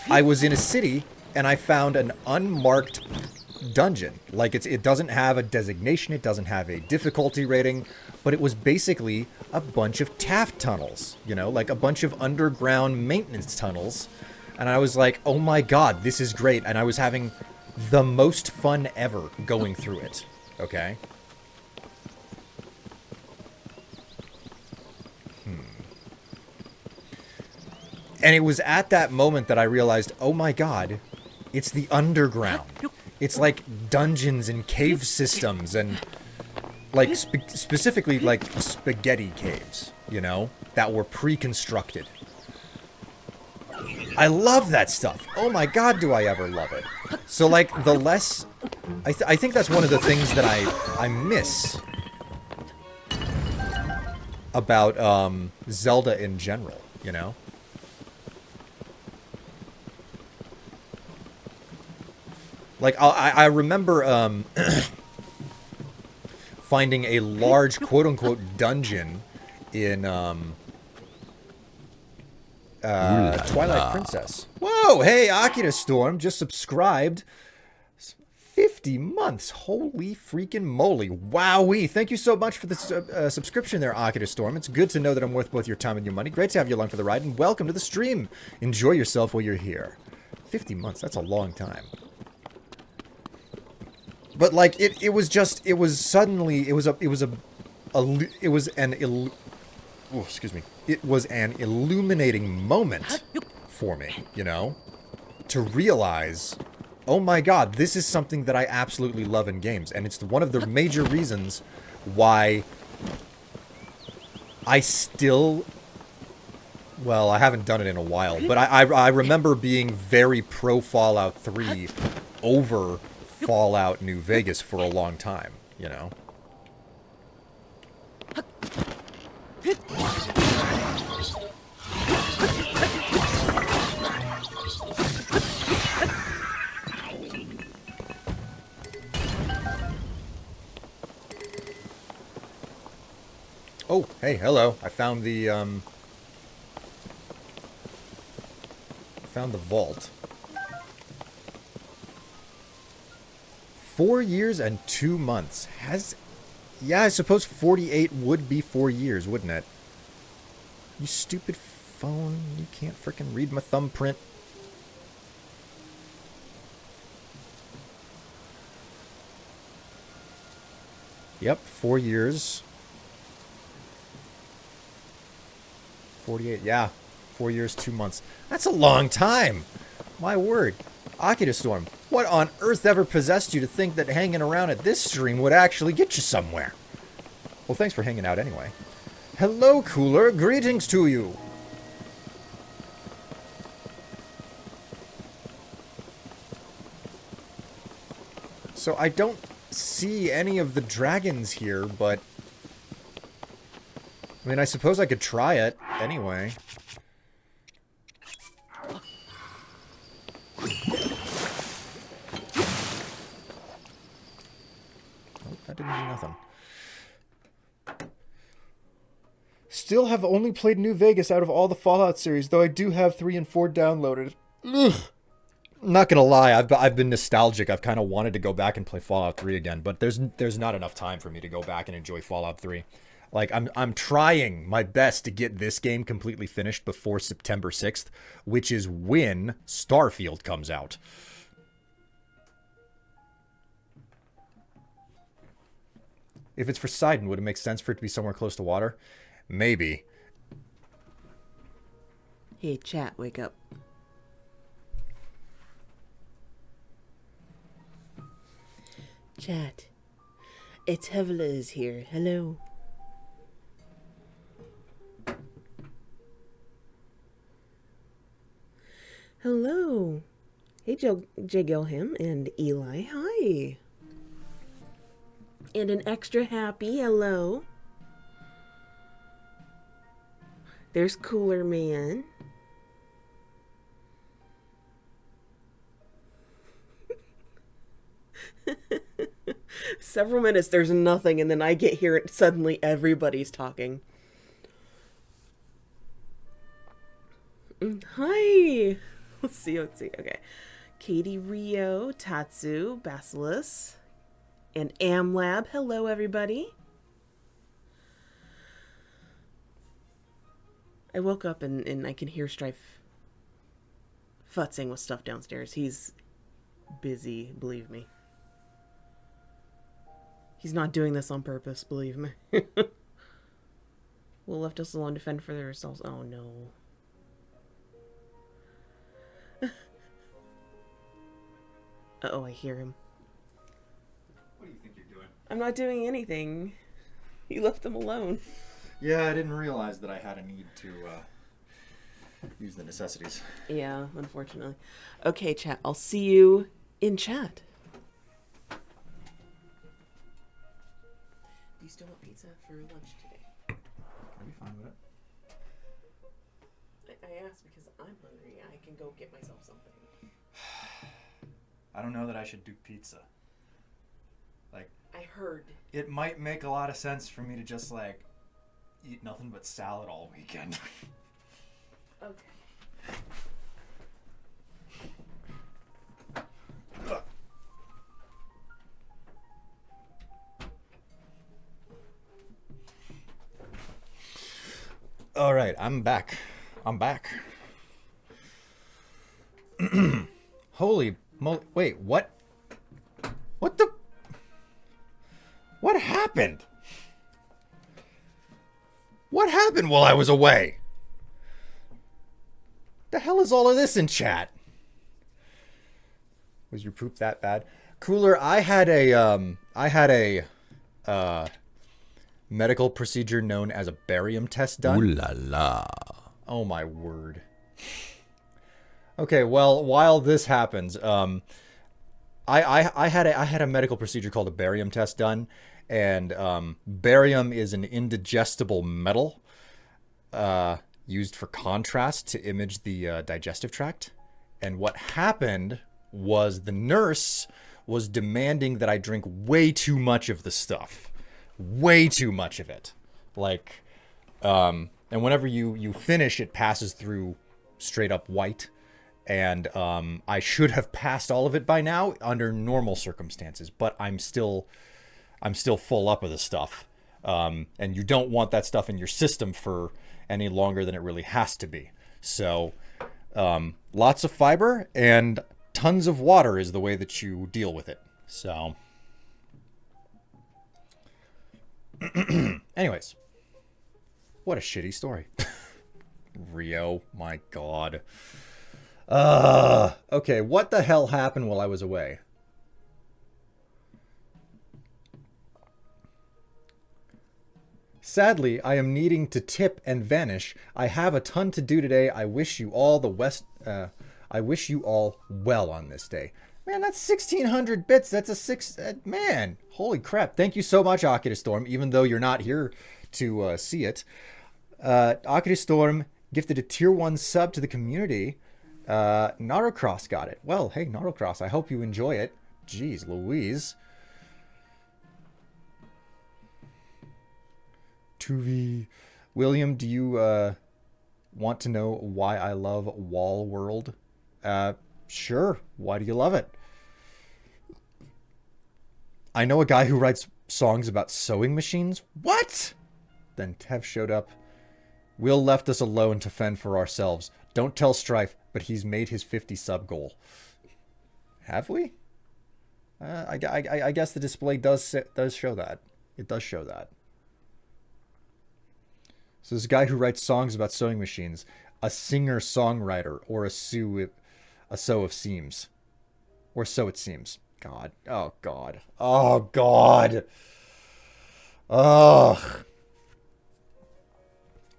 Speaker 1: I was in a city and I found an unmarked dungeon. Like it doesn't have a designation, it doesn't have a difficulty rating, but it was basically a bunch of Taft tunnels, you know, like a bunch of underground maintenance tunnels. And I was like, oh my god, this is great. And I was having the most fun ever going through it. Okay? And it was at that moment that I realized, oh my god, it's the underground. It's like dungeons and cave systems and like specifically like spaghetti caves, you know, that were pre-constructed. I love that stuff. Oh my god, do I ever love it. So like the less I think that's one of the things that I miss about Zelda in general, you know? Like, I remember finding a large quote-unquote dungeon in Twilight Princess. Whoa, hey, Akira Storm just subscribed. 50 months. Holy freaking moly. Wowee. Thank you so much for the subscription there, Akira Storm. It's good to know that I'm worth both your time and your money. Great to have you along for the ride, and welcome to the stream. Enjoy yourself while you're here. 50 months, that's a long time. But like it was an illuminating moment for me, you know, to realize, oh my god, this is something that I absolutely love in games, and it's one of the major reasons why I still, well, I haven't done it in a while, but I remember being very pro Fallout 3 over Fallout New Vegas for a long time, you know? Oh, hey, hello. I found the vault. 4 years and 2 months. Yeah, I suppose 48 would be 4 years, wouldn't it? You stupid phone. You can't frickin' read my thumbprint. Yep, 4 years. 48, yeah. 4 years, 2 months. That's a long time! My word. Akira Storm, what on earth ever possessed you to think that hanging around at this stream would actually get you somewhere? Well, thanks for hanging out anyway. Hello, Cooler. Greetings to you. So I don't see any of the dragons here, but I mean, I suppose I could try it anyway. That didn't do nothing. Still have only played New Vegas out of all the Fallout series, though I do have 3 and 4 downloaded. Ugh. Not gonna lie, I've been nostalgic. I've kind of wanted to go back and play Fallout 3 again, but there's not enough time for me to go back and enjoy Fallout 3. Like, I'm trying my best to get this game completely finished before September 6th, which is when Starfield comes out. If it's for Sidon, would it make sense for it to be somewhere close to water? Maybe.
Speaker 2: Hey, chat, wake up. Chat. It's Hevla is here. Hello. Hello. Hey, J. Gilham and Eli. Hi. And an extra happy hello There's Cooler Man. Several minutes, there's nothing, and then I get here and suddenly everybody's talking. Hi! Let's see. Okay. Katie, Rio, Tatsu, Basilis, and Amlab. Hello, everybody. I woke up and I can hear Strife futzing with stuff downstairs. He's busy, believe me. He's not doing this on purpose, believe me. Will left us alone to fend for ourselves. Oh no. Uh-oh, I hear him.
Speaker 1: What do you think you're doing?
Speaker 2: I'm not doing anything. You left them alone.
Speaker 1: Yeah, I didn't realize that I had a need to use the necessities.
Speaker 2: Yeah, unfortunately. Okay, chat. I'll see you in chat. Do you still want pizza for lunch today?
Speaker 1: I'll be fine with it.
Speaker 2: I asked because I'm hungry. I can go get myself something.
Speaker 1: I don't know that I should do pizza. Like,
Speaker 2: I heard.
Speaker 1: it might make a lot of sense for me to just, like, eat nothing but salad all weekend.
Speaker 2: Okay.
Speaker 1: All right, I'm back. Holy moly. Wait, what? What the? What happened? What happened while I was away? The hell is all of this in chat? Was your poop that bad? Cooler, I had a medical procedure known as a barium test done.
Speaker 3: Ooh la la.
Speaker 1: Oh my word. Okay, well, while this happens, I had a medical procedure called a barium test done, and barium is an indigestible metal used for contrast to image the digestive tract. And what happened was the nurse was demanding that I drink way too much of the stuff. Way too much of it. Like, and whenever you finish, it passes through straight up white. And I should have passed all of it by now under normal circumstances, but I'm still full up of the stuff. And you don't want that stuff in your system for any longer than it really has to be. So lots of fiber and tons of water is the way that you deal with it. So anyways, what a shitty story. Rio, my God. Okay, what the hell happened while I was away? Sadly, I am needing to tip and vanish. I have a ton to do today. I wish you all I wish you all well on this day. Man, that's 1,600 bits. That's a man. Holy crap. Thank you so much, Akira Storm, even though you're not here to see it. Akira Storm gifted a tier 1 sub to the community. Narocross got it. Well, hey, Narocross, I hope you enjoy it. Jeez Louise. Tuvi. William, do you want to know why I love Wall World? Sure. Why do you love it? I know a guy who writes songs about sewing machines. What? Then Tev showed up. Will left us alone to fend for ourselves. Don't tell Strife, but he's made his 50 sub goal. Have we? I guess the display does show that. It does show that. So this guy who writes songs about sewing machines, a singer-songwriter, or a sew of seams. Or so it seems. God. Oh, God. Oh, God. Ugh.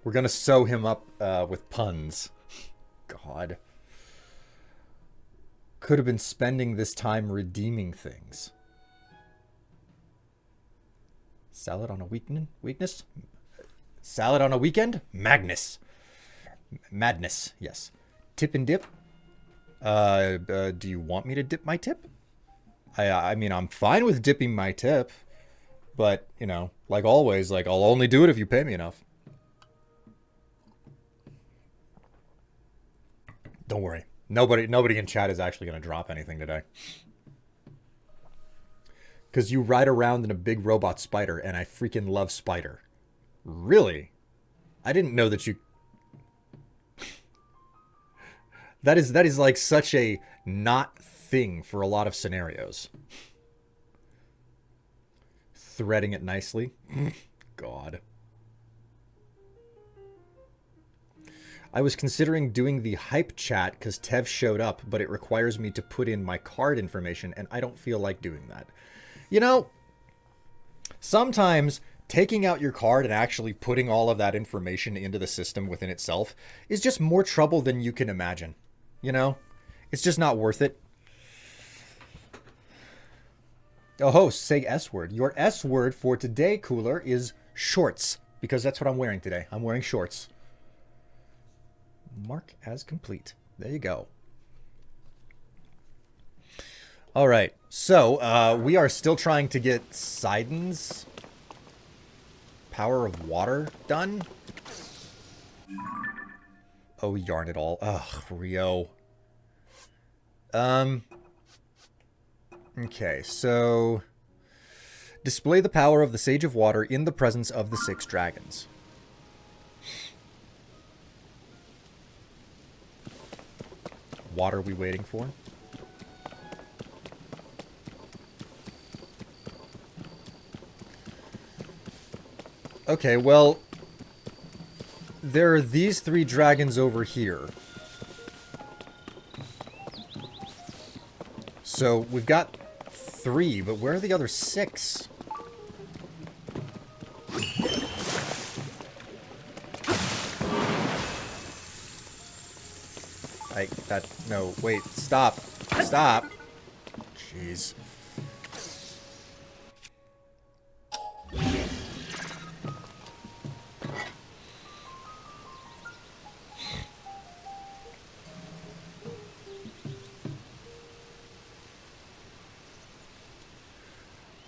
Speaker 1: We're going to sew him up with puns. God. Could have been spending this time redeeming things. Salad on a weakness? Salad on a weekend? Magnus. Madness, yes. Tip and dip? Do you want me to dip my tip? I mean, I'm fine with dipping my tip, but, you know, like always, like, I'll only do it if you pay me enough. Don't worry. Nobody in chat is actually going to drop anything today. Because you ride around in a big robot spider, and I freaking love spider. Really? I didn't know that you... That is like such a not thing for a lot of scenarios. Threading it nicely. God. I was considering doing the hype chat because Tev showed up, but it requires me to put in my card information, and I don't feel like doing that. You know, sometimes taking out your card and actually putting all of that information into the system within itself is just more trouble than you can imagine. You know? It's just not worth it. Oh, host, say S word. Your S word for today, Cooler, is shorts. Because that's what I'm wearing today. I'm wearing shorts. Mark as complete. There you go. All right. So, we are still trying to get Sidon's Power of Water done. Oh, yarn it all. Ugh, Rio. Okay, so... Display the power of the Sage of Water in the presence of the 6 dragons. What are we waiting for? Okay, well... There are these 3 dragons over here. So, we've got 3, but where are the other 6? No, wait, stop. Stop. Jeez.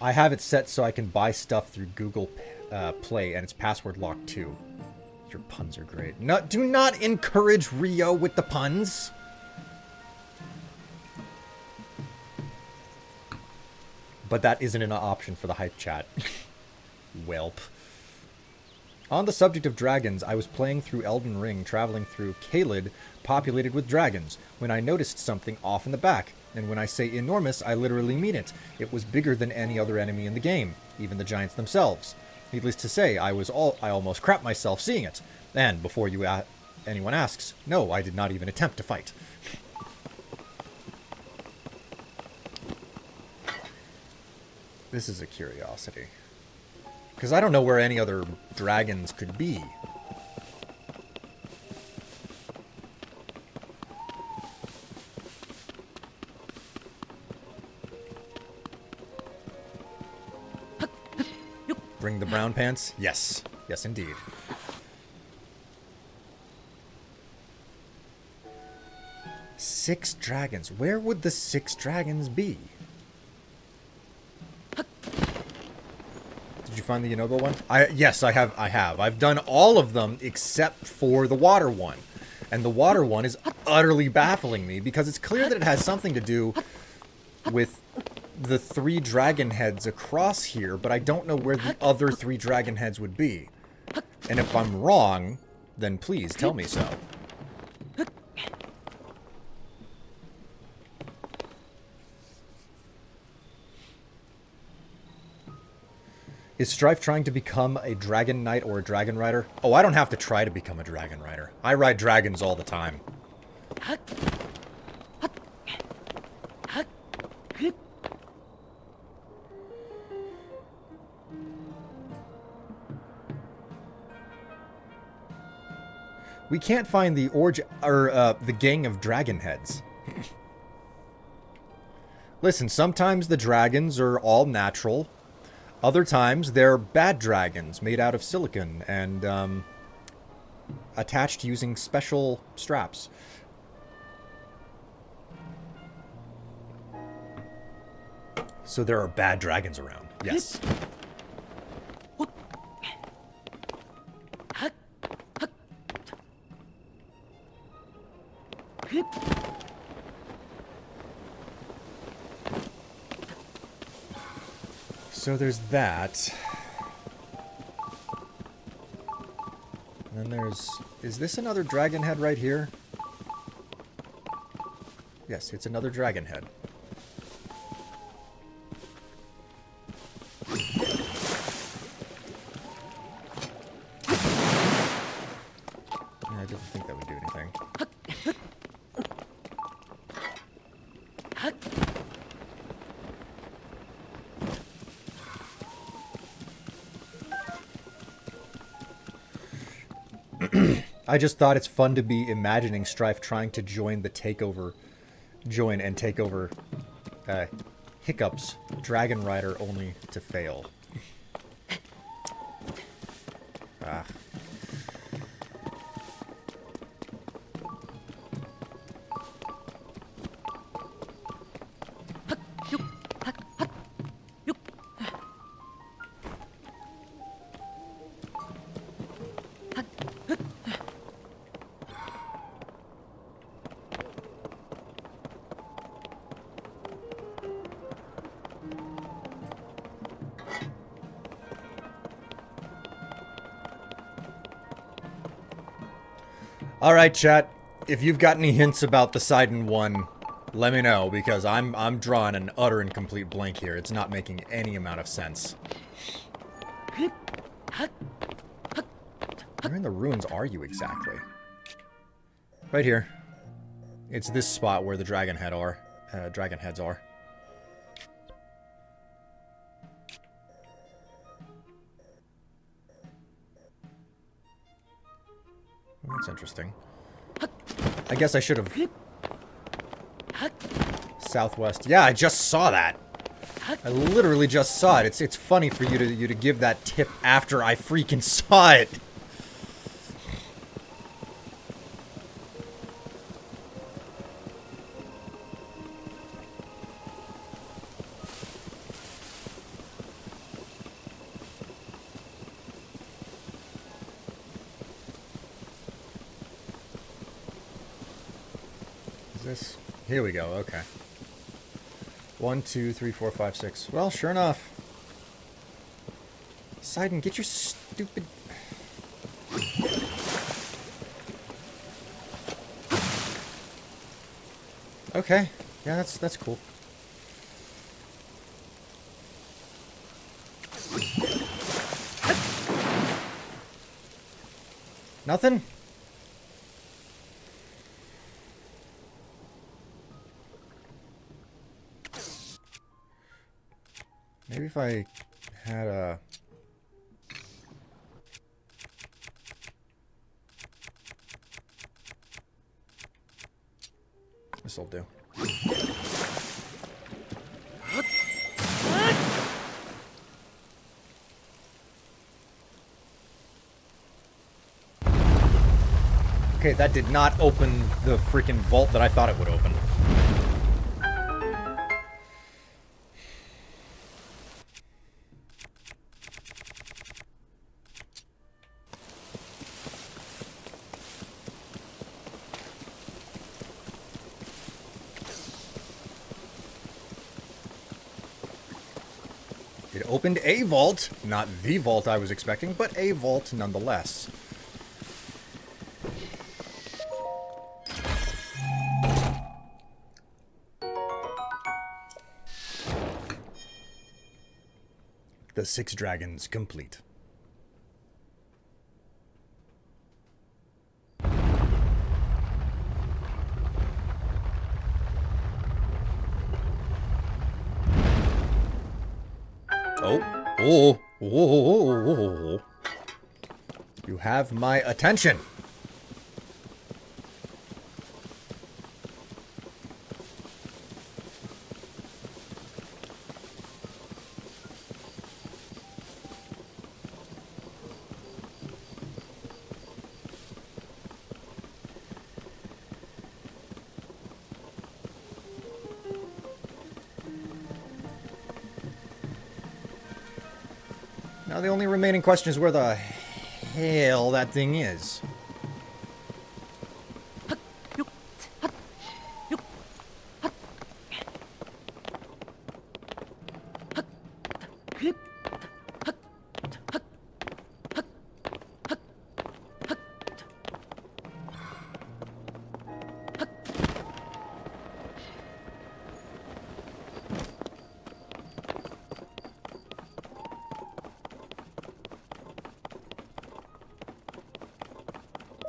Speaker 1: I have it set so I can buy stuff through Google Play, and it's password locked too. Your puns are great. No, do not encourage Rio with the puns. But that isn't an option for the hype chat. Welp. On the subject of dragons, I was playing through Elden Ring, traveling through Caelid, populated with dragons, when I noticed something off in the back. And when I say enormous, I literally mean it. It was bigger than any other enemy in the game, even the giants themselves. Needless to say, I almost crapped myself seeing it. And before anyone asks, no, I did not even attempt to fight. This is a curiosity. Because I don't know where any other dragons could be. Bring the brown pants? Yes. Yes, indeed. Six dragons. Where would the 6 dragons be? Did you find the Yonobo one? Yes, I have. I've done all of them except for the water one. And the water one is utterly baffling me because it's clear that it has something to do with the 3 dragon heads across here, but I don't know where the other 3 dragon heads would be. And if I'm wrong, then please tell me so. Is Strife trying to become a dragon knight or a dragon rider? Oh, I don't have to try to become a dragon rider. I ride dragons all the time. We can't find the the gang of dragon heads. Listen, sometimes the dragons are all natural. Other times they're bad dragons made out of silicon and attached using special straps. So there are bad dragons around. Yes. So there's that. And then there's... Is this another dragon head right here? Yes, it's another dragon head. I didn't think that would do anything. I just thought it's fun to be imagining Strife trying to join the takeover, and take over Hiccup's Dragon Rider only to fail. Ah. All right, chat. If you've got any hints about the Sidon one, let me know, because I'm drawing an utter and complete blank here. It's not making any amount of sense. Where in the ruins are you exactly? Right here. It's this spot where the dragon heads are. Well, that's interesting. I guess I should have... Southwest. Yeah, I just saw that. I literally just saw it. It's funny for you to give that tip after I freaking saw it. This? Here we go, okay. 1, 2, 3, 4, 5, 6. Well, sure enough. Sidon, get your stupid... Okay. Yeah, that's cool. Nothing? Maybe if I had a... This'll do. Okay, that did not open the freaking vault that I thought it would open. It opened a vault, not the vault I was expecting, but a vault nonetheless. The 6 dragons complete. Oh. You have my attention. Now the only remaining question is where the hell that thing is.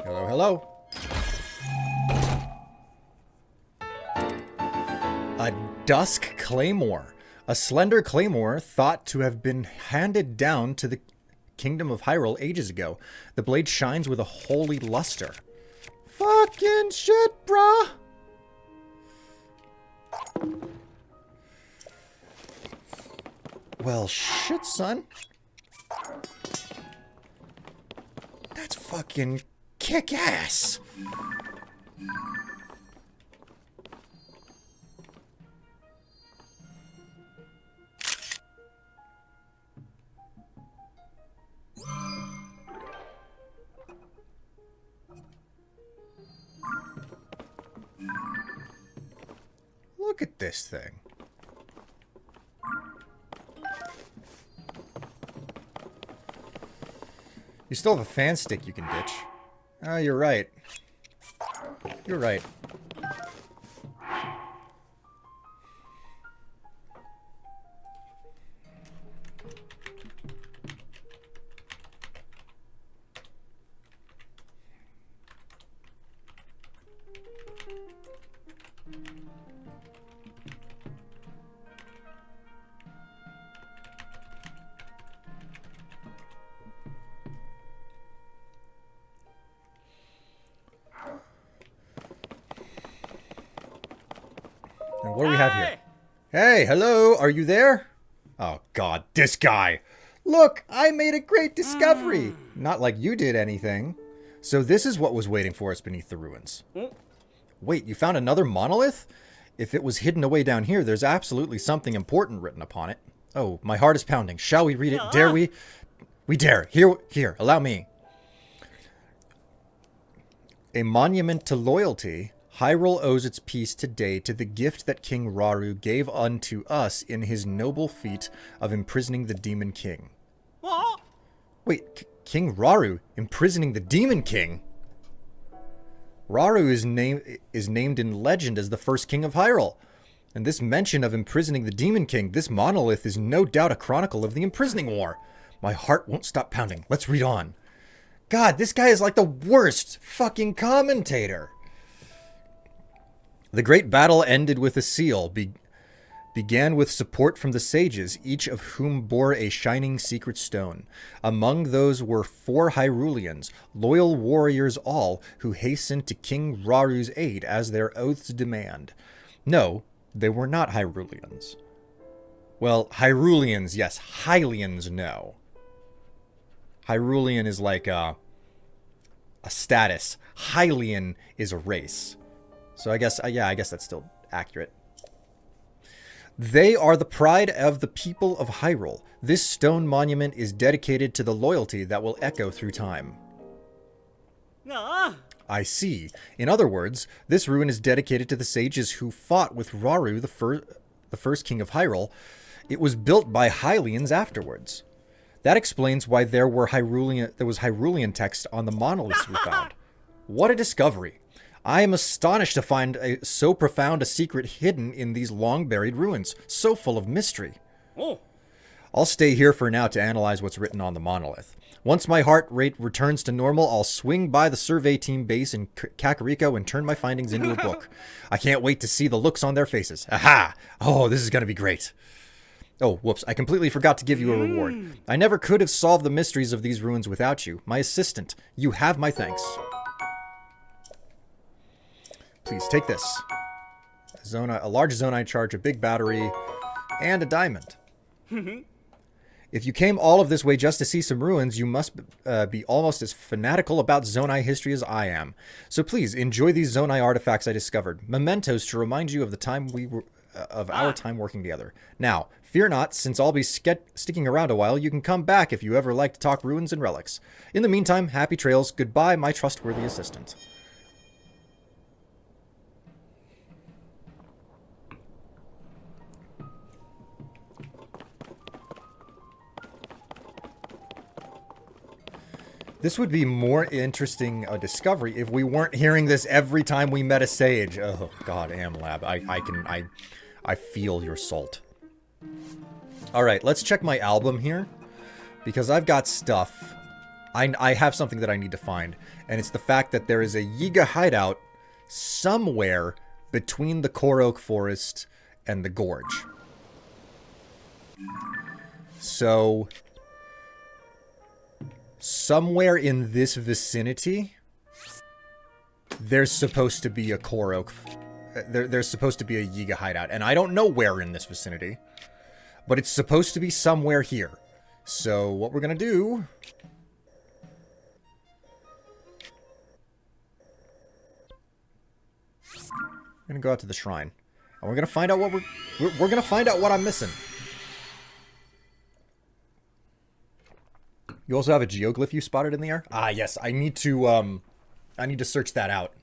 Speaker 1: Hello, hello. A dusk claymore. A slender claymore thought to have been handed down to the kingdom of Hyrule ages ago. The blade shines with a holy luster. Fucking shit, bruh. Well, shit, son. That's fucking kick-ass. Look at this thing. You still have a fan stick you can ditch. Oh, you're right. You're right. And what do we have here? Hey, hello, are you there? Oh god, this guy. Look, I made a great discovery. Not like you did anything. So this is what was waiting for us beneath the ruins. Wait, you found another monolith? If it was hidden away down here, there's absolutely something important written upon it. Oh, my heart is pounding. Shall we read it? Dare we? We dare. Here, allow me. A monument to loyalty. Hyrule owes its peace today to the gift that King Rauru gave unto us in his noble feat of imprisoning the Demon King.
Speaker 3: What?
Speaker 1: Wait, King Rauru imprisoning the Demon King? Rauru is named in legend as the first king of Hyrule. And this mention of imprisoning the Demon King, this monolith is no doubt a chronicle of the imprisoning war. My heart won't stop pounding. Let's read on. God, this guy is like the worst fucking commentator. The great battle ended with a seal, began with support from the sages, each of whom bore a shining secret stone. Among those were 4 Hyruleans, loyal warriors all, who hastened to King Rauru's aid as their oaths demand. No, they were not Hyruleans. Well, Hyruleans, yes. Hylians, no. Hyrulean is like a status. Hylian is a race. So I guess that's still accurate. They are the pride of the people of Hyrule. This stone monument is dedicated to the loyalty that will echo through time. I see. In other words, this ruin is dedicated to the sages who fought with Rauru, the first king of Hyrule. It was built by Hylians afterwards. That explains why there was Hyrulean text on the monoliths we found. What a discovery. I am astonished to find so profound a secret hidden in these long-buried ruins, so full of mystery.
Speaker 3: Oh.
Speaker 1: I'll stay here for now to analyze what's written on the monolith. Once my heart rate returns to normal, I'll swing by the survey team base in Kakariko and turn my findings into a book. I can't wait to see the looks on their faces. Aha! Oh, this is going to be great. Oh, whoops, I completely forgot to give you a reward. I never could have solved the mysteries of these ruins without you. My assistant, you have my thanks. Please take this. A large Zonai charge, a big battery, and a diamond. If you came all of this way just to see some ruins, you must be almost as fanatical about Zonai history as I am. So please, enjoy these Zonai artifacts I discovered. Mementos to remind you of the time of our time working together. Now, fear not, since I'll be sticking around a while, you can come back if you ever like to talk ruins and relics. In the meantime, happy trails. Goodbye, my trustworthy assistant. This would be more interesting a discovery if we weren't hearing this every time we met a sage. Oh, God, Amlab. I feel your salt. Alright, let's check my album here. Because I've got stuff. I have something that I need to find. And it's the fact that there is a Yiga hideout somewhere between the Core Oak Forest and the Gorge. So... somewhere in this vicinity, there's supposed to be a Core Oak. There's supposed to be a Yiga hideout. And I don't know where in this vicinity. But it's supposed to be somewhere here. So what we're going to do... we're going to go out to the shrine. And we're going to find out what we're going to find out what I'm missing. You also have a geoglyph you spotted in the air? Ah, yes. I need to search that out.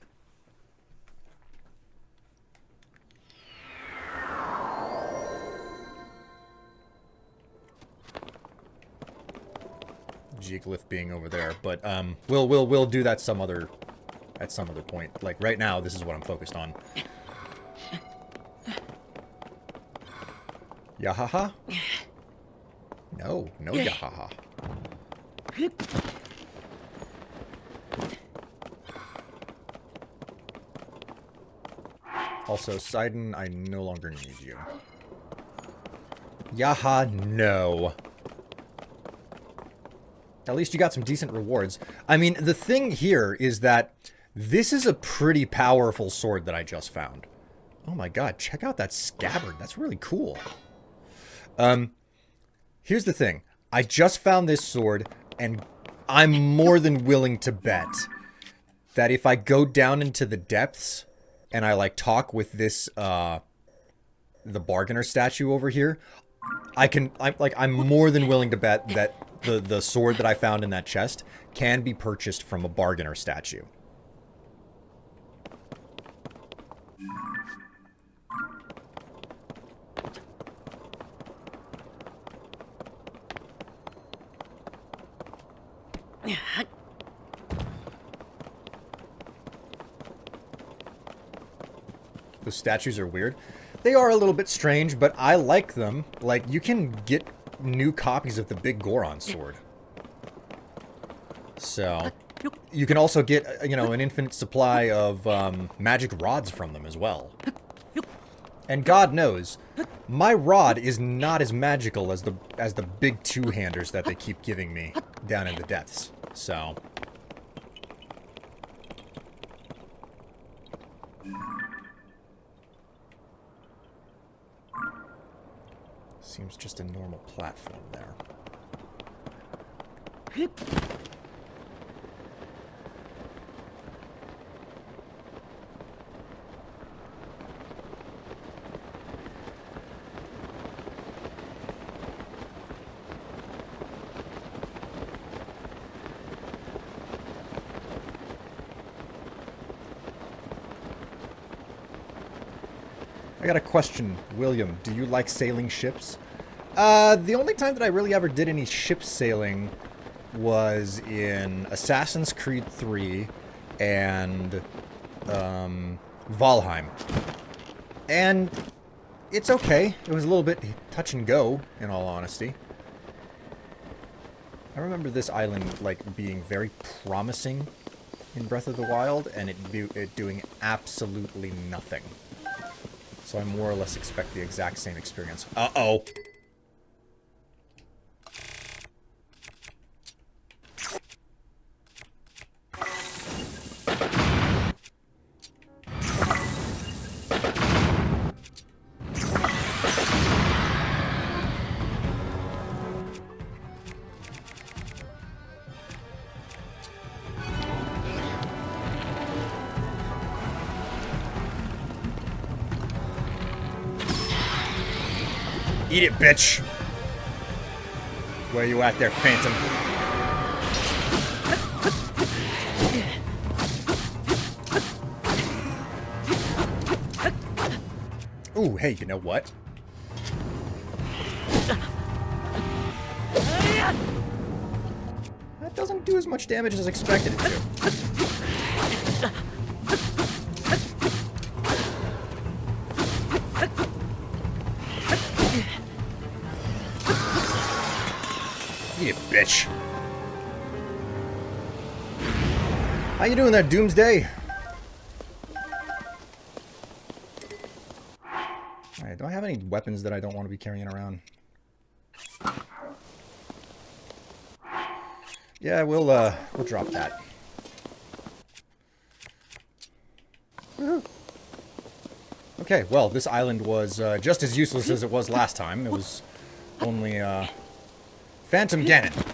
Speaker 1: Geoglyph being over there, but we'll do that at some other point. Like right now, this is what I'm focused on. Yahaha? No yahaha. Also, Sidon, I no longer need you. Yaha, no. At least you got some decent rewards. I mean, the thing here is that this is a pretty powerful sword that I just found. Oh my god, check out that scabbard. That's really cool. Here's the thing. I just found this sword, and I'm more than willing to bet that if I go down into the depths and I, like, talk with this, the bargainer statue over here, I'm more than willing to bet that the sword that I found in that chest can be purchased from a bargainer statue. Those statues are weird. They are a little bit strange, but I like them. Like, you can get new copies of the Big Goron sword. So, you can also get, you know, an infinite supply of magic rods from them as well. And God knows, my rod is not as magical as the big two-handers that they keep giving me down in the depths. So... seems just a normal platform there. I got a question, William. Do you like sailing ships? The only time that I really ever did any ship sailing was in Assassin's Creed 3 and Valheim. And it's okay. It was a little bit touch and go, in all honesty. I remember this island, like, being very promising in Breath of the Wild, and it doing absolutely nothing. So I more or less expect the exact same experience. Uh-oh! Eat it, bitch. Where you at there, Phantom? Ooh, hey, you know what? That doesn't do as much damage as expected it to. Eat it, bitch. How you doing there, Doomsday? Alright, do I have any weapons that I don't want to be carrying around? Yeah, we'll drop that. Okay, well, this island was just as useless as it was last time. It was only Phantom Ganon.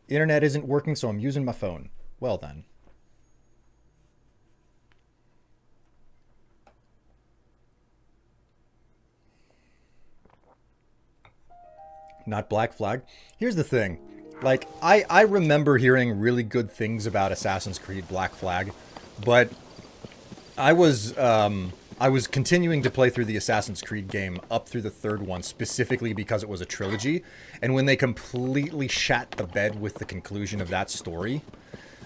Speaker 1: Internet isn't working, so I'm using my phone. Well then. Not Black Flag. Here's the thing. Like, I remember hearing really good things about Assassin's Creed Black Flag, but I was continuing to play through the Assassin's Creed game up through the third one specifically because it was a trilogy, and when they completely shat the bed with the conclusion of that story,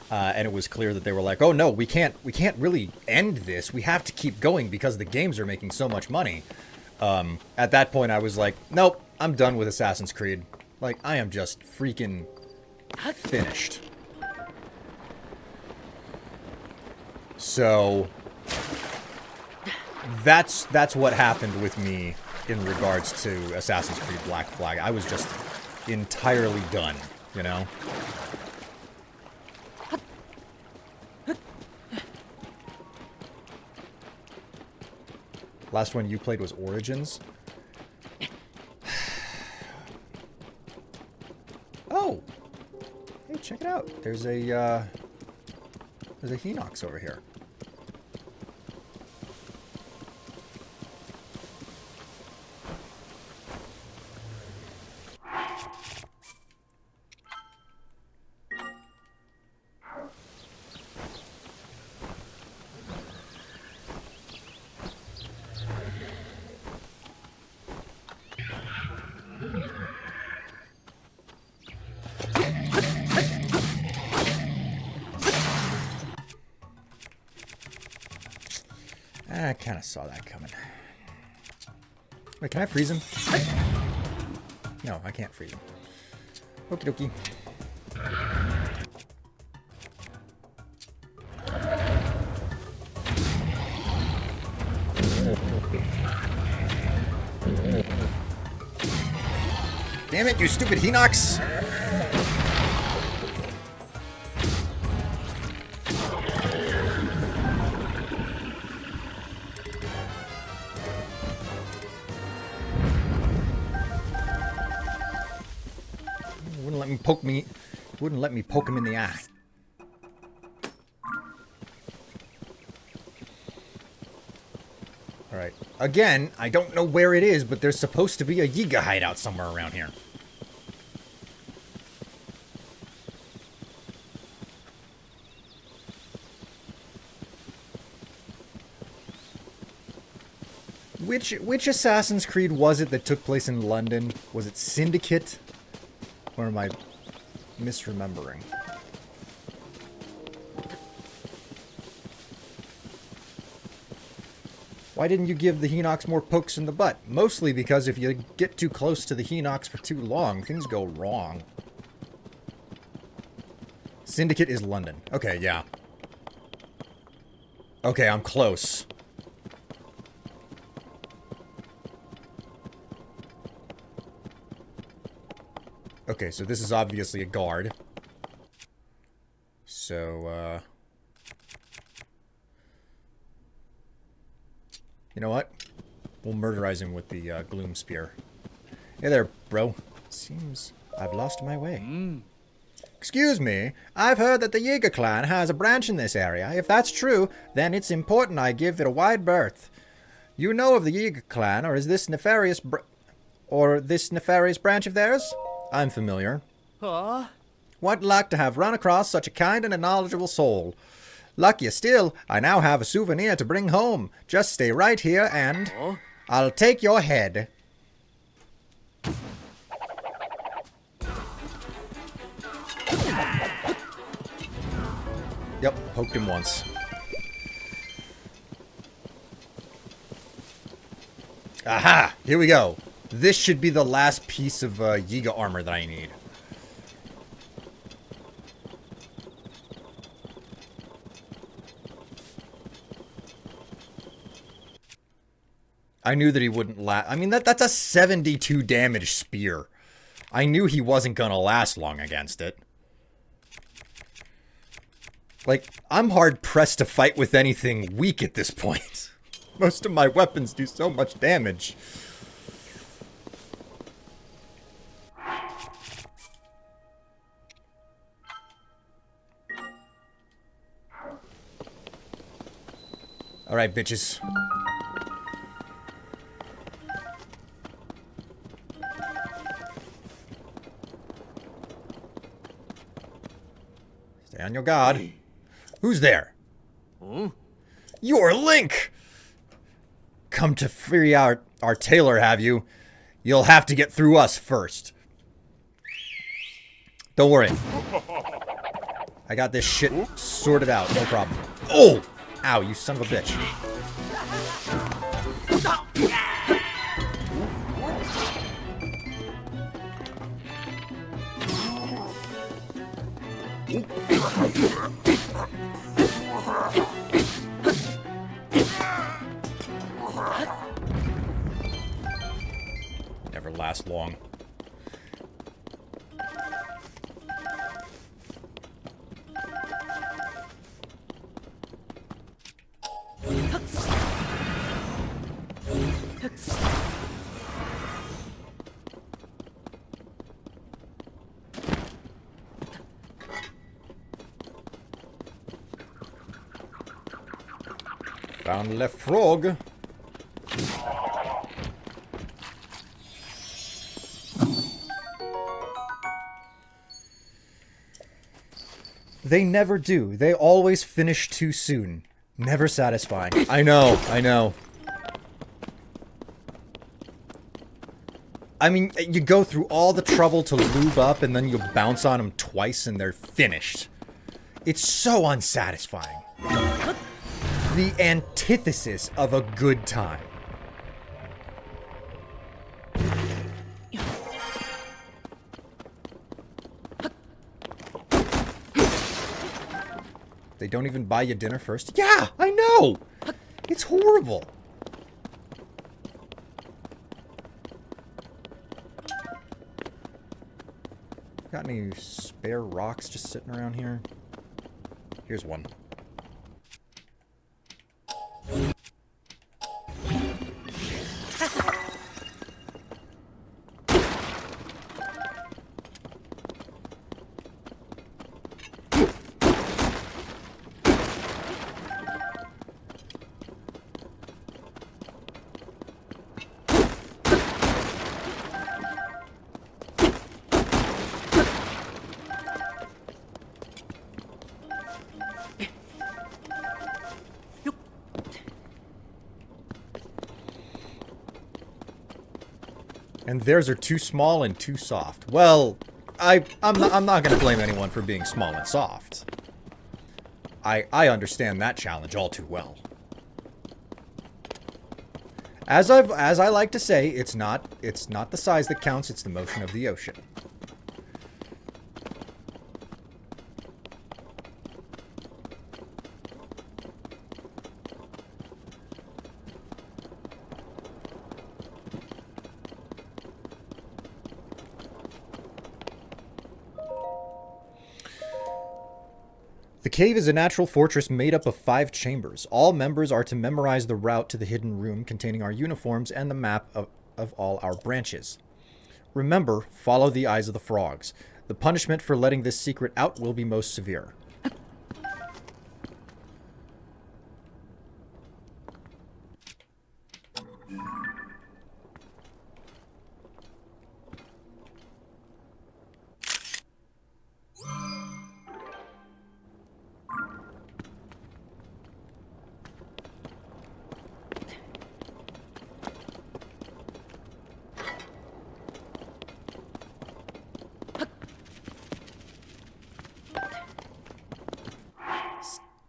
Speaker 1: and it was clear that they were like, oh no, we can't really end this. We have to keep going because the games are making so much money. At that point, I was like, nope, I'm done with Assassin's Creed. Like, I am just freaking finished. So that's what happened with me in regards to Assassin's Creed Black Flag. I was just entirely done, you know? Last one you played was Origins. Oh! Hey, check it out. There's a Hinox over here. I kind of saw that coming. Wait, can I freeze him? No, I can't freeze him. Okie dokie. Damn it, you stupid Hinox! Wouldn't let me poke him in the eye. Alright. Again, I don't know where it is, but there's supposed to be a Yiga hideout somewhere around here. Which Assassin's Creed was it that took place in London? Was it Syndicate? Or am I misremembering? Why didn't you give the Hinox more pokes in the butt? Mostly because if you get too close to the Hinox for too long, things go wrong. Syndicate is London. Okay, yeah. Okay, I'm close. Okay, so this is obviously a guard. So, you know what? We'll murderize him with the Gloom Spear. Hey there, bro. Seems I've lost my way. Excuse me, I've heard that the Yiga clan has a branch in this area. If that's true, then it's important I give it a wide berth. You know of the Yiga clan, or is this nefarious branch of theirs? I'm familiar.
Speaker 3: Huh?
Speaker 1: What luck to have run across such a kind and a knowledgeable soul. Luckier still, I now have a souvenir to bring home. Just stay right here and I'll take your head. Yep, poked him once. Aha! Here we go. This should be the last piece of Yiga armor that I need. I knew that he wouldn't last. I mean, that's a 72 damage spear. I knew he wasn't gonna last long against it. Like, I'm hard-pressed to fight with anything weak at this point. Most of my weapons do so much damage. Alright, bitches. Stay on your guard. Who's there?
Speaker 3: Hmm?
Speaker 1: You're Link! Come to free our tailor, have you? You'll have to get through us first. Don't worry. I got this shit sorted out, no problem. Oh! Ow, you son of a bitch. Never last long. Found Le Frog. They never do. They always finish too soon. Never satisfying. I know, I know. I mean, you go through all the trouble to lube up and then you bounce on them twice and they're finished. It's so unsatisfying. The antithesis of a good time. They don't even buy you dinner first? Yeah, I know! It's horrible. Got any spare rocks just sitting around here? Here's one. And theirs are too small and too soft. Well, I'm not going to blame anyone for being small and soft. I understand that challenge all too well. As I like to say, it's not the size that counts, it's the motion of the ocean. The cave is a natural fortress made up of 5 chambers. All members are to memorize the route to the hidden room containing our uniforms and the map of all our branches. Remember, follow the eyes of the frogs. The punishment for letting this secret out will be most severe.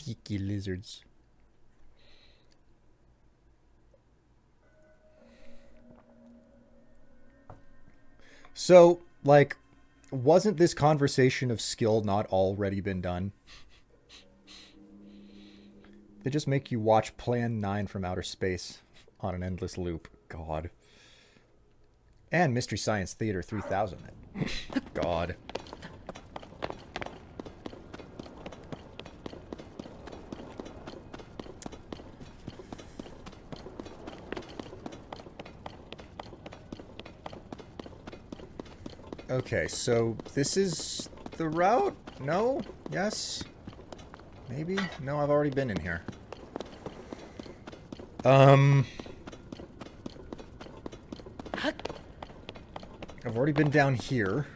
Speaker 1: Sticky lizards. So, like, wasn't this conversation of skill not already been done? They just make you watch Plan 9 from outer space on an endless loop. God. And Mystery Science Theater 3000. God. Okay, so this is the route? No? Yes? Maybe? No, I've already been in here. I've already been down here.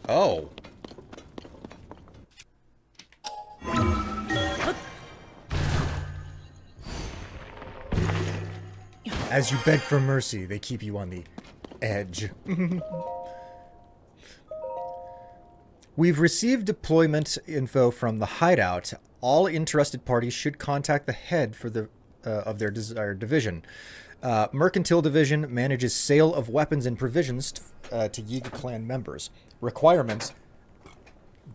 Speaker 1: Oh. As you beg for mercy, they keep you on the edge. We've received deployment info from the hideout. All interested parties should contact the head for the of their desired division. Mercantile Division manages sale of weapons and provisions to Yiga clan members. Requirements: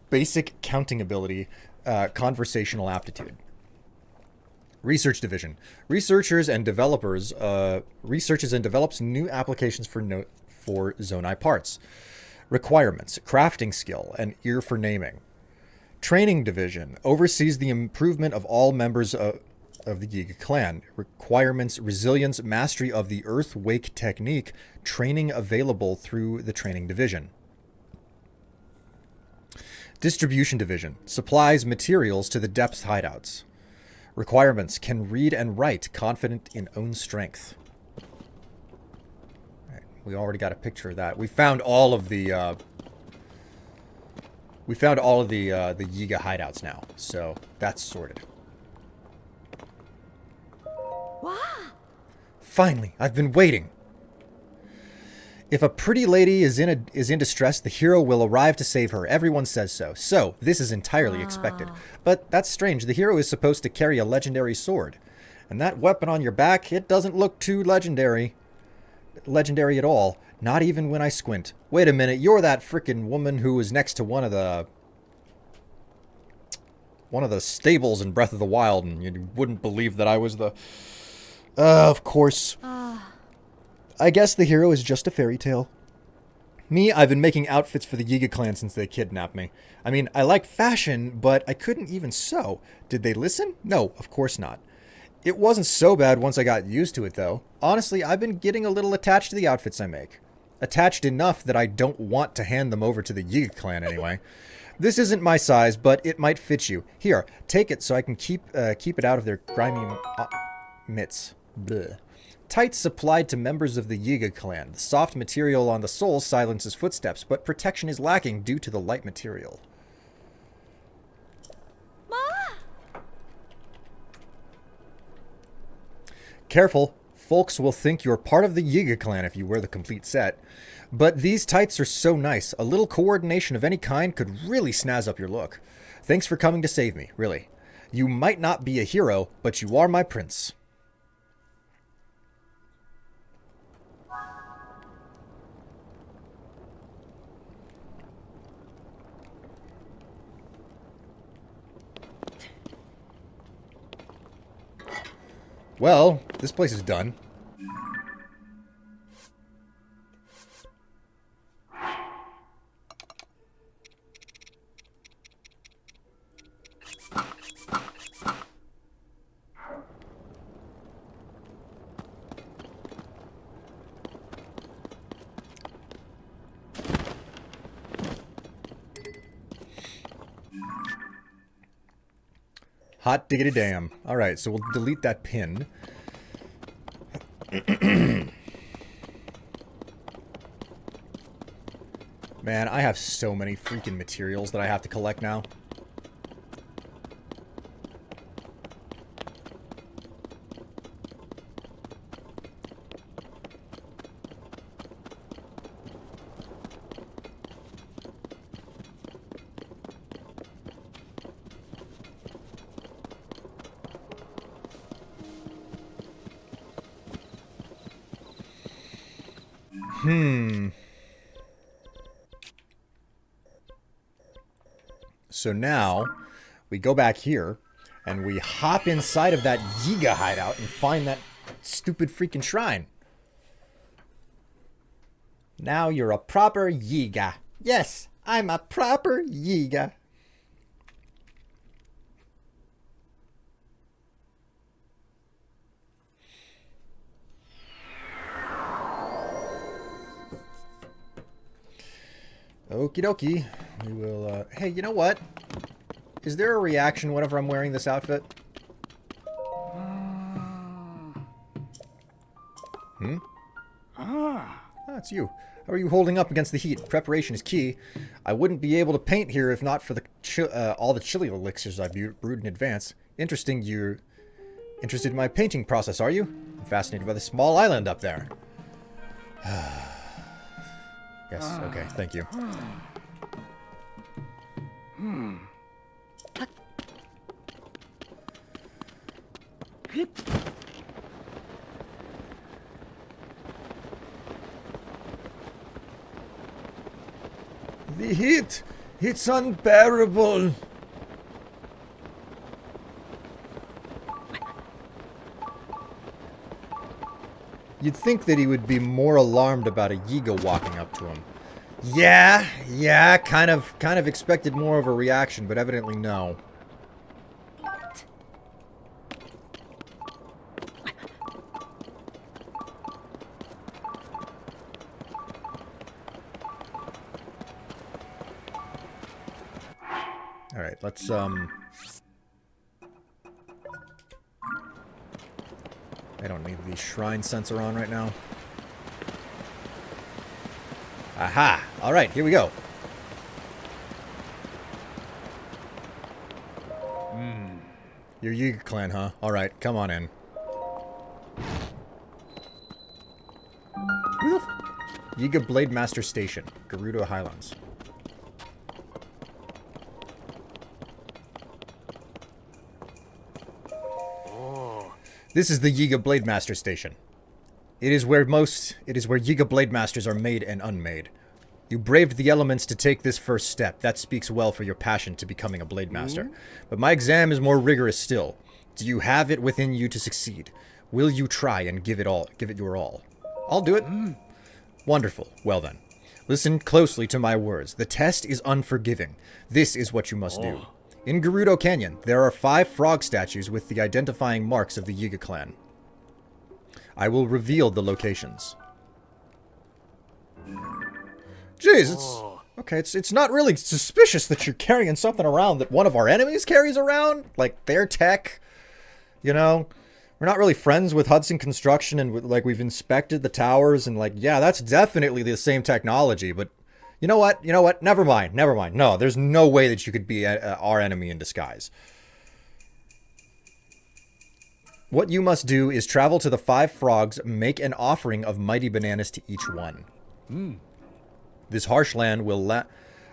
Speaker 1: basic counting ability, conversational aptitude. Research Division researches and develops new applications for Zonai parts. Requirements: crafting skill and ear for naming. Training Division oversees the improvement of all members of the Yiga clan. Requirements: resilience, mastery of the Earth Wake technique, training available through the Training Division. Distribution Division supplies materials to the depth hideouts. Requirements: can read and write, confident in own strength. Right, we already got a picture of that. We found all of the Yiga hideouts now, so that's sorted.
Speaker 3: Wow.
Speaker 1: Finally, I've been waiting. If a pretty lady is in distress, the hero will arrive to save her. Everyone says so. So, this is entirely expected. But that's strange. The hero is supposed to carry a legendary sword. And that weapon on your back, it doesn't look too legendary at all. Not even when I squint. Wait a minute, you're that frickin' woman who was next to one of the stables in Breath of the Wild, and you wouldn't believe that I was the... of course. I guess the hero is just a fairy tale. Me, I've been making outfits for the Yiga clan since they kidnapped me. I mean, I like fashion, but I couldn't even sew. Did they listen? No, of course not. It wasn't so bad once I got used to it, though. Honestly, I've been getting a little attached to the outfits I make. Attached enough that I don't want to hand them over to the Yiga clan anyway. This isn't my size, but it might fit you. Here, take it so I can keep it out of their grimy mitts. Bleh. Tights supplied to members of the Yiga clan. The soft material on the sole silences footsteps, but protection is lacking due to the light material.
Speaker 3: Ma!
Speaker 1: Careful, folks will think you're part of the Yiga clan if you wear the complete set. But these tights are so nice. A little coordination of any kind could really snazz up your look. Thanks for coming to save me, really. You might not be a hero, but you are my prince. Well, this place is done. Hot diggity damn. Alright, so we'll delete that pin. Man, I have so many freaking materials that I have to collect now. So now, we go back here, and we hop inside of that Yiga hideout and find that stupid freaking shrine. Now you're a proper Yiga. Yes, I'm a proper Yiga. Okie dokie. We will, hey, you know what? Is there a reaction whenever I'm wearing this outfit? Hmm? Ah, it's you. How are you holding up against the heat? Preparation is key. I wouldn't be able to paint here if not for the all the chili elixirs I brewed in advance. Interesting, you're interested in my painting process, are you? I'm fascinated by the small island up there. Yes, okay, thank you. The heat! It's unbearable! You'd think that he would be more alarmed about a Yiga walking up to him. Yeah, kind of expected more of a reaction, but evidently no. Alright, let's, I don't need the shrine sensor on right now. Aha! Alright, here we go. You're Yiga clan, huh? Alright, come on in. Who the Yiga Blade Master Station, Gerudo Highlands. This is the Yiga Blade Master Station. It is where Yiga Blade Masters are made and unmade. You braved the elements to take this first step. That speaks well for your passion to becoming a Blade Master. But my exam is more rigorous still. Do you have it within you to succeed? Will you try and give it your all? I'll do it. Wonderful. Well then. Listen closely to my words. The test is unforgiving. This is what you must do. In Gerudo Canyon, there are 5 frog statues with the identifying marks of the Yiga clan. I will reveal the locations. Jeez, it's not really suspicious that you're carrying something around that one of our enemies carries around, like their tech. You know, we're not really friends with Hudson Construction, and like we've inspected the towers, and like, yeah, that's definitely the same technology. But you know what? Never mind. No, there's no way that you could be our enemy in disguise. What you must do is travel to the 5 frogs, make an offering of mighty bananas to each one. This harsh land will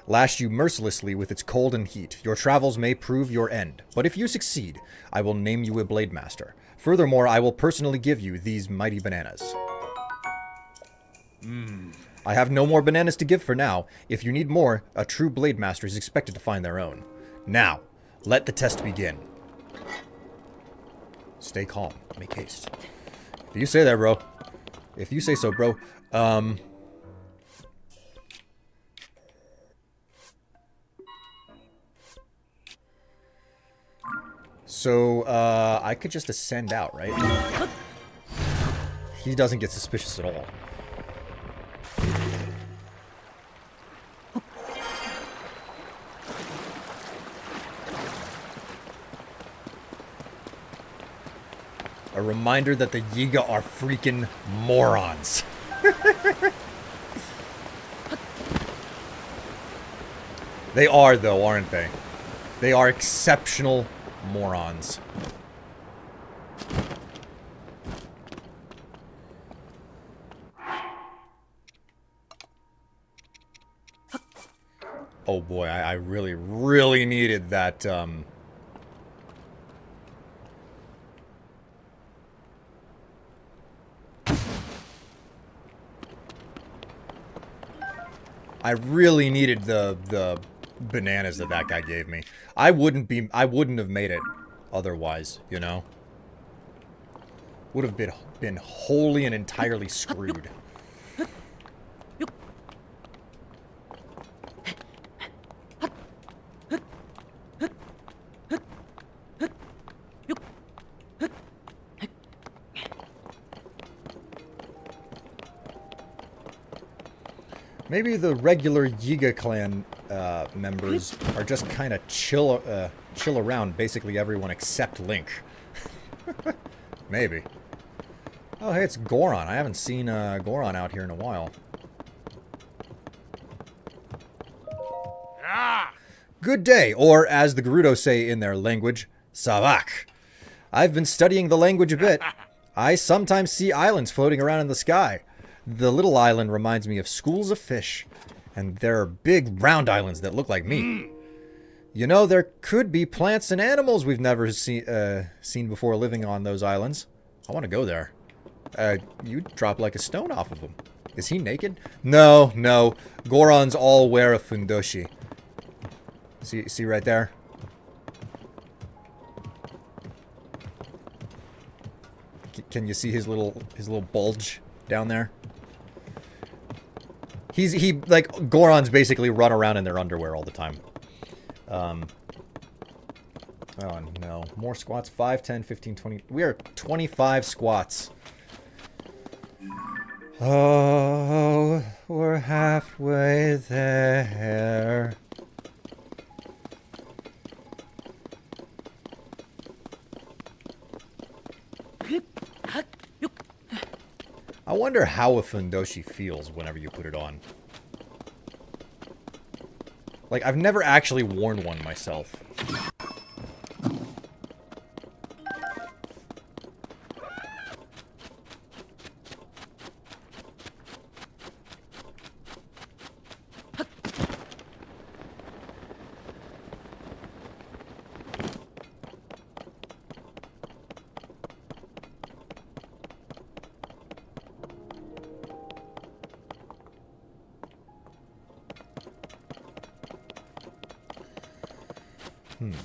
Speaker 1: lash you mercilessly with its cold and heat. Your travels may prove your end, but if you succeed, I will name you a Blade Master. Furthermore, I will personally give you these mighty bananas. I have no more bananas to give for now. If you need more, a true Blade Master is expected to find their own. Now, let the test begin. Stay calm. Make haste. If you say that, bro. If you say so, bro. So, I could just ascend out, right? He doesn't get suspicious at all. A reminder that the Yiga are freaking morons. They are, though, aren't they? They are exceptional morons. Oh boy, I really, really needed that, I really needed the bananas that guy gave me. I wouldn't have made it otherwise, you know? Would have been wholly and entirely screwed. Maybe the regular Yiga clan members are just kind of chill around basically everyone except Link. Maybe. Oh, hey, it's Goron. I haven't seen Goron out here in a while. Good day, or as the Gerudo say in their language, Savak. I've been studying the language a bit. I sometimes see islands floating around in the sky. The little island reminds me of schools of fish, and there are big round islands that look like me. You know, there could be plants and animals we've never seen before living on those islands. I want to go there. You drop like a stone off of him. Is he naked? No, no. Gorons all wear a fundoshi. See right there? Can you see his little bulge down there? He like Gorons basically run around in their underwear all the time. Oh no, more squats. 5, 10, 15, 20. We are 25 squats. Oh, we're halfway there. I wonder how a fundoshi feels whenever you put it on. Like, I've never actually worn one myself. No.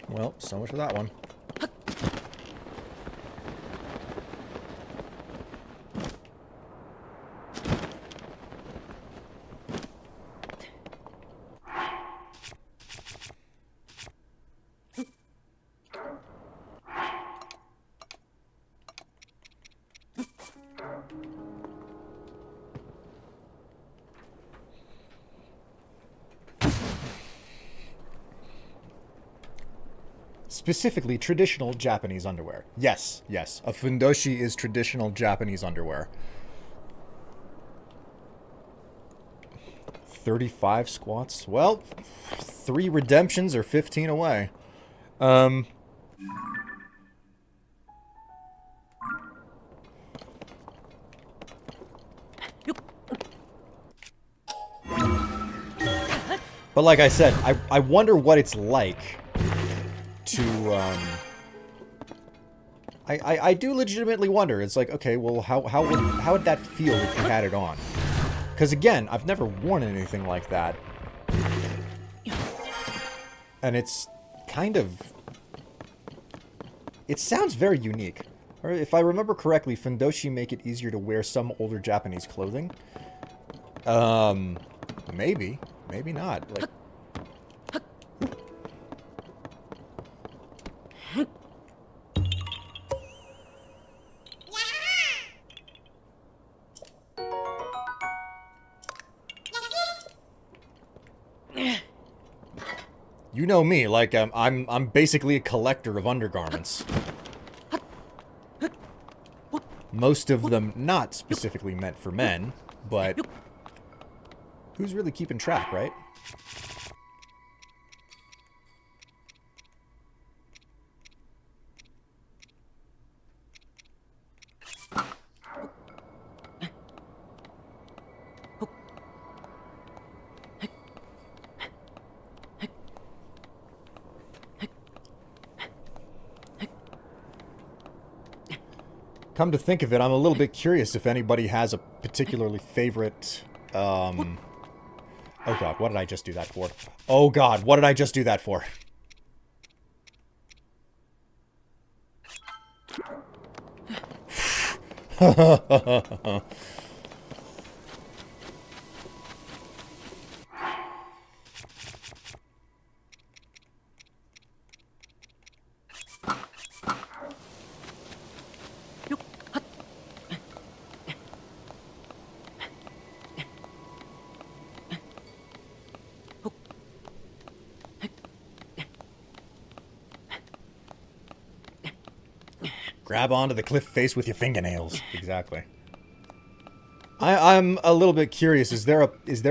Speaker 1: Well, so much for that one. Specifically, traditional Japanese underwear. Yes, yes. A fundoshi is traditional Japanese underwear. 35 squats? Well, 3 redemptions are 15 away. But like I said, I wonder what it's like to, I do legitimately wonder. It's like, okay, well, how would that feel if you had it on? Because again, I've never worn anything like that. And it's kind of... It sounds very unique. Or if I remember correctly, fundoshi make it easier to wear some older Japanese clothing. Maybe. Maybe not. Like... You know me, like I'm basically a collector of undergarments. Most of them not specifically meant for men, but who's really keeping track, right? Come to think of it, I'm a little bit curious if anybody has a particularly favorite, Oh god, what did I just do that for? Oh god, what did I just do that for? Grab onto the cliff face with your fingernails. Exactly. I'm a little bit curious. Is there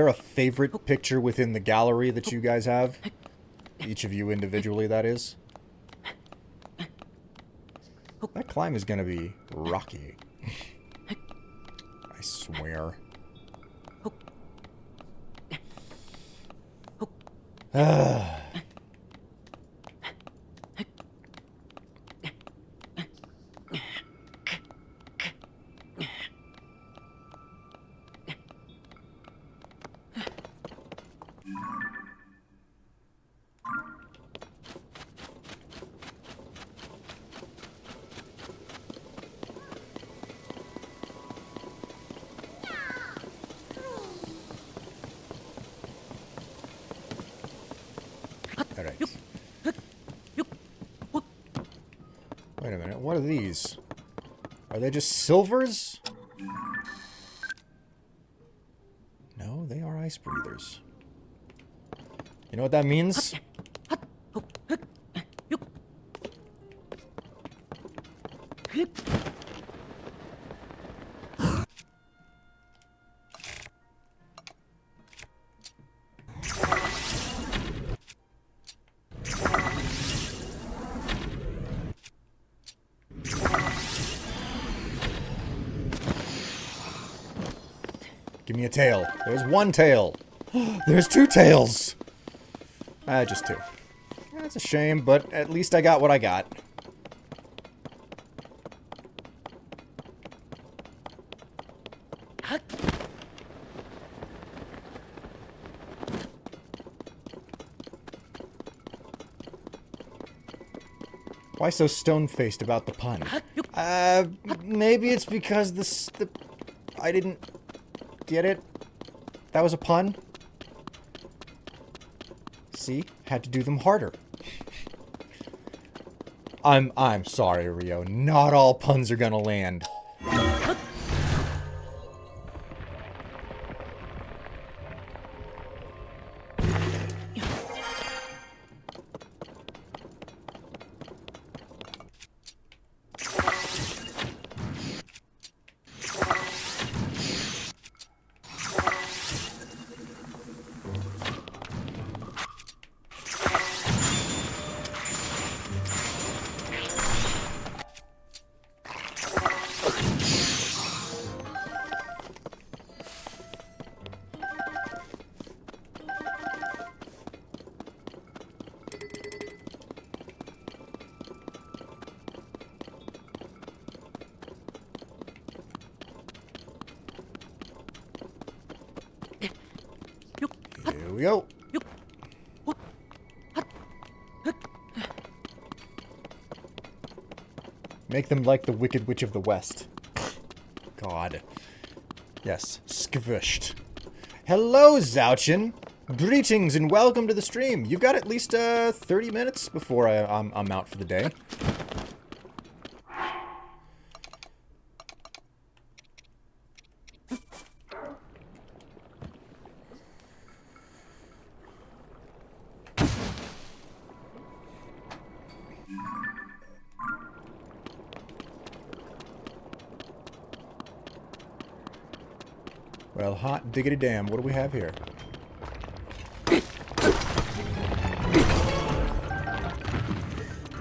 Speaker 1: a favorite picture within the gallery that you guys have? Each of you individually, that is. That climb is gonna be rocky. I swear. Alright. Wait a minute, what are these? Are they just silvers? No, they are ice breathers. You know what that means? Give me a tail. There's one tail. There's two tails. Just two. That's a shame, but at least I got what I got. Why so stone-faced about the pun? Maybe it's because I didn't get it. That was a pun. See? Had to do them harder. I'm sorry, Rio. Not all puns are gonna land. Here we go. Make them like the Wicked Witch of the West. God. Yes, skvished. Hello, Zouchin. Greetings and welcome to the stream. You've got at least 30 minutes before I'm out for the day. Well, hot diggity damn, what do we have here?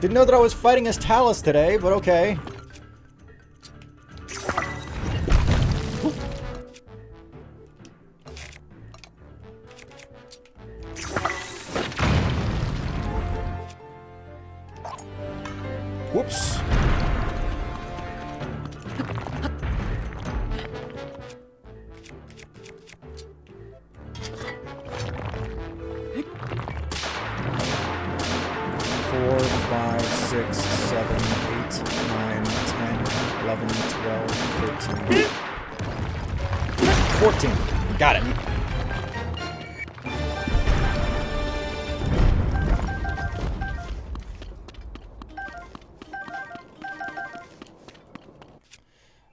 Speaker 1: Didn't know that I was fighting as Talus today, but okay. Whoops. Four, 5, 6, 7, 8, 9, 10, 11, 12, 13, 14. Got it.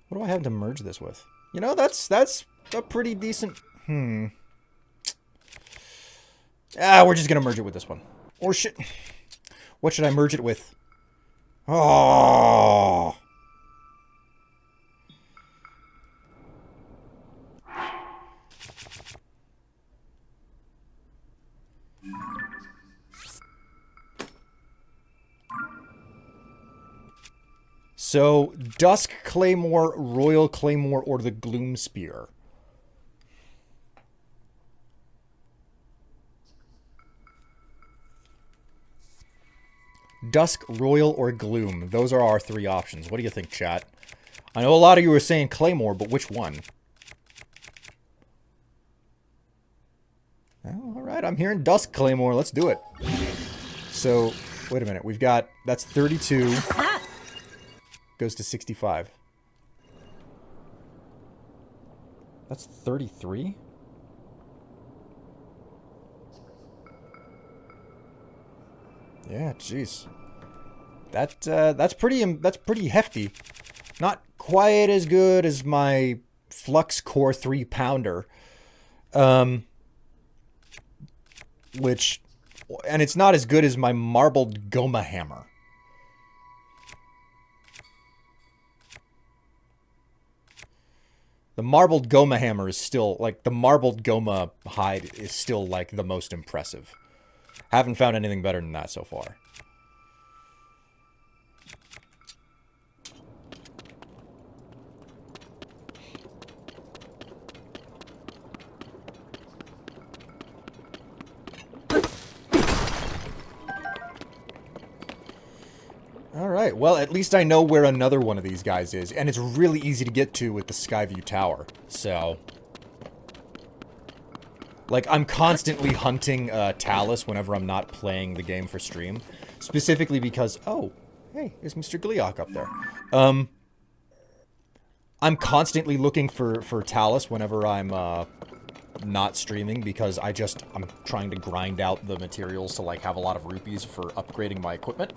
Speaker 1: What do I have to merge this with? You know, that's a pretty decent... we're just gonna merge it with this one. Or shit. What should I merge it with? Oh. So, Dusk Claymore, Royal Claymore, or the Gloom Spear? Dusk, Royal, or Gloom. Those are our three options. What do you think, chat? I know a lot of you are saying Claymore, but which one? Oh, alright, I'm hearing Dusk Claymore. Let's do it. So, wait a minute. We've got... That's 32. Goes to 65. That's 33? Yeah, jeez. That's pretty hefty. Not quite as good as my Flux Core 3-pounder. Which... And it's not as good as my Marbled Goma Hammer. The Marbled Goma Hammer is still, like, the Marbled Goma hide is still, like, the most impressive. Haven't found anything better than that so far. Alright, well, at least I know where another one of these guys is, and it's really easy to get to with the Skyview Tower, so... Like, I'm constantly hunting Talus whenever I'm not playing the game for stream, specifically because... Oh, hey, is Mr. Gliok up there? I'm constantly looking for Talus whenever I'm not streaming, because I'm trying to grind out the materials to, like, have a lot of rupees for upgrading my equipment.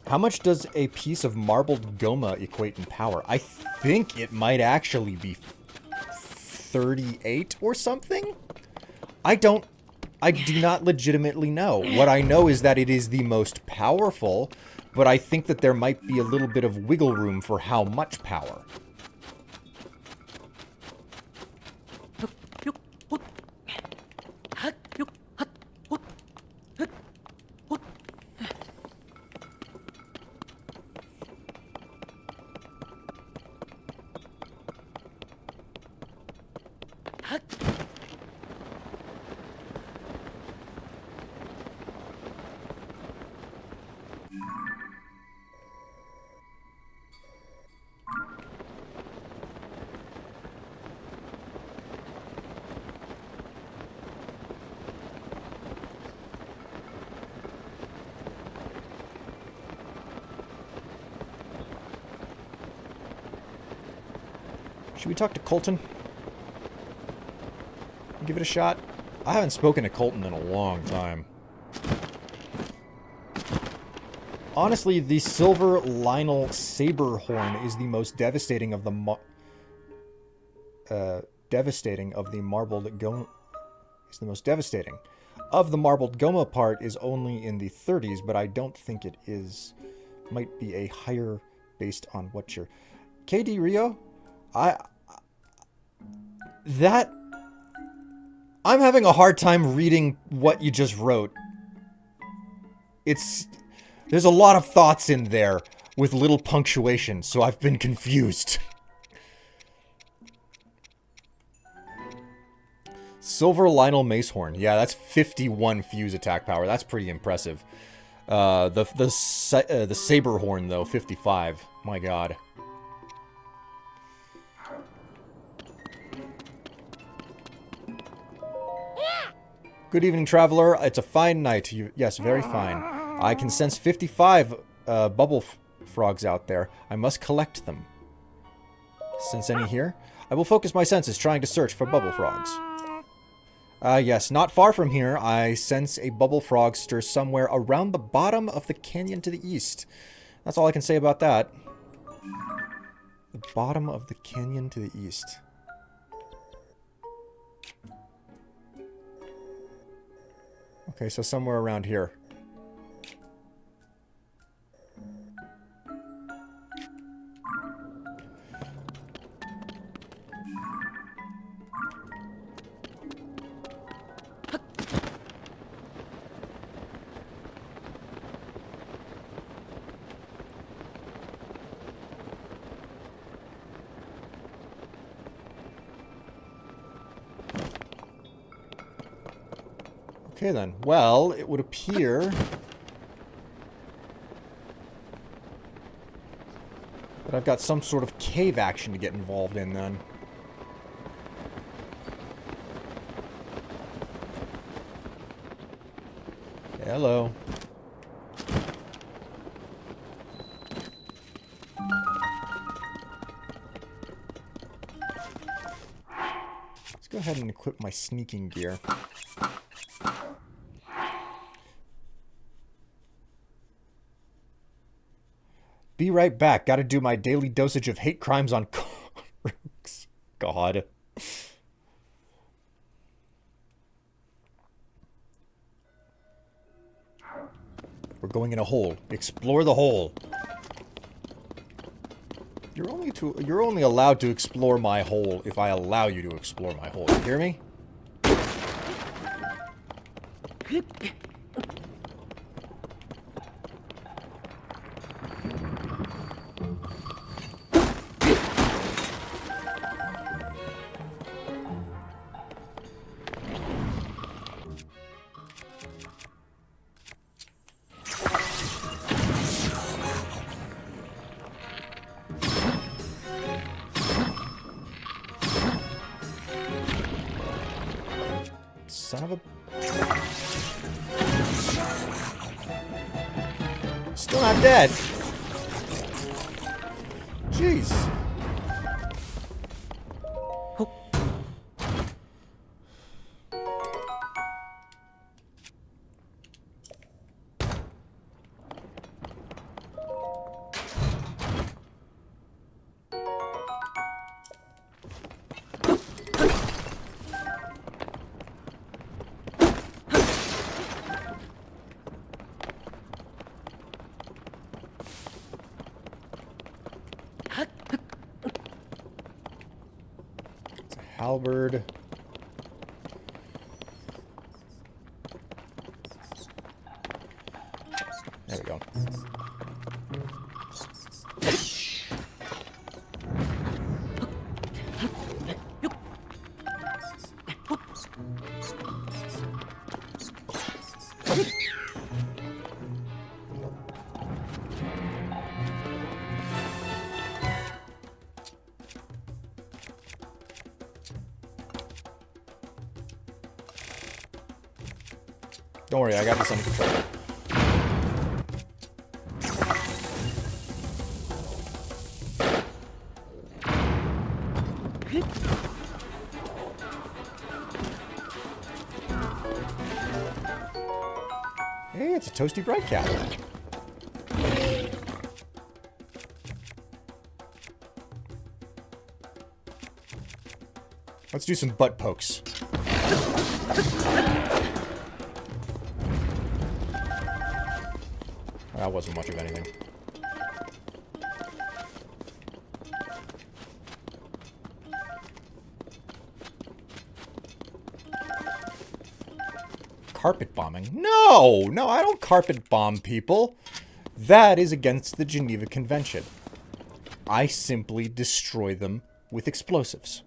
Speaker 1: How much does a piece of Marbled Goma equate in power? I think it might actually be 38 or something? I do not legitimately know. What I know is that it is the most powerful, but I think that there might be a little bit of wiggle room for how much power. Should we talk to Colton? Give it a shot? I haven't spoken to Colton in a long time. Honestly, the Silver Lionel Saberhorn is the most devastating of the Marbled Goma. Is the most devastating. Of the Marbled Goma part is only in the 30s, but I don't think it is. Might be a higher based on what you're... KD Rio? I'm having a hard time reading what you just wrote. There's a lot of thoughts in there with little punctuation, so I've been confused. Silver Lionel Macehorn. Yeah, that's 51 fuse attack power. That's pretty impressive. The Saber Horn, though, 55. My god. Good evening, traveler. It's a fine night. Yes, very fine. I can sense 55 bubble frogs out there. I must collect them. Sense any here? I will focus my senses trying to search for bubble frogs. Yes, not far from here, I sense a bubble frog stir somewhere around the bottom of the canyon to the east. That's all I can say about that. The bottom of the canyon to the east. Okay, so somewhere around here. Okay then, well, it would appear that I've got some sort of cave action to get involved in then. Hello. Let's go ahead and equip my sneaking gear. Be right back. Gotta do my daily dosage of hate crimes on Karooks. God. We're going in a hole. Explore the hole. You're only allowed to explore my hole if I allow you to explore my hole. You hear me? Son of a... Still not dead. Jeez. Halberd. There we go. Don't worry, I got this under control. Hey, it's a toasty bright cat. Let's do some butt pokes. That wasn't much of anything. carpet bombing. No, no, I don't carpet bomb people. That is against the Geneva Convention. I simply destroy them with explosives.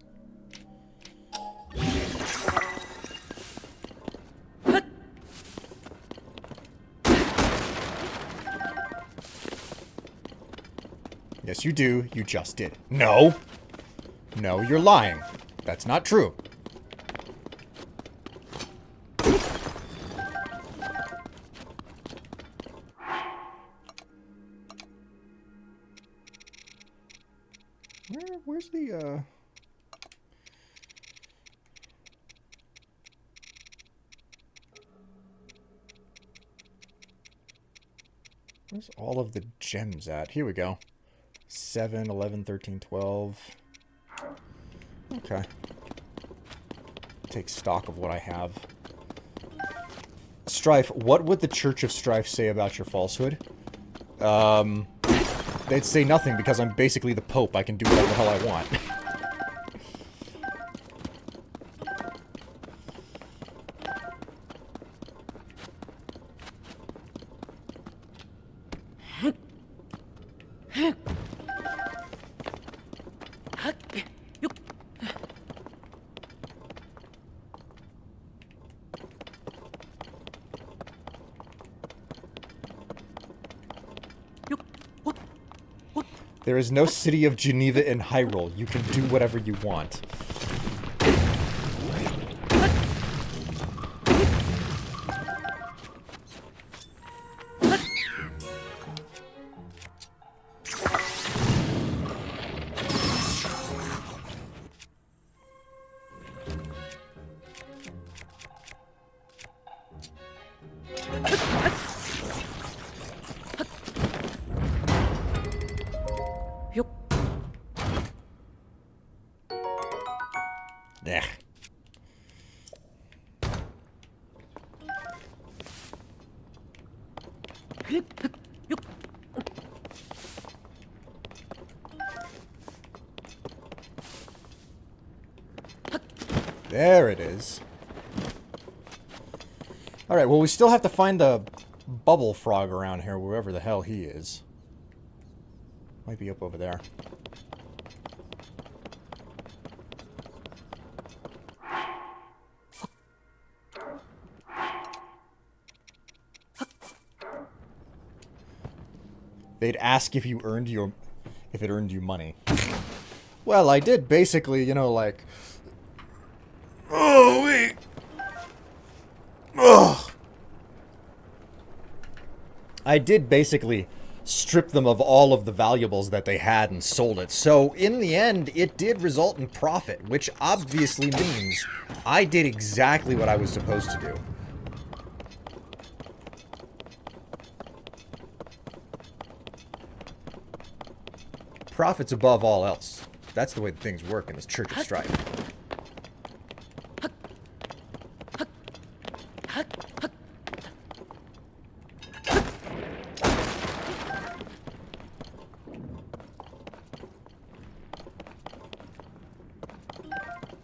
Speaker 1: Yes, you do. You just did. No. No, you're lying. That's not true. Where's the, Where's all of the gems at? Here we go. 7, 11, 13, 12. Okay. Take stock of what I have. Strife, what would the Church of Strife say about your falsehood? They'd say nothing because I'm basically the Pope. I can do whatever the hell I want. There is no city of Geneva in Hyrule. You can do whatever you want. Ugh. There it is. Alright, well we still have to find the bubble frog around here, wherever the hell he is. Might be up over there. They'd ask if you earned your... if it earned you money. Well, I did basically, you know, like... Oh, wait! Ugh! I did basically strip them of all of the valuables that they had and sold it. So, in the end, it did result in profit, which obviously means I did exactly what I was supposed to do. Profits above all else. That's the way things work in this Church of Strife.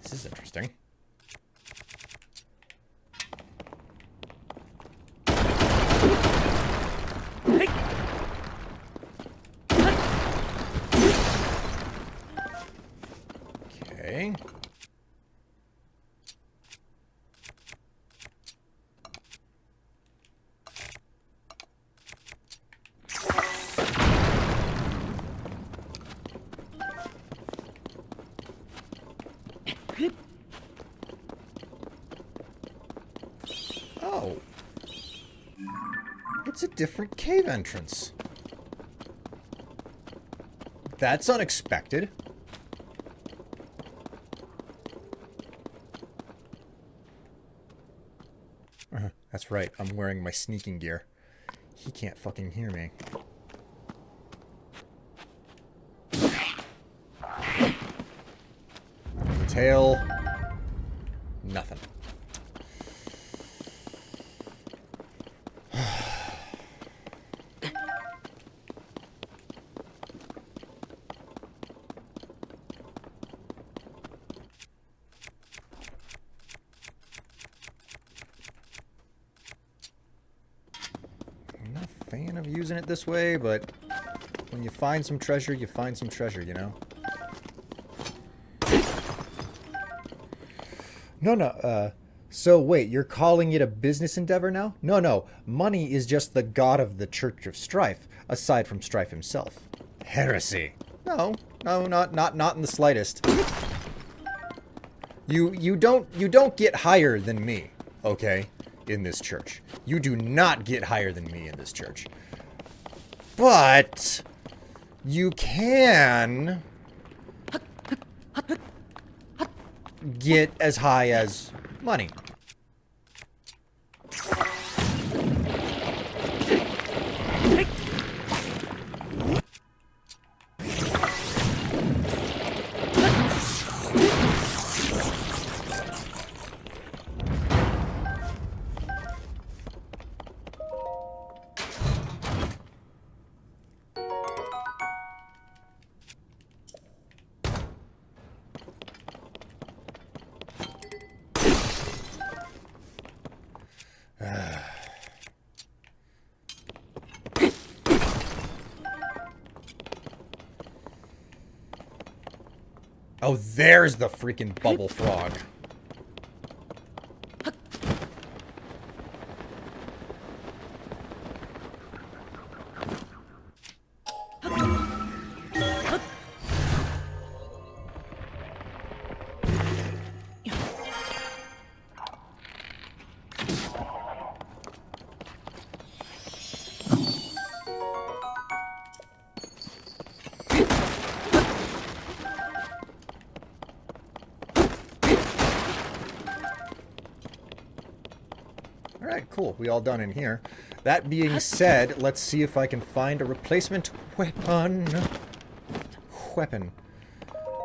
Speaker 1: This is interesting. Okay. Oh. It's a different cave entrance. That's unexpected. That's right, I'm wearing my sneaking gear. He can't fucking hear me. Tail. Nothing. fan of using it this way, but when you find some treasure, you find some treasure, you know? No, so wait, you're calling it a business endeavor now? No, money is just the god of the Church of Strife, aside from Strife himself. Heresy. No, not in the slightest. You don't get higher than me, okay, in this church. You do not get higher than me in this church. But you can get as high as money. Oh, there's the freaking bubble frog. Alright, cool. We all done in here. That being said, let's see if I can find a replacement weapon.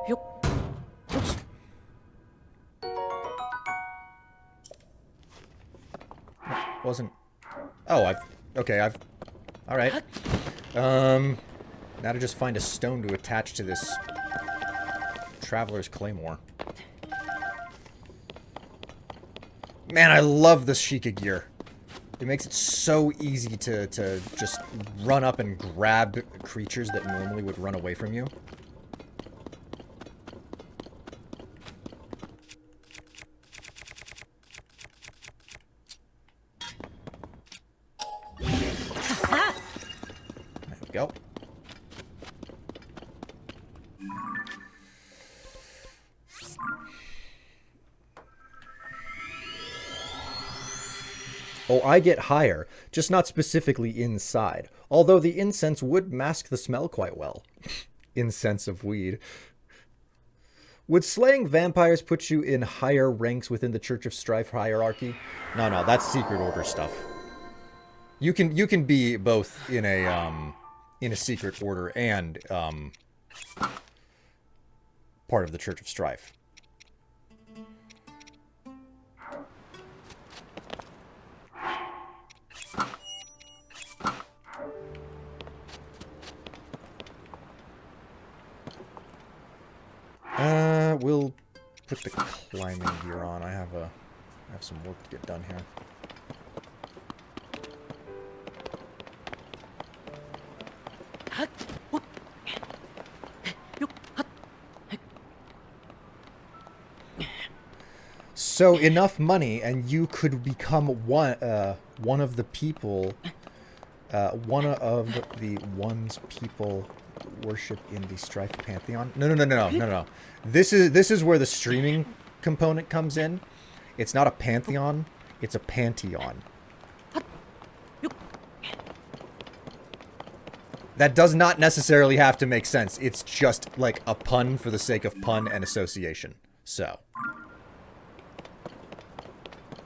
Speaker 1: Oops. Wasn't... Oh, Alright. Now to just find a stone to attach to this Traveler's Claymore. Man, I love this Sheikah gear. It makes it so easy to just run up and grab creatures that normally would run away from you. There we go. Oh, I get higher, just not specifically inside. Although the incense would mask the smell quite well. Incense of weed. Would slaying vampires put you in higher ranks within the Church of Strife hierarchy? No, that's secret order stuff. You can be both in a secret order and part of the Church of Strife. We'll put the climbing gear on. I have some work to get done here. So enough money, and you could become one of the people, one of the ones people worship in the Strife pantheon. No. This is where the streaming component comes in. It's not a pantheon, it's a pantheon. That does not necessarily have to make sense. It's just like a pun for the sake of pun and association. So.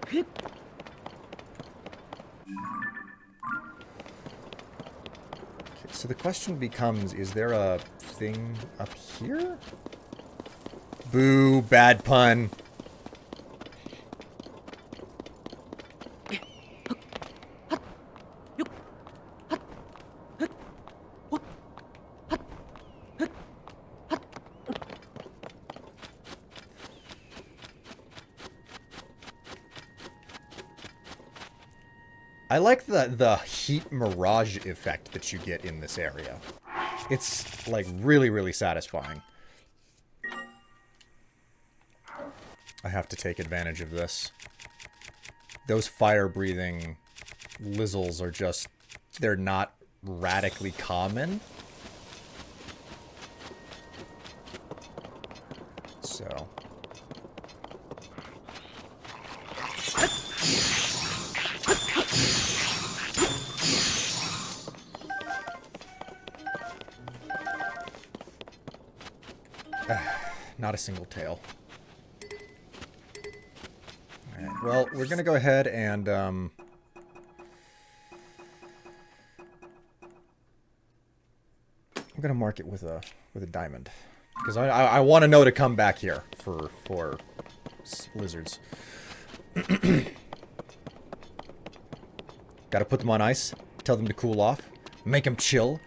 Speaker 1: Okay, so the question becomes, is there a thing up here? Boo, bad pun. I like the heat mirage effect that you get in this area. It's like really, really satisfying. I have to take advantage of this. Those fire-breathing lizzles are just... they're not radically common. So... not a single tail. Alright, well, we're gonna go ahead and, I'm gonna mark it with a diamond. Because I want to know to come back here for lizards. Gotta put them on ice, tell them to cool off, make them chill.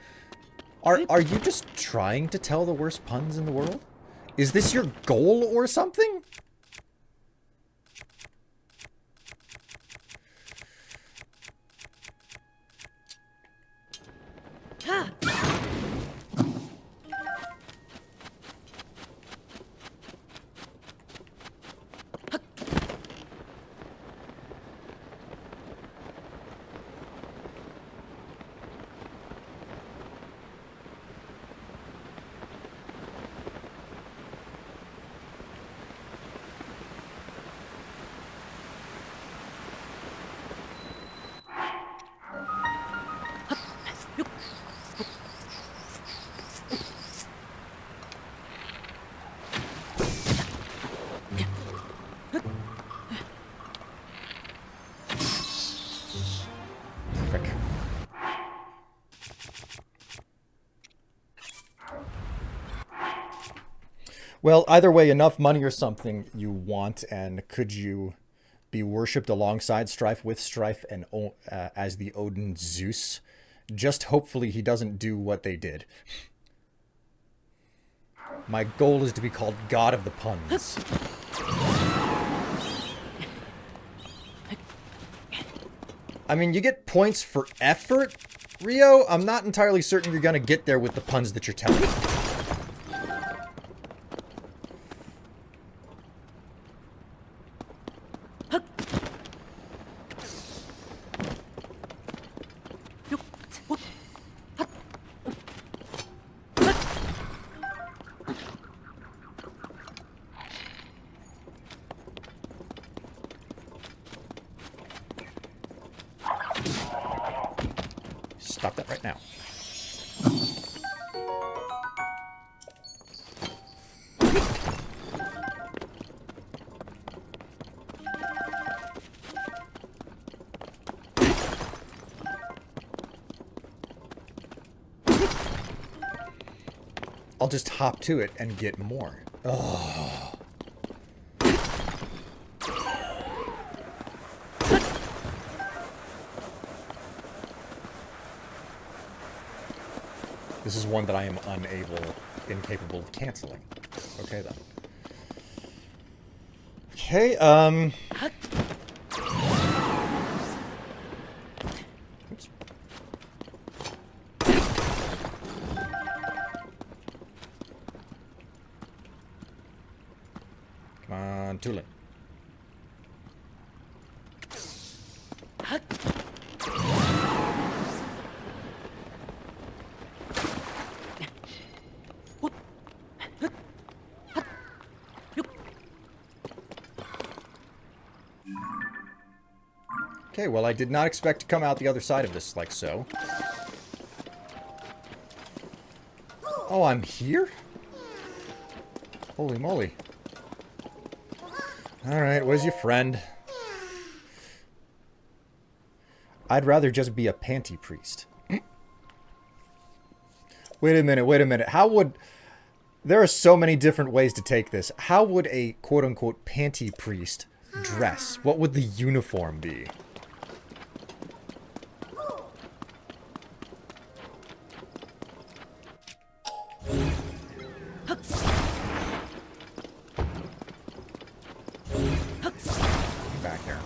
Speaker 1: Are you just trying to tell the worst puns in the world? Is this your goal or something? Well, either way, enough money or something you want, and could you be worshipped alongside Strife, with Strife, and as the Odin Zeus? Just hopefully he doesn't do what they did. My goal is to be called God of the Puns. I mean, you get points for effort, Rio. I'm not entirely certain you're going to get there with the puns that you're telling. Stop that right now. I'll just hop to it and get more. Oh. This is one that I am incapable of canceling. Okay, then. Okay, oops. Come on, Tulin. Okay, well, I did not expect to come out the other side of this like so. Oh, I'm here? Holy moly. Alright, where's your friend? I'd rather just be a panty priest. Wait a minute. How would... There are so many different ways to take this. How would a quote-unquote panty priest dress? What would the uniform be? Back here.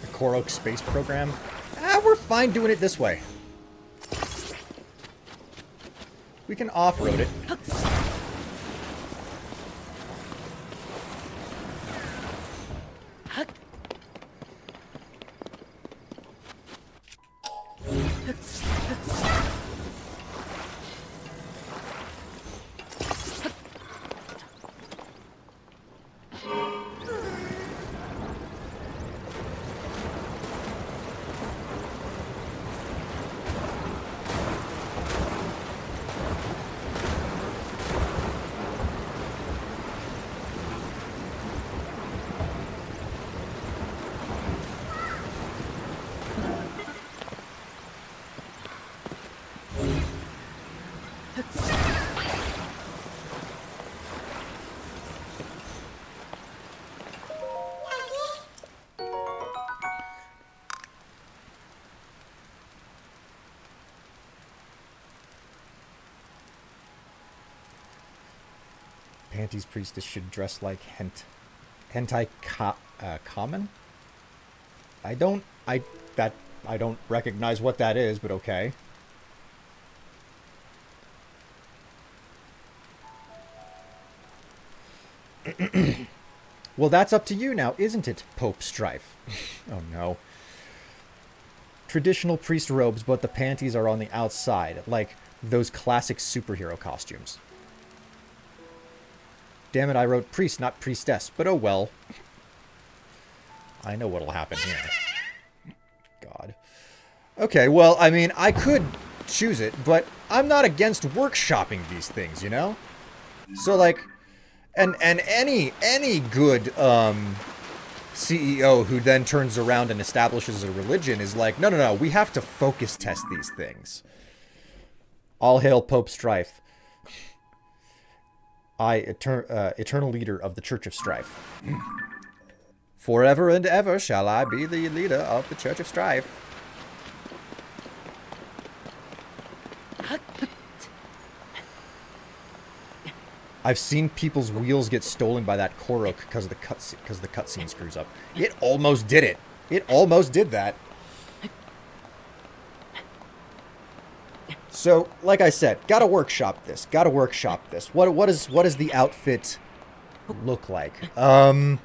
Speaker 1: The Korok space program. We're fine doing it this way. We can off-road it. Panty's priestess should dress like hentai common? I don't recognize what that is, but okay. Well, that's up to you now, isn't it, Pope Strife? Oh no. Traditional priest robes, but the panties are on the outside, like those classic superhero costumes. Damn it, I wrote priest, not priestess, but oh well. I know what'll happen here. God. Okay, well, I mean, I could choose it, but I'm not against workshopping these things, you know? So, like, and any good, CEO who then turns around and establishes a religion is like, no, we have to focus test these things. All hail Pope Strife. Eternal leader of the Church of Strife. Forever and ever shall I be the leader of the Church of Strife. I've seen people's wheels get stolen by that Korok because the cutscene screws up. It almost did it. It almost did that. So, like I said, gotta workshop this. Gotta workshop this. What does the outfit look like? Grand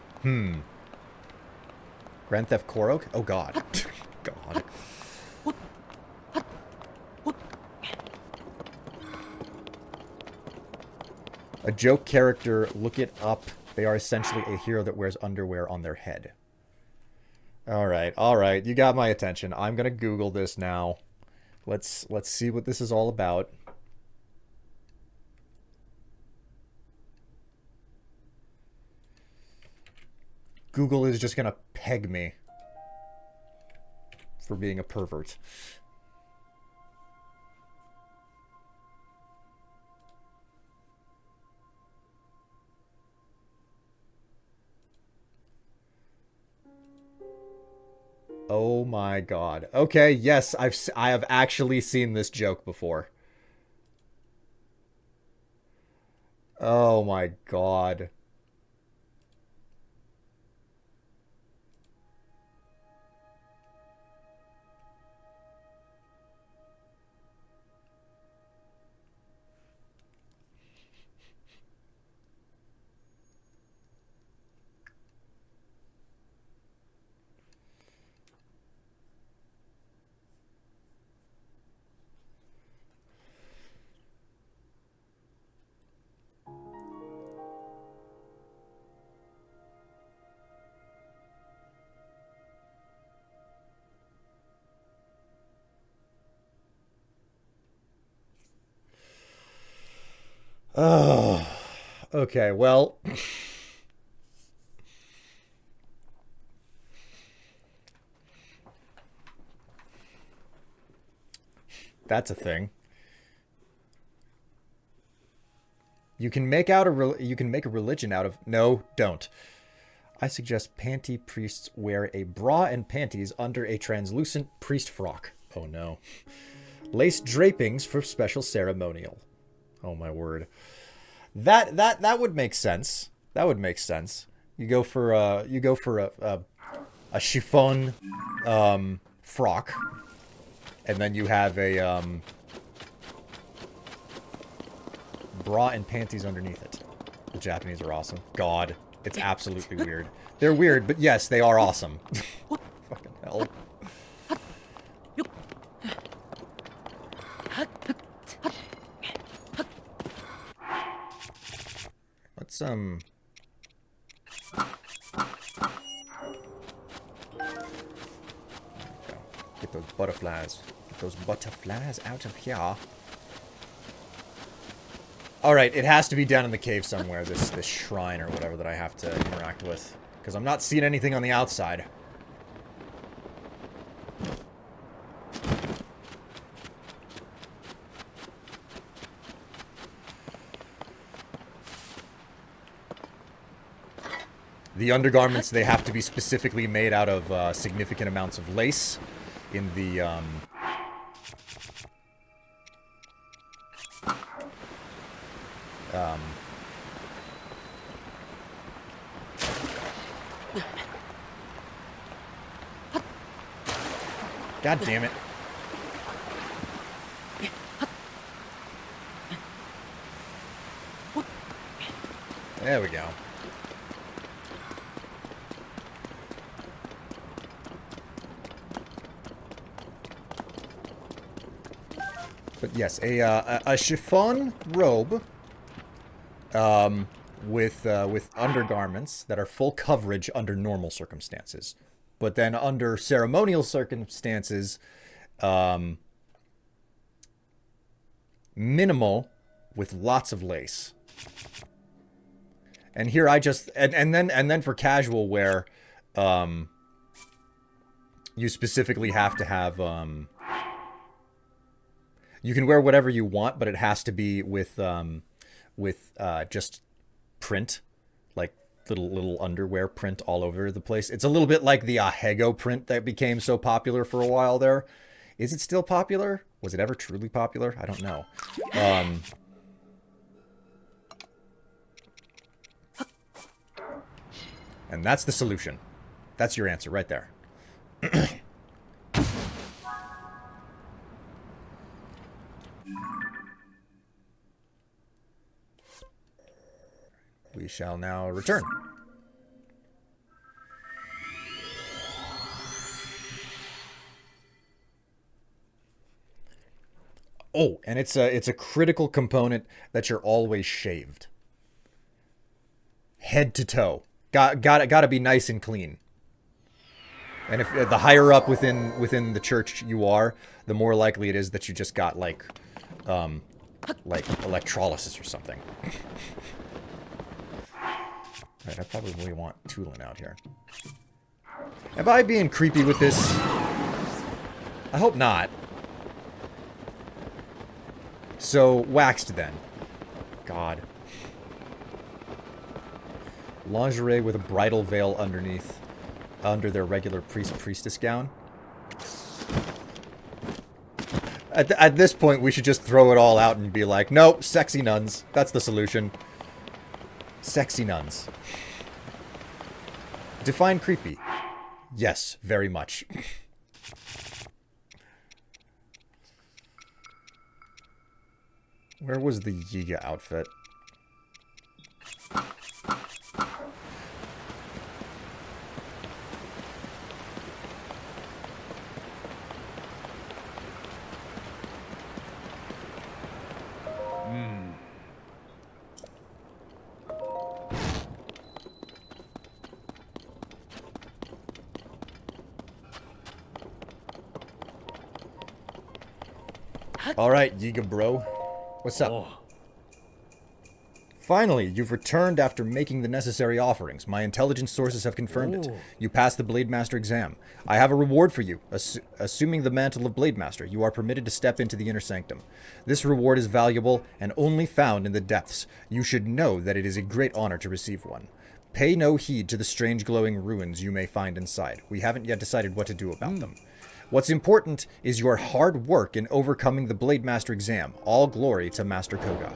Speaker 1: Theft Korok? Oh god. God. A joke character, look it up. They are essentially a hero that wears underwear on their head. Alright. You got my attention. I'm gonna Google this now. Let's see what this is all about. Google is just gonna peg me for being a pervert. Oh my god. Okay, yes, I have actually seen this joke before. Oh my god. Oh, okay, well. That's a thing. You can make a religion out of... No, don't. I suggest panty priests wear a bra and panties under a translucent priest frock. Oh no. Lace drapings for special ceremonial. Oh my word. That would make sense. That would make sense. You go for a chiffon frock, and then you have a bra and panties underneath it. The Japanese are awesome. God, it's absolutely weird. They're weird, but yes, they are awesome. Fucking hell. Let's get those butterflies. Get those butterflies out of here. Alright, it has to be down in the cave somewhere, this shrine or whatever that I have to interact with. Because I'm not seeing anything on the outside. The undergarments, they have to be specifically made out of significant amounts of lace in the God damn it. There we go. But yes, a chiffon robe with undergarments that are full coverage under normal circumstances. But then under ceremonial circumstances, minimal with lots of lace. And here I just and then for casual wear, you specifically have to have you can wear whatever you want, but it has to be with just print, like little underwear print all over the place. It's a little bit like the Ahego print that became so popular for a while there. Is it still popular? Was it ever truly popular? I don't know. And that's the solution. That's your answer right there. We shall now return. Oh, and it's a critical component that you're always shaved. Head to toe. Gotta be nice and clean. And if the higher up within the church you are, the more likely it is that you just got like electrolysis or something. Right, I probably want Tulin out here. Am I being creepy with this? I hope not. So, waxed then. God. Lingerie with a bridal veil underneath. Under their regular priestess gown. At this point, we should just throw it all out and be like, nope, sexy nuns. That's the solution. Sexy nuns. Define creepy. Yes, very much. Where was the Yiga outfit? Alright, Yiga bro. What's up?
Speaker 4: Oh.
Speaker 1: Finally, you've returned after making the necessary offerings. My intelligence sources have confirmed it. You passed the Blade Master exam. I have a reward for you. Assuming the mantle of Blade Master, you are permitted to step into the inner sanctum. This reward is valuable and only found in the depths. You should know that it is a great honor to receive one. Pay no heed to the strange glowing ruins you may find inside. We haven't yet decided what to do about them. What's important is your hard work in overcoming the Blade Master exam. All glory to Master Koga.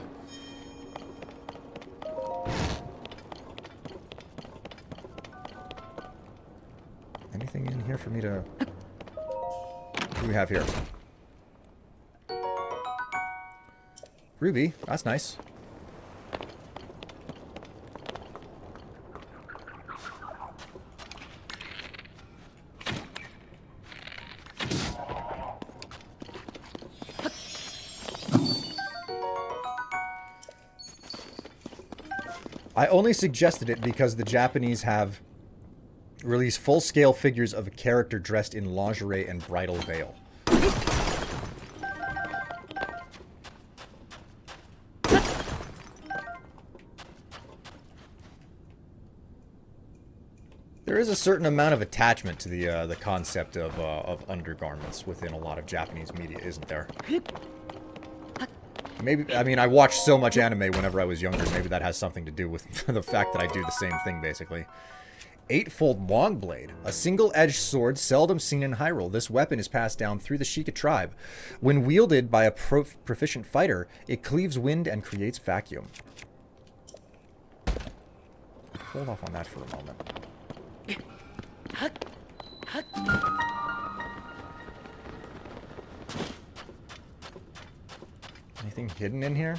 Speaker 1: Anything in here for me to... What do we have here? Ruby. That's nice. I only suggested it because the Japanese have released full-scale figures of a character dressed in lingerie and bridal veil. There is a certain amount of attachment to the concept of undergarments within a lot of Japanese media, isn't there? Maybe, I mean, I watched so much anime whenever I was younger. Maybe that has something to do with the fact that I do the same thing, basically. Eightfold long blade, a single-edged sword seldom seen in Hyrule. This weapon is passed down through the Sheikah tribe. When wielded by a proficient fighter, it cleaves wind and creates vacuum. Hold off on that for a moment. Anything hidden in here?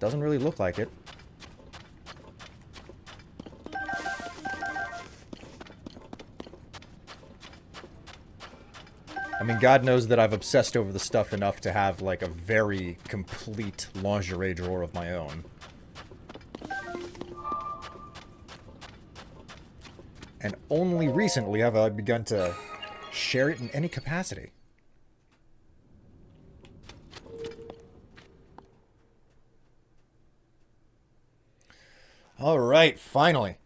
Speaker 1: Doesn't really look like it. I mean, God knows that I've obsessed over the stuff enough to have, like, a very complete lingerie drawer of my own. And only recently have I begun to share it in any capacity. All right, finally.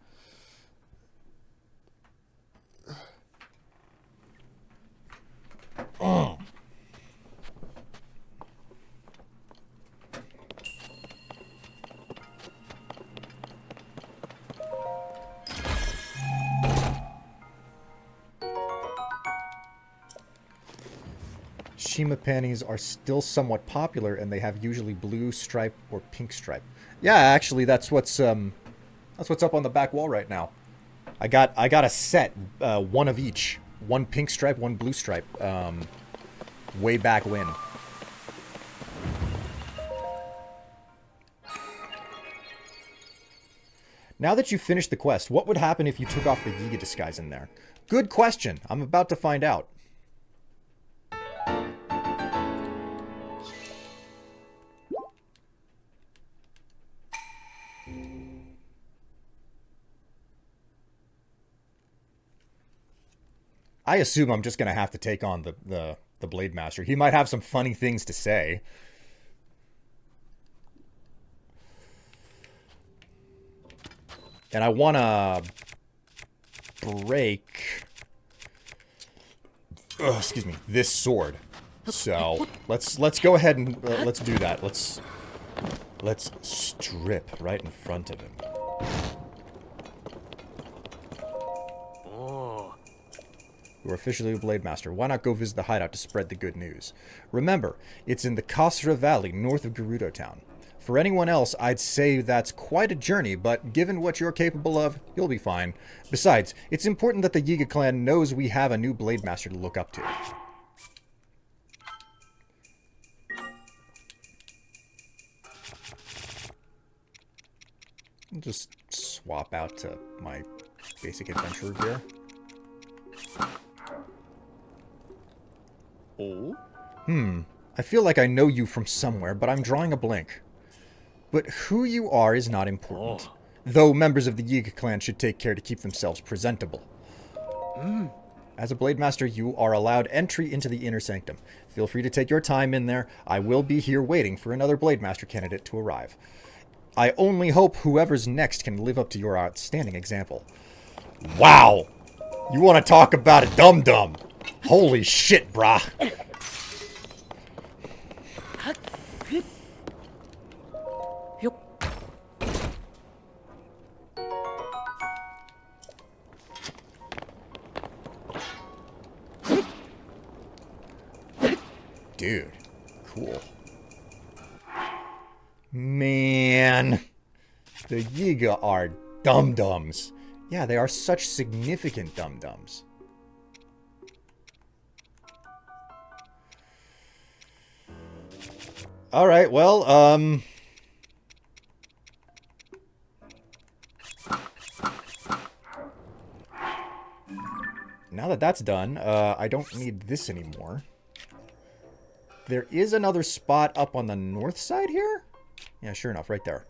Speaker 1: Shima panties are still somewhat popular, and they have usually blue stripe or pink stripe. Yeah, actually, that's what's up on the back wall right now. I got a set, one of each, one pink stripe, one blue stripe, way back when. Now that you've finished the quest, what would happen if you took off the Yiga disguise in there? Good question. I'm about to find out. I assume I'm just going to have to take on the Blade Master. He might have some funny things to say. And I want to break... excuse me. This sword. So, let's go ahead and let's do that. Let's strip right in front of him. You're officially a Blade Master. Why not go visit the hideout to spread the good news? Remember, it's in the Kasra Valley, north of Gerudo Town. For anyone else, I'd say that's quite a journey, but given what you're capable of, you'll be fine. Besides, it's important that the Yiga clan knows we have a new Blade Master to look up to. I'll just swap out to my basic adventurer gear.
Speaker 4: Oh?
Speaker 1: I feel like I know you from somewhere, but I'm drawing a blank. But who you are is not important. Though members of the Yiga clan should take care to keep themselves presentable. As a Blade Master, you are allowed entry into the inner sanctum. Feel free to take your time in there. I will be here waiting for another Blade Master candidate to arrive. I only hope whoever's next can live up to your outstanding example. Wow! You want to talk about a dum-dum? Holy shit, brah. Dude. Cool. Man. The Yiga are dum-dums. Yeah, they are such significant dum-dums. Alright, well, now that that's done, I don't need this anymore. There is another spot up on the north side here? Yeah, sure enough, right there.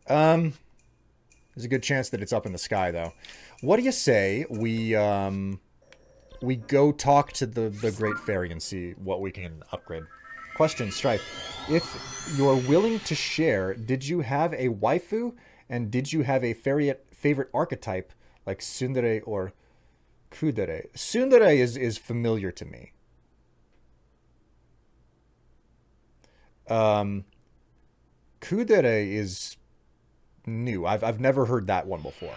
Speaker 1: There's a good chance that it's up in the sky, though. What do you say we go talk to the Great Fairy and see what we can upgrade? Question, Strife. If you're willing to share, did you have a waifu? And did you have a favorite archetype like tsundere or kudere? Tsundere is familiar to me. Kudere is new. I've never heard that one before.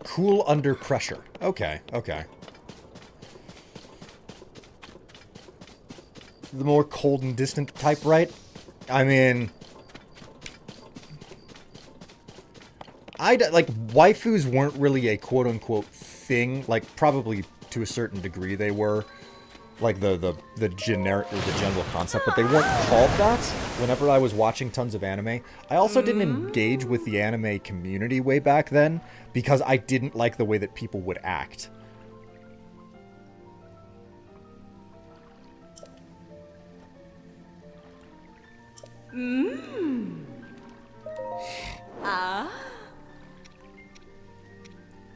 Speaker 1: Cool under pressure. Okay, okay. The more cold and distant type, right? I mean... like, waifus weren't really a quote-unquote thing. Like, probably to a certain degree they were. Like, the generic, or the general concept. But they weren't called that whenever I was watching tons of anime. I also didn't engage with the anime community way back then. Because I didn't like the way that people would act.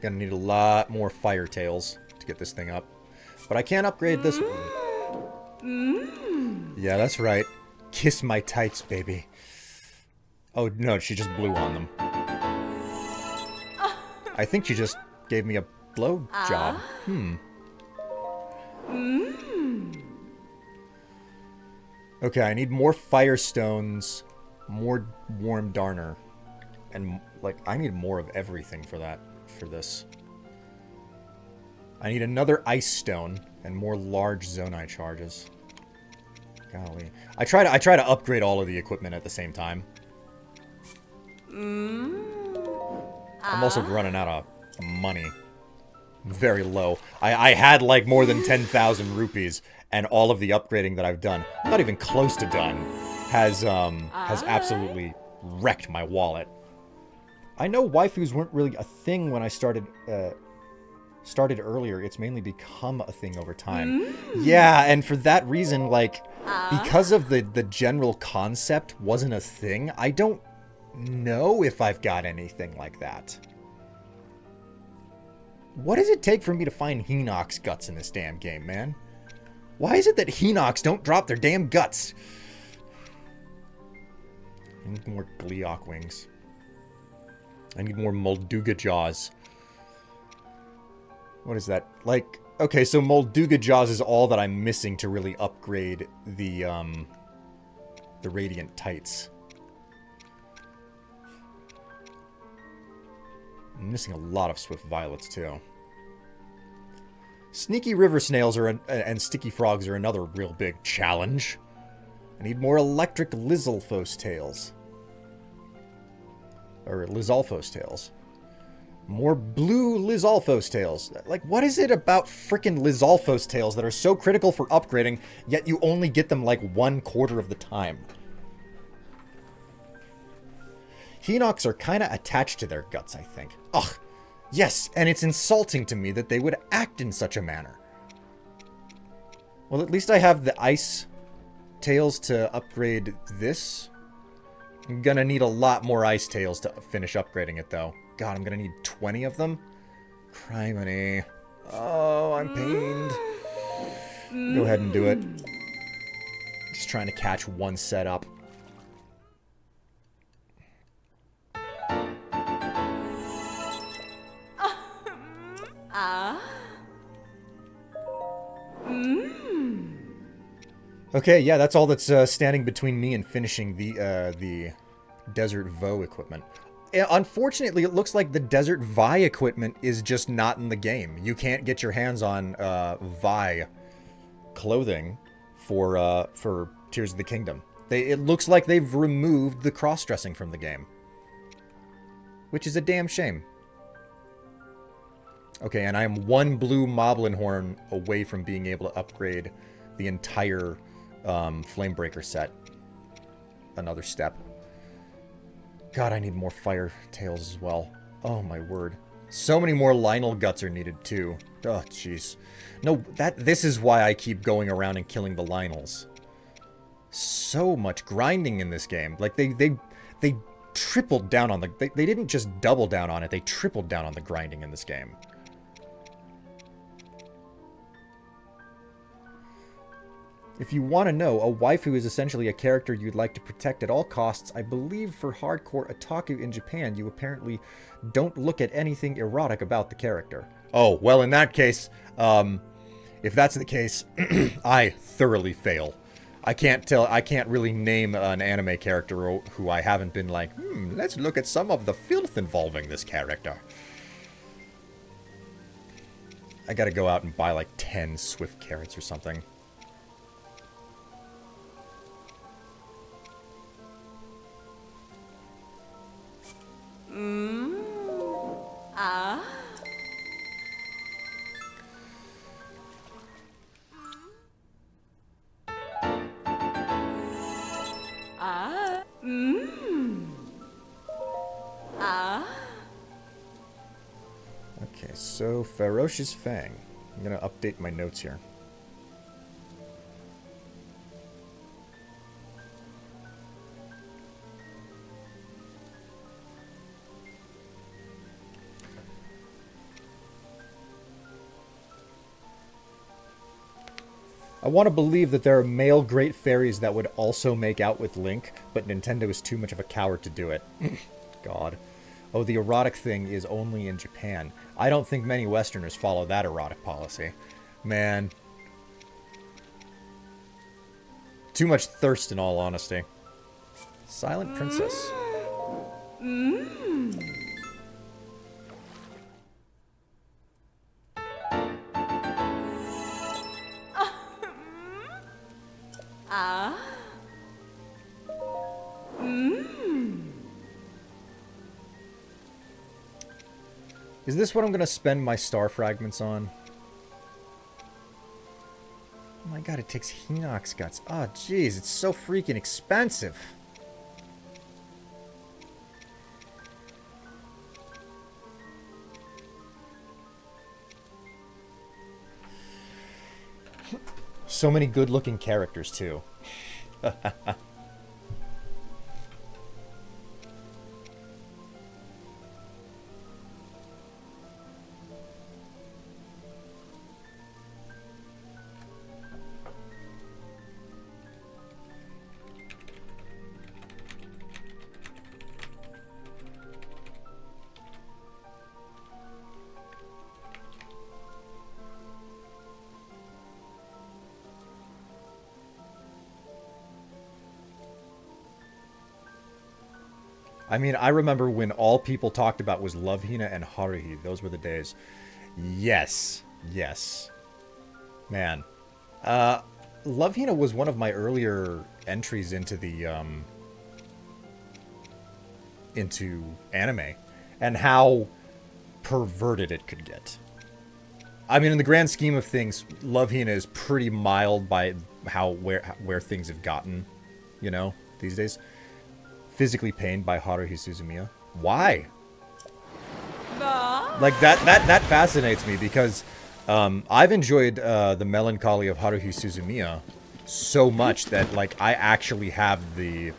Speaker 1: Gonna need a lot more fire tails to get this thing up. But I can't upgrade this one. Yeah, that's right. Kiss my tights, baby. Oh, no, she just blew on them. I think she just gave me a blow job. Okay, I need more firestones, more warm darner, and, like, I need more of everything for that, for this. I need another ice stone and more large zonai charges. Golly. I try to upgrade all of the equipment at the same time. I'm also running out of money. Very low. I had like more than 10,000 rupees, and all of the upgrading that I've done, not even close to done, has absolutely wrecked my wallet. I know waifus weren't really a thing when I started earlier. It's mainly become a thing over time. Yeah, and for that reason, like, because of the general concept wasn't a thing, I don't know if I've got anything like that. What does it take for me to find Hinox guts in this damn game, man? Why is it that Hinox don't drop their damn guts? I need more Gleeok wings. I need more Molduga jaws. What is that? Like, okay, so Molduga jaws is all that I'm missing to really upgrade the Radiant Tights. I'm missing a lot of Swift Violets, too. Sneaky River Snails and Sticky Frogs are another real big challenge. I need more Electric Lizalfos tails. Or Lizalfos tails. More blue Lizalfos tails. Like, what is it about frickin' Lizalfos tails that are so critical for upgrading, yet you only get them like 1/4 of the time? Hinox are kind of attached to their guts, I think. Ugh. Yes, and it's insulting to me that they would act in such a manner. Well, at least I have the ice tails to upgrade this. I'm gonna need a lot more ice tails to finish upgrading it, though. God, I'm gonna need 20 of them? Criminy. Oh, I'm pained. Go ahead and do it. Just trying to catch one set up. Okay, yeah, that's all that's standing between me and finishing the Desert Vo equipment. Unfortunately, it looks like the Desert Vi equipment is just not in the game. You can't get your hands on Vi clothing for Tears of the Kingdom. It looks like they've removed the cross-dressing from the game, which is a damn shame. Okay, and I am one blue Moblin Horn away from being able to upgrade the entire Flamebreaker set. Another step. God, I need more Fire Tails as well. Oh my word. So many more Lionel Guts are needed too. Oh, jeez. No, this is why I keep going around and killing the Lionels. So much grinding in this game. Like, they tripled down on the... They didn't just double down on it, they tripled down on the grinding in this game. If you want to know, a waifu is essentially a character you'd like to protect at all costs. I believe for hardcore otaku in Japan, you apparently don't look at anything erotic about the character. Oh, well, in that case, if that's the case, I thoroughly fail. I can't really name an anime character who I haven't been like, let's look at some of the filth involving this character. I gotta go out and buy like 10 Swift Carrots or something. Okay, so Ferocious Fang. I'm gonna update my notes here. I want to believe that there are male great fairies that would also make out with Link, but Nintendo is too much of a coward to do it. God. Oh, the erotic thing is only in Japan. I don't think many Westerners follow that erotic policy. Man. Too much thirst, in all honesty. Silent Princess. Is this what I'm going to spend my star fragments on? Oh my god, it takes Hinox guts. Oh, jeez, it's so freaking expensive. So many good-looking characters, too. I mean, I remember when all people talked about was Love Hina and Haruhi. Those were the days. Yes. Yes. Man. Love Hina was one of my earlier entries into the, into anime. And how perverted it could get. I mean, in the grand scheme of things, Love Hina is pretty mild by where things have gotten, you know, these days. Physically pained by Haruhi Suzumiya. Why? Like, that fascinates me because I've enjoyed the melancholy of Haruhi Suzumiya so much that, like, I actually have the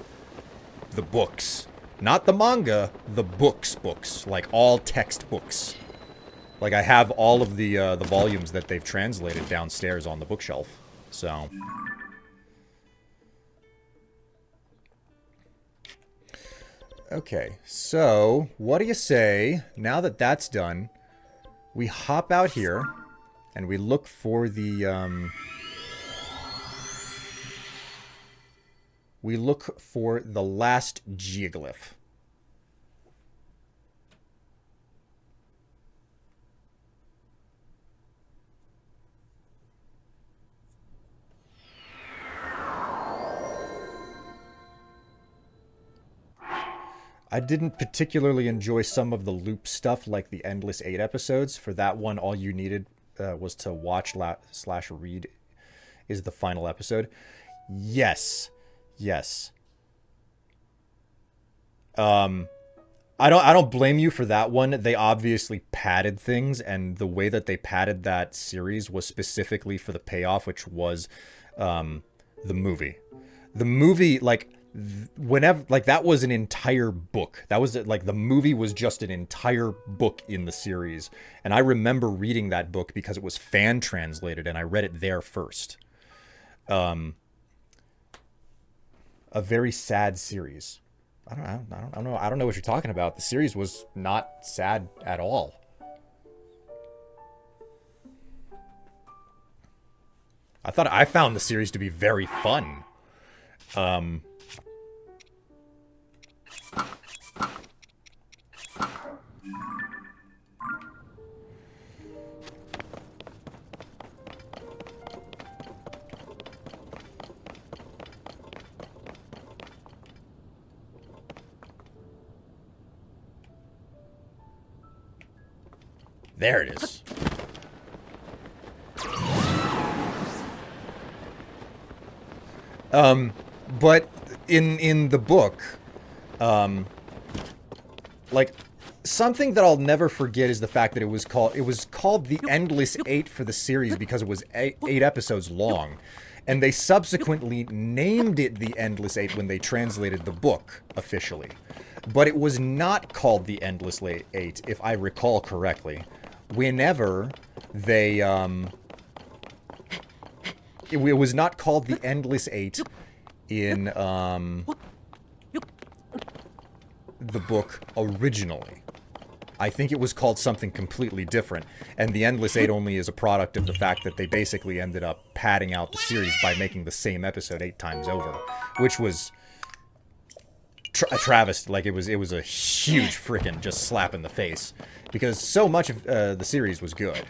Speaker 1: books. Not the manga, the books. Like, all textbooks. Like, I have all of the volumes that they've translated downstairs on the bookshelf. So... Okay, so what do you say, now that that's done, we hop out here, and we look for the, we look for the last geoglyph. I didn't particularly enjoy some of the loop stuff, like the Endless 8 episodes. For that one, all you needed was to watch slash read is the final episode. Yes. I don't blame you for that one. They obviously padded things, and the way that they padded that series was specifically for the payoff, which was the movie. The movie, like, whenever, like, that was an entire book. That was like, the movie was just an entire book in the series, and I remember reading that book because it was fan translated, and I read it there first. A very sad series. I don't know what you're talking about. The series was not sad at all. I found the series to be very fun. There it is. But in the book, like, something that I'll never forget is the fact that it was called the Endless 8 for the series because it was eight episodes long, and they subsequently named it the Endless 8 when they translated the book officially. But it was not called the Endless 8, if I recall correctly. Whenever they, it was not called the Endless 8 in, the book originally. I think it was called something completely different, and the Endless 8 only is a product of the fact that they basically ended up padding out the series by making the same episode 8 times over, which was a travesty. Like, it was a huge frickin' just slap in the face, because so much of the series was good.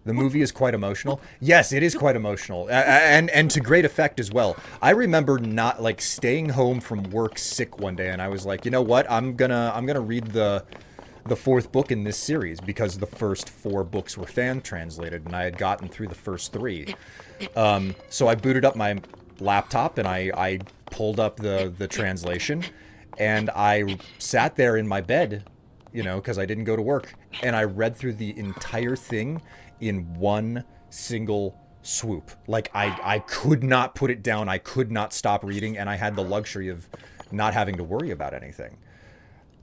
Speaker 1: The movie is quite emotional. Yes, it is quite emotional, and to great effect as well. I remember not, like, staying home from work sick one day, and I was like, you know what? I'm gonna read the fourth book in this series, because the first 4 books were fan translated, and I had gotten through the first 3. So I booted up my laptop, and I pulled up the translation, and I sat there in my bed, you know, because I didn't go to work, and I read through the entire thing in one single swoop. Like, I could not put it down. I could not stop reading, and I had the luxury of not having to worry about anything.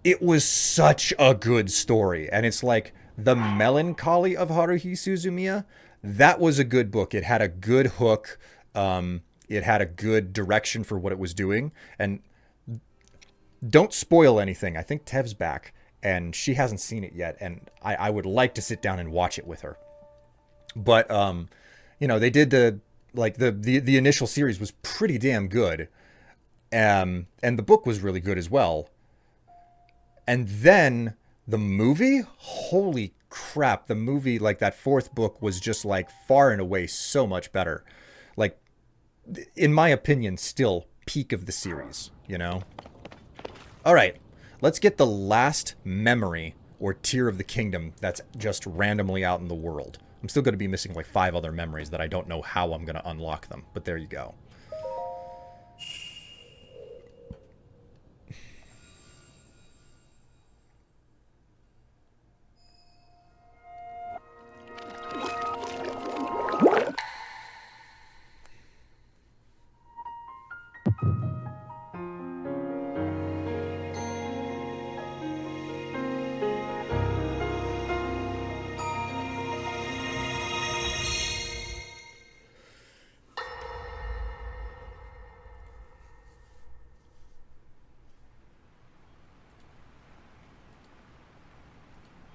Speaker 1: It was such a good story, and it's like the melancholy of Haruhi Suzumiya. That was a good book. It had a good hook. It had a good direction for what it was doing. And don't spoil anything. I think Tev's back, and she hasn't seen it yet, and I would like to sit down and watch it with her. But you know, they did the initial series was pretty damn good, and the book was really good as well. And then the movie, holy crap, the movie, like, that 4th book was just, like, far and away so much better. Like, in my opinion, still peak of the series, you know? All right, let's get the last memory or tier of the kingdom that's just randomly out in the world. I'm still going to be missing, like, 5 other memories that I don't know how I'm going to unlock them, but there you go.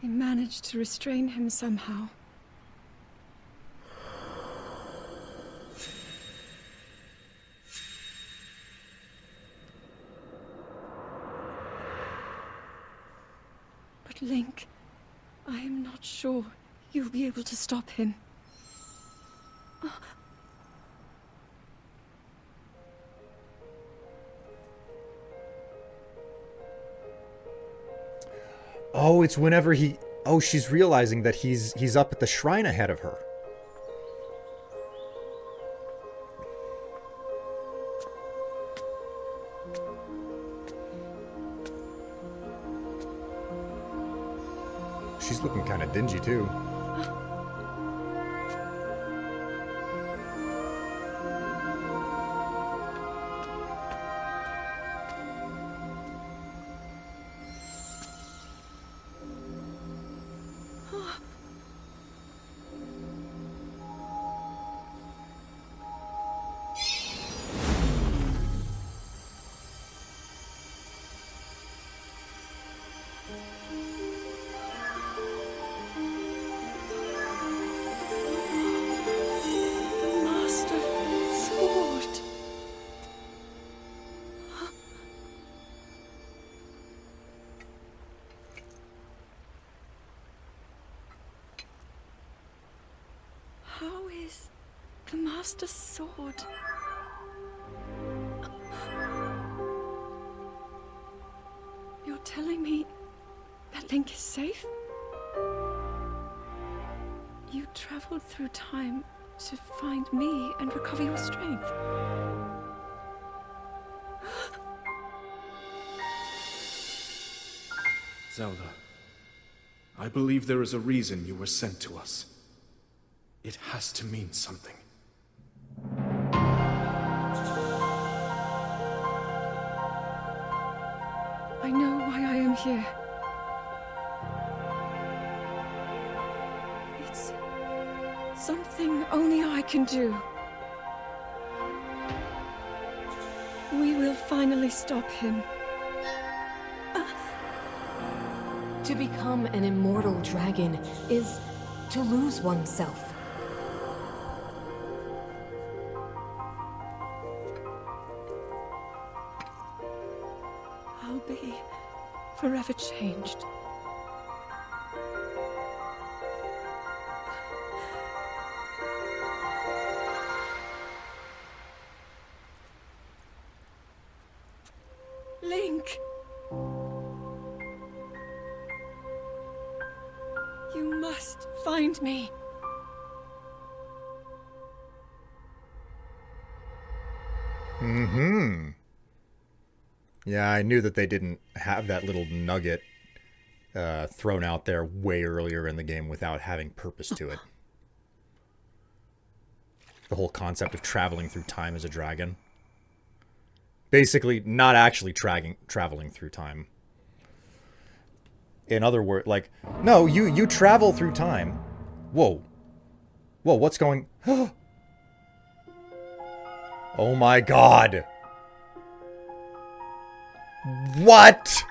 Speaker 4: He managed to restrain him somehow. But Link, I am not sure you'll be able to stop him.
Speaker 1: Oh, it's whenever he... Oh, she's realizing that he's up at the shrine ahead of her. She's looking kind of dingy, too.
Speaker 4: Master Sword. How is the Master Sword? You're telling me that Link is safe? You traveled through time to find me and recover your strength.
Speaker 5: Zelda, I believe there is a reason you were sent to us. It has to mean something.
Speaker 4: I know why I am here. It's something only I can do. We will finally stop him.
Speaker 6: To become an immortal dragon is to lose oneself.
Speaker 4: I'll be forever changed. Link! You must find me.
Speaker 1: Mm-hmm. Yeah, I knew that they didn't have that little nugget thrown out there way earlier in the game without having purpose to it. The whole concept of traveling through time as a dragon. Basically, not actually traveling through time. In other words, like, no, you travel through time. Whoa. Whoa, what's going... Oh my god. What?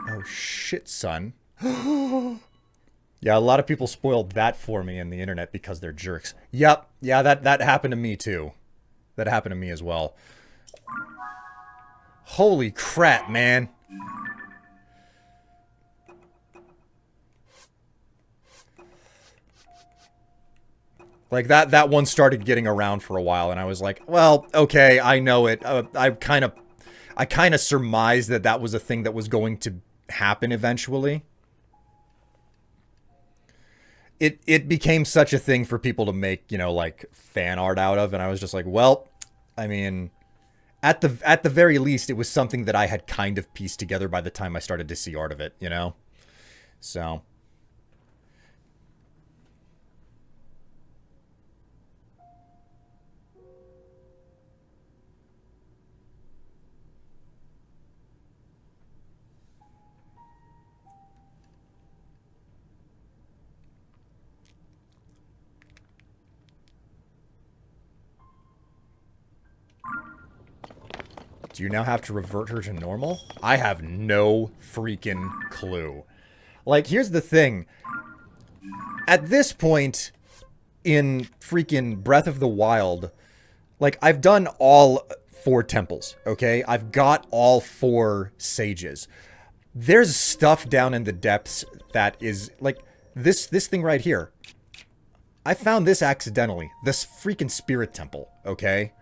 Speaker 1: Oh shit, son. Yeah, a lot of people spoiled that for me in the internet because they're jerks. Yep, yeah, that happened to me too. That happened to me as well. Holy crap, man. Like, that one started getting around for a while, and I was like, well, okay, I know it. I kind of surmised that was a thing that was going to happen eventually. It became such a thing for people to make, you know, like, fan art out of, and I was just like, well, I mean, at the very least, it was something that I had kind of pieced together by the time I started to see art of it, you know? So... Do you now have to revert her to normal? I have no freaking clue. Like, here's the thing. At this point in freaking Breath of the Wild, like, I've done all 4 temples, okay? I've got all 4 sages. There's stuff down in the depths that is, like, this thing right here. I found this accidentally. This freaking spirit temple, okay?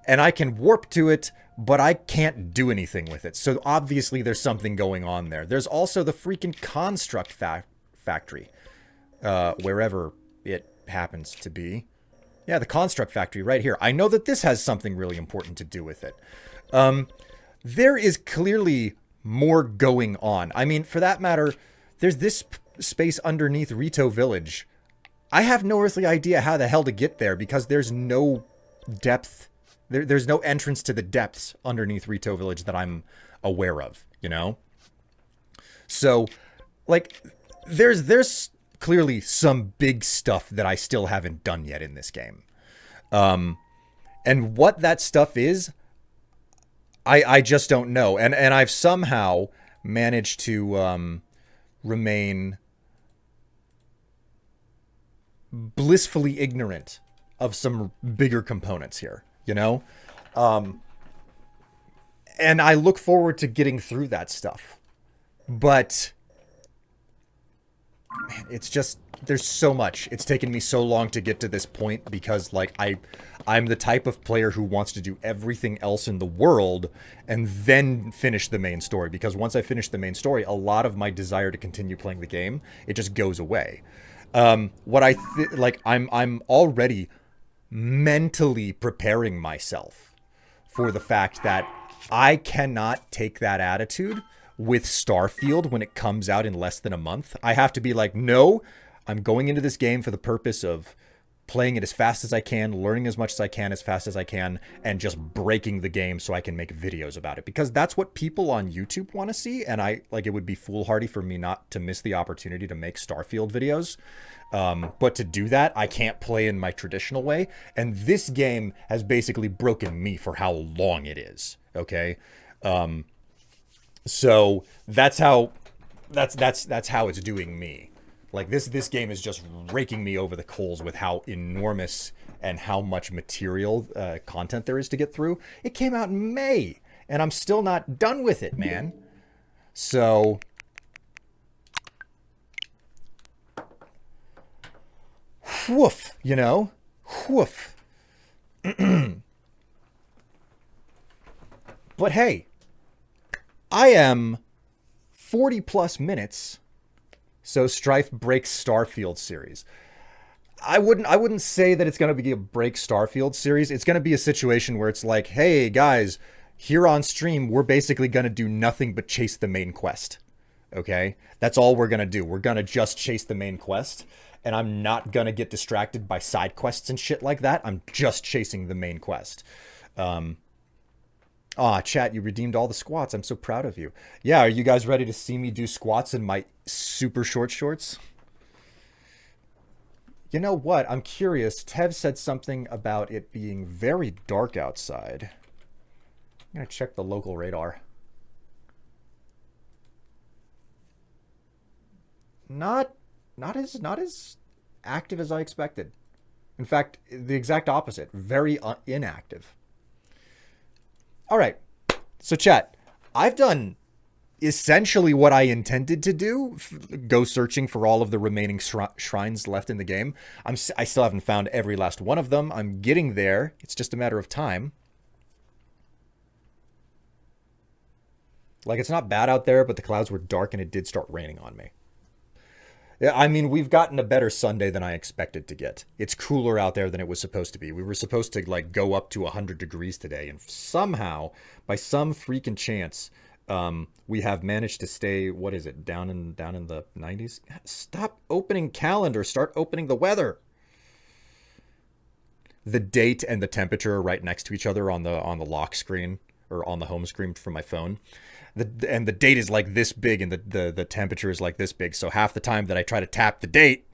Speaker 1: And I can warp to it, but I can't do anything with it. So obviously there's something going on there. There's also the freaking construct factory. Wherever it happens to be. Yeah, the construct factory right here. I know that this has something really important to do with it. There is clearly more going on. I mean, for that matter, there's this space underneath Rito Village. I have no earthly idea how the hell to get there because there's no depth. There's no entrance to the depths underneath Rito Village that I'm aware of, you know? So, like, there's clearly some big stuff that I still haven't done yet in this game. And what that stuff is, I just don't know. And I've somehow managed to remain blissfully ignorant of some bigger components here, you know? And I look forward to getting through that stuff. But man, it's just, there's so much. It's taken me so long to get to this point because, like, I'm the type of player who wants to do everything else in the world and then finish the main story. Because once I finish the main story, a lot of my desire to continue playing the game, it just goes away. I'm already mentally preparing myself for the fact that I cannot take that attitude with Starfield when it comes out in less than a month. I have to be like, no, I'm going into this game for the purpose of playing it as fast as I can, learning as much as I can as fast as I can, and just breaking the game so I can make videos about it. Because that's what people on YouTube want to see, and it would be foolhardy for me not to miss the opportunity to make Starfield videos. But to do that, I can't play in my traditional way, and this game has basically broken me for how long it is, okay? So that's how it's doing me. Like, this game is just raking me over the coals with how enormous and how much material content there is to get through. It came out in May, and I'm still not done with it, man. So woof, you know? Woof. But hey, I am 40 plus minutes. So Strife breaks Starfield series. I wouldn't say that it's going to be a break Starfield series. It's going to be a situation where it's like, hey guys, here on stream, we're basically going to do nothing but chase the main quest. Okay? That's all we're going to do. We're going to just chase the main quest. And I'm not going to get distracted by side quests and shit like that. I'm just chasing the main quest. Chat, you redeemed all the squats. I'm so proud of you. Yeah, are you guys ready to see me do squats in my super short shorts? You know what? I'm curious. Tev said something about it being very dark outside. I'm going to check the local radar. Not as active as I expected. In fact, the exact opposite. Very inactive. All right. So chat, I've done essentially what I intended to do. Go searching for all of the remaining shrines left in the game. I still haven't found every last one of them. I'm getting there. It's just a matter of time. Like, it's not bad out there, but the clouds were dark and it did start raining on me. Yeah, I mean, we've gotten a better Sunday than I expected to get. It's cooler out there than it was supposed to be. We were supposed to, like, go up to 100 degrees today, and somehow, by some freaking chance, we have managed to stay, what is it, down in the 90s? Stop opening calendar, start opening the weather. The date and the temperature are right next to each other on the lock screen, or on the home screen for my phone. And the date is like this big, and the temperature is like this big. So half the time that I try to tap the date,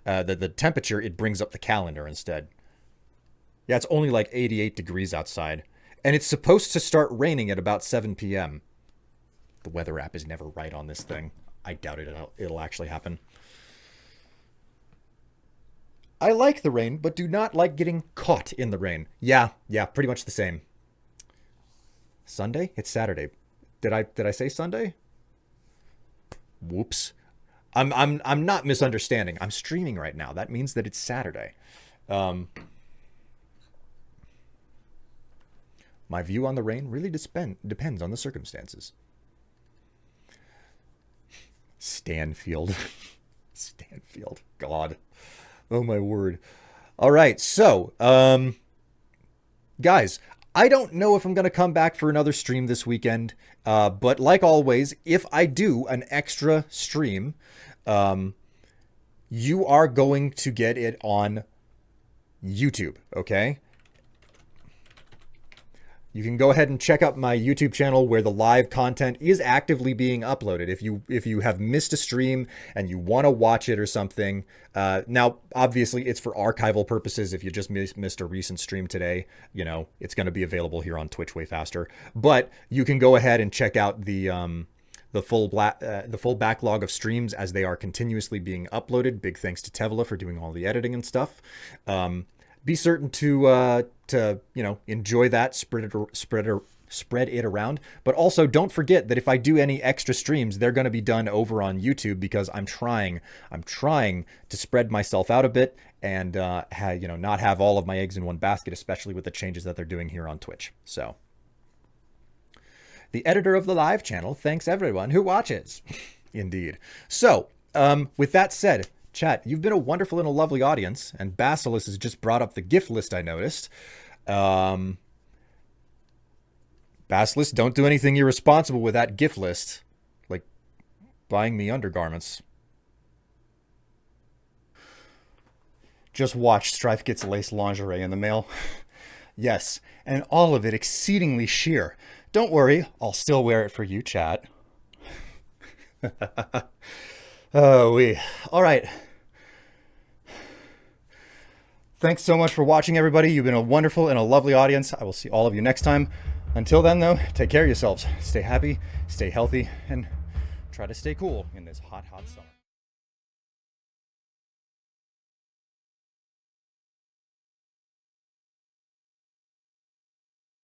Speaker 1: the temperature, it brings up the calendar instead. Yeah, it's only like 88 degrees outside. And it's supposed to start raining at about 7 p.m. The weather app is never right on this thing. I doubt it'll actually happen. I like the rain, but do not like getting caught in the rain. Yeah, pretty much the same. Sunday? It's Saturday. Did I say Sunday? Whoops. I'm not misunderstanding. I'm streaming right now. That means that it's Saturday. My view on the rain really depends on the circumstances. Stanfield. Stanfield. God. Oh my word. All right. So, guys, I don't know if I'm going to come back for another stream this weekend. But like always, if I do an extra stream, you are going to get it on YouTube. Okay. You can go ahead and check out my YouTube channel where the live content is actively being uploaded. If you have missed a stream and you want to watch it or something, now obviously it's for archival purposes. If you just missed a recent stream today, it's going to be available here on Twitch way faster. But you can go ahead and check out the full backlog of streams as they are continuously being uploaded. Big thanks to Tevla for doing all the editing and stuff. Be certain to enjoy that, spread it around. But also don't forget that if I do any extra streams, they're going to be done over on YouTube because I'm trying to spread myself out a bit and not have all of my eggs in one basket, especially with the changes that they're doing here on Twitch. So the editor of the live channel thanks everyone who watches. Indeed. So with that said, chat, you've been a wonderful and a lovely audience, and Basilisk has just brought up the gift list I noticed. Basilisk, don't do anything irresponsible with that gift list, like buying me undergarments. Just watch, Strife gets lace lingerie in the mail. Yes, and all of it exceedingly sheer. Don't worry, I'll still wear it for you, chat. All right. Thanks so much for watching, everybody. You've been a wonderful and a lovely audience. I will see all of you next time. Until then, though, take care of yourselves. Stay happy, stay healthy, and try to stay cool in this hot, hot summer.